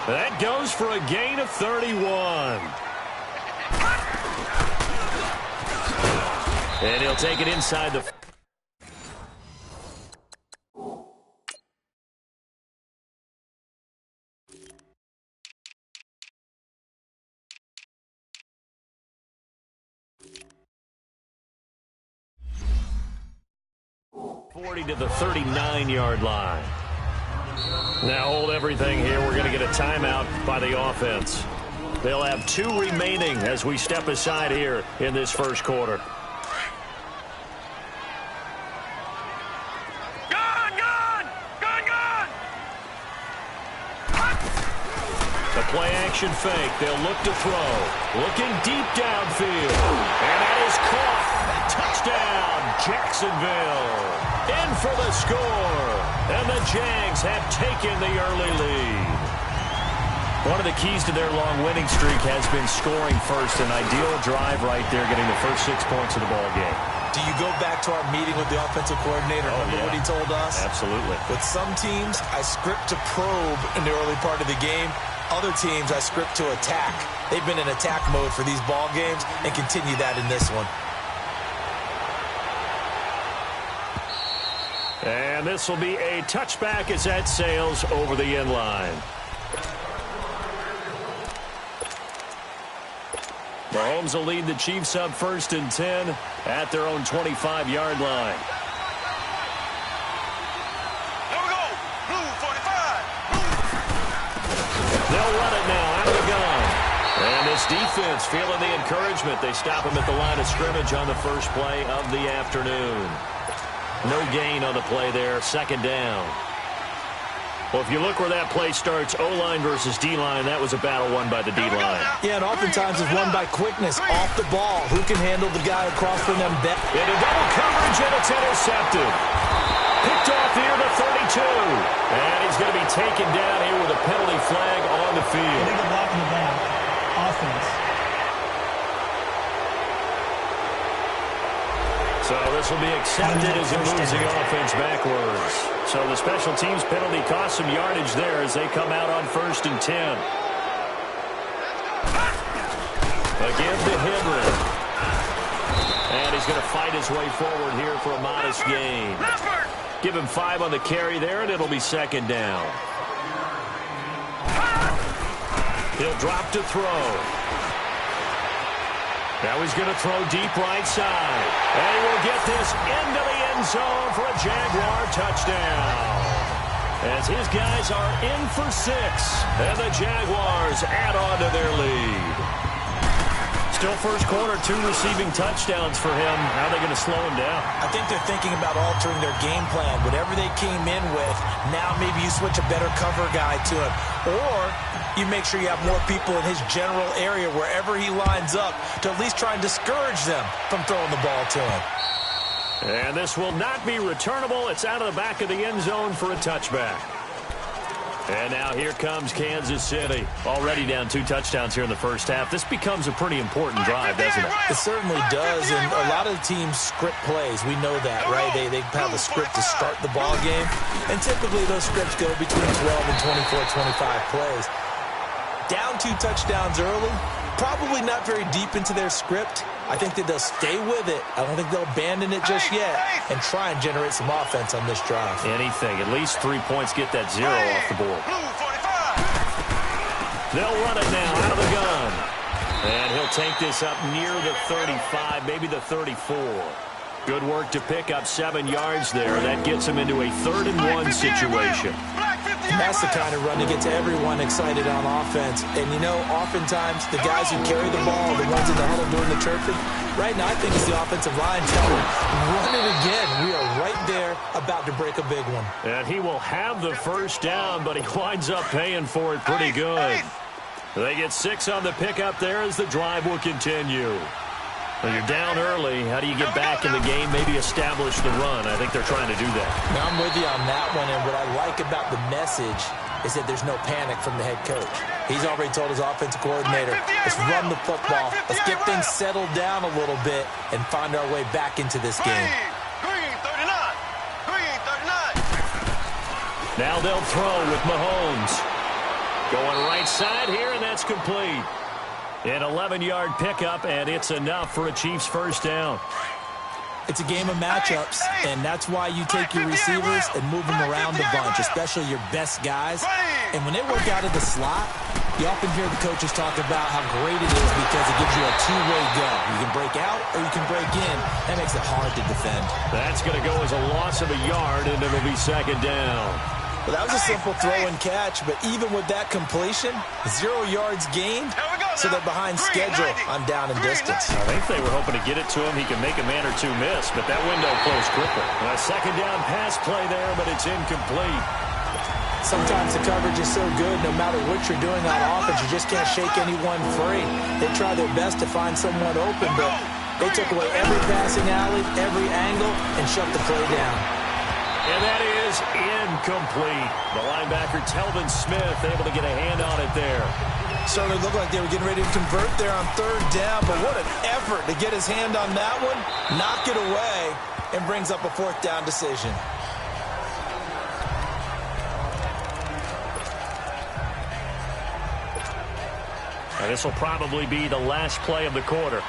That goes for a gain of 31. And he'll take it inside the... to the 39-yard line. Now hold everything here. We're going to get a timeout by the offense. They'll have 2 remaining as we step aside here in this first quarter. The play-action fake. They'll look to throw. Looking deep downfield. And that is caught. Touchdown, Jacksonville. In for the score. And the Jags have taken the early lead. One of the keys to their long winning streak has been scoring first. An ideal drive right there, getting the first 6 points of the ball game. Do you go back to our meeting with the offensive coordinator? Remember what he told us? Absolutely. With some teams, I script to probe in the early part of the game. Other teams, I script to attack. They've been in attack mode for these ball games and continue that in this one. And this will be a touchback as that sails over the end line. Mahomes will lead the Chiefs up 1st and 10 at their own 25-yard line. Here we go. Blue 45. They'll run it now out of the gun. And this defense feeling the encouragement. They stop him at the line of scrimmage on the first play of the afternoon. No gain on the play there. 2nd down. Well, if you look where that play starts, O-line versus D-line, that was a battle won by the D-line. Yeah, and oftentimes it's won by quickness off the ball. Who can handle the guy across from them? Into double coverage, and it's intercepted. Picked off here to 32. And he's going to be taken down here with a penalty flag on field. Illegal block in the back. Offense. So this will be accepted as it moves the offense backwards. So the special teams penalty cost some yardage there as they come out on 1st and 10. Again to Henry. And he's going to fight his way forward here for a modest gain. Give him 5 on the carry there, and it'll be 2nd down. He'll drop to throw. Now he's going to throw deep right side. And he will get this into the end zone for a Jaguar touchdown. As his guys are in for 6. And the Jaguars add on to their lead. Still first quarter, 2 receiving touchdowns for him. How are they going to slow him down? I think they're thinking about altering their game plan. Whatever they came in with, now maybe you switch a better cover guy to him. Or you make sure you have more people in his general area wherever he lines up to at least try and discourage them from throwing the ball to him. And this will not be returnable. It's out of the back of the end zone for a touchback. And now here comes Kansas City. Already down 2 touchdowns here in the first half. This becomes a pretty important drive, doesn't it? It certainly does, and a lot of the teams script plays. We know that, right? They have a script to start the ball game, and typically those scripts go between 12 and 24, 25 plays. Down 2 touchdowns early, probably not very deep into their script. I think that they'll stay with it. I don't think they'll abandon it just yet and try and generate some offense on this drive. Anything. At least 3 points, get that 0 off the board. They'll run it now out of the gun. And he'll take this up near the 35, maybe the 34. Good work to pick up 7 yards there. That gets him into a 3rd and 1 situation. And that's the kind of run that gets everyone excited on offense. And, you know, oftentimes the guys who carry the ball, the ones in the huddle doing the chirping, right now I think it's the offensive line telling them, run it again. We are right there about to break a big one. And he will have the first down, but he winds up paying for it pretty good. They get 6 on the pickup there as the drive will continue. When you're down early, how do you get back in the game, maybe establish the run? I think they're trying to do that. Now, I'm with you on that one, and what I like about the message is that there's no panic from the head coach. He's already told his offensive coordinator, let's run the football, let's get things settled down a little bit and find our way back into this game. Now they'll throw with Mahomes. Going right side here, and that's complete. An 11-yard pickup, and it's enough for a Chiefs first down. It's a game of matchups, and that's why you take your receivers and move them around a bunch, especially your best guys. And when they work out of the slot, you often hear the coaches talk about how great it is because it gives you a 2-way go. You can break out or you can break in. That makes it hard to defend. That's going to go as a loss of a yard, and it'll be 2nd down. Well, that was a simple throw and catch, but even with that completion, 0 yards gained, so they're behind schedule on down and distance. I think they were hoping to get it to him. He can make a man or 2 miss, but that window closed quickly. A 2nd down pass play there, but it's incomplete. Sometimes the coverage is so good, no matter what you're doing on offense, you just can't shake anyone free. They try their best to find someone open, but they took away every passing alley, every angle, and shut the play down. And that is incomplete. The linebacker, Telvin Smith, able to get a hand on it there. Certainly looked like they were getting ready to convert there on 3rd down, but what an effort to get his hand on that one, knock it away, and brings up a 4th down decision. And this will probably be the last play of the quarter.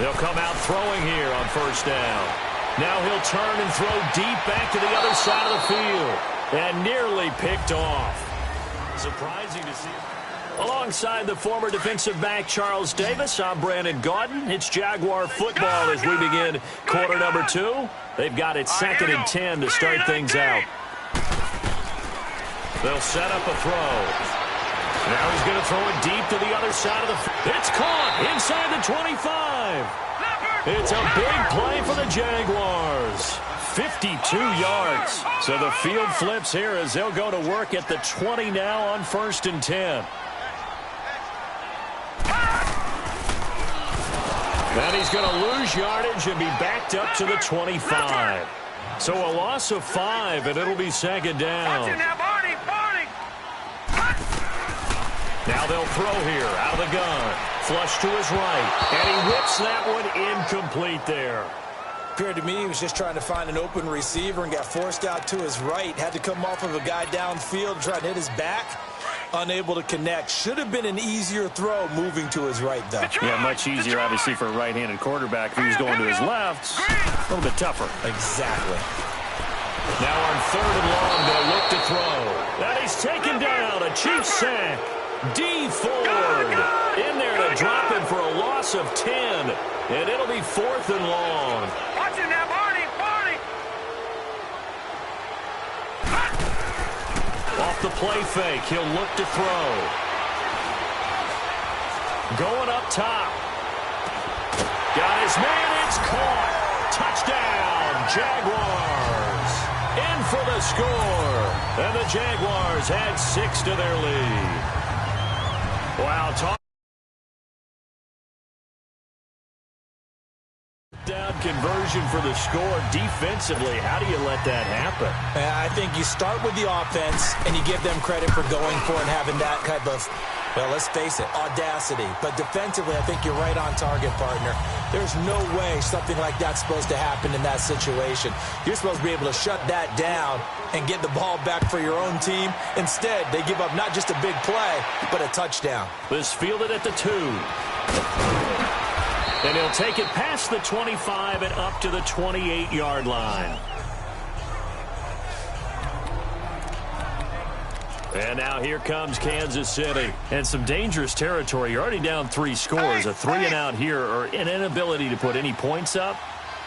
They'll come out throwing here on 1st down. Now he'll turn and throw deep back to the other side of the field. And nearly picked off. Surprising to see. Alongside the former defensive back Charles Davis, I'm Brandon Gaudin. It's Jaguar football as we begin quarter number 2. They've got it 2nd and 10 to start things out. They'll set up a throw. Now he's going to throw it deep to the other side of the field. It's caught inside the 25. It's a big play for the Jaguars. 52 yards. So the field flips here as they'll go to work at the 20 now on 1st and 10. And he's going to lose yardage and be backed up to the 25. So a loss of 5, and it'll be second down. Now they'll throw here out of the gun. Flush to his right, and he whips that one incomplete there. Appeared to me he was just trying to find an open receiver and got forced out to his right. Had to come off of a guy downfield, trying to hit his back. Unable to connect. Should have been an easier throw moving to his right, though. Yeah, much easier, obviously, for a right-handed quarterback. If he was going to his left, a little bit tougher. Exactly. Now on 3rd and long, they'll look to throw. And he's taken down. A Chiefs sack. D. Ford in there to drop him for a loss of 10. And it'll be 4th and long. Watch him now, Barney. Off the play fake, he'll look to throw. Going up top. Got his man, it's caught. Touchdown, Jaguars. In for the score. And the Jaguars add 6 to their lead. Wow, down conversion for the score. Defensively, how do you let that happen? I think you start with the offense and you give them credit for going for it and having that type of, well, let's face it, audacity. But defensively, I think you're right on target, partner. There's no way something like that's supposed to happen in that situation. You're supposed to be able to shut that down and get the ball back for your own team. Instead, they give up not just a big play, but a touchdown. This fielded at the 2. And he'll take it past the 25 and up to the 28-yard line. And now here comes Kansas City. And some dangerous territory. You're already down 3 scores. A 3-and-out here or an inability to put any points up.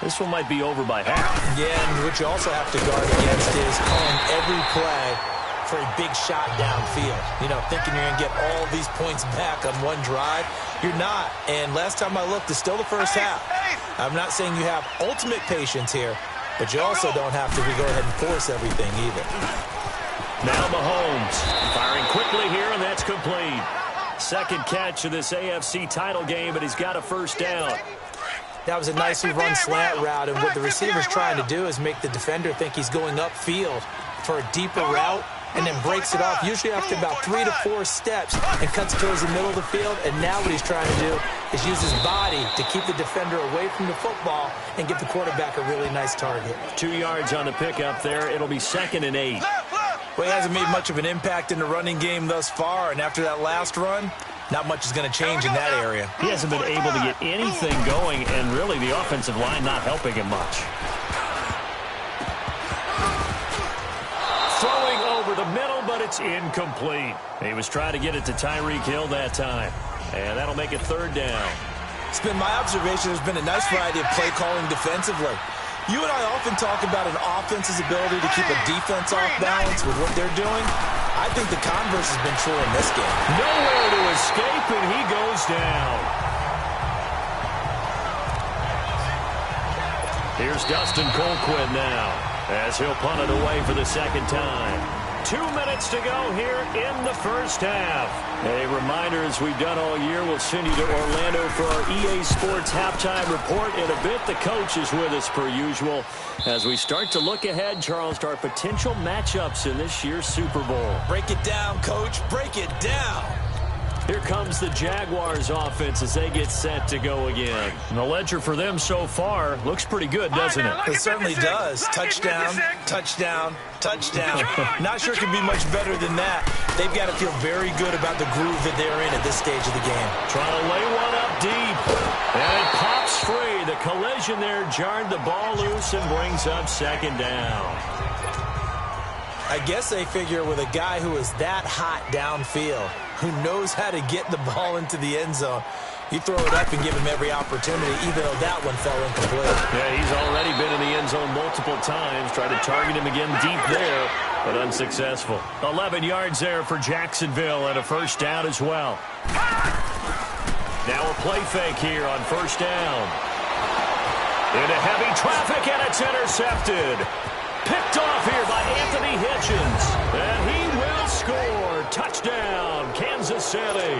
This one might be over by half. Yeah, and what you also have to guard against is calling every play for a big shot downfield. You know, thinking you're going to get all these points back on one drive. You're not. And last time I looked, it's still the first half. I'm not saying you have ultimate patience here, but you also don't have to go ahead and force everything either. Now Mahomes firing quickly here, and that's complete. Second catch of this AFC title game, but he's got a first down. That was a nicely run slant route, and what the receiver's trying to do is make the defender think he's going upfield for a deeper route, and then breaks it off, usually after about 3 to 4 steps, and cuts towards the middle of the field. And now what he's trying to do is use his body to keep the defender away from the football and give the quarterback a really nice target. 2 yards on the pickup there. It'll be 2nd and 8. Well, he hasn't made much of an impact in the running game thus far, and after that last run, not much is going to change in that area. He hasn't been able to get anything going, and really the offensive line not helping him much. Throwing over the middle, but it's incomplete. He was trying to get it to Tyreek Hill that time, and that'll make it 3rd down. It's been my observation there's been a nice variety of play calling defensively. You and I often talk about an offense's ability to keep a defense off balance with what they're doing. I think the converse has been true in this game. Nowhere to escape, and he goes down. Here's Dustin Colquitt now, as he'll punt it away for the 2nd time. 2 minutes to go here in the first half. A reminder, as we've done all year, we'll send you to Orlando for our EA Sports halftime report. In a bit, the coach is with us per usual as we start to look ahead, Charles, to our potential matchups in this year's Super Bowl. Break it down, Coach. Break it down. Here comes the Jaguars offense as they get set to go again. And the ledger for them so far looks pretty good, doesn't it? It certainly does. Touchdown, touchdown, touchdown. Not sure it can be much better than that. They've got to feel very good about the groove that they're in at this stage of the game. Trying to lay one up deep. And it pops free. The collision there jarred the ball loose and brings up 2nd down. I guess they figure with a guy who is that hot downfield, who knows how to get the ball into the end zone, you throw it up and give him every opportunity, even though that one fell incomplete. Yeah, he's already been in the end zone multiple times. Tried to target him again deep there, but unsuccessful. 11 yards there for Jacksonville and a first down as well. Now a play fake here on first down. Into heavy traffic, and it's intercepted. Picked off here by Anthony Hitchens. And he will score. Touchdown, Kansas City.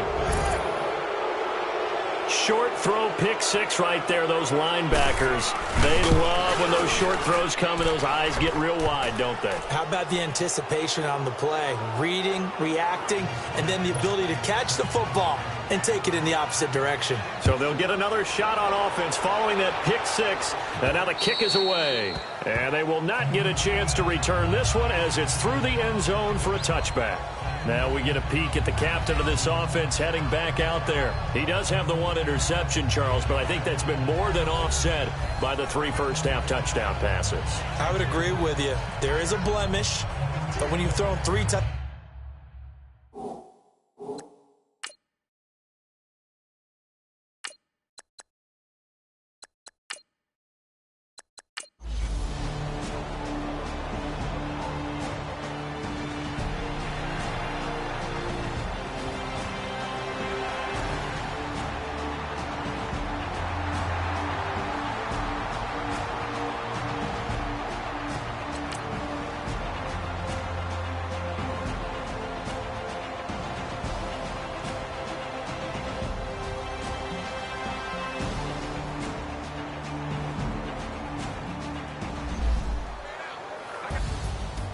short throw pick six right there, those linebackers. They love when those short throws come and those eyes get real wide, don't they? How about the anticipation on the play? Reading, reacting, and then the ability to catch the football and take it in the opposite direction. So they'll get another shot on offense following that pick six. And now the kick is away. And they will not get a chance to return this one as it's through the end zone for a touchback. Now we get a peek at the captain of this offense heading back out there. He does have the one interception, Charles, but I think that's been more than offset by the 3 first-half touchdown passes. I would agree with you. There is a blemish, but when you've thrown 3 touchdowns,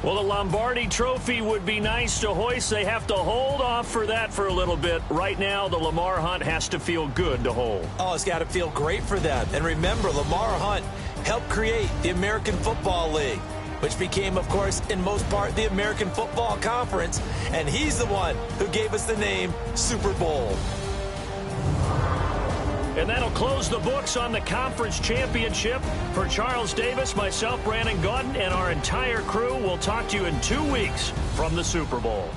well, the Lombardi Trophy would be nice to hoist. They have to hold off for that for a little bit. Right now, the Lamar Hunt has to feel good to hold. Oh, it's got to feel great for them. And remember, Lamar Hunt helped create the American Football League, which became, of course, in most part, the American Football Conference. And he's the one who gave us the name Super Bowl. And that'll close the books on the conference championship. For Charles Davis, myself, Brandon Gaudin, and our entire crew, we'll talk to you in 2 weeks from the Super Bowl.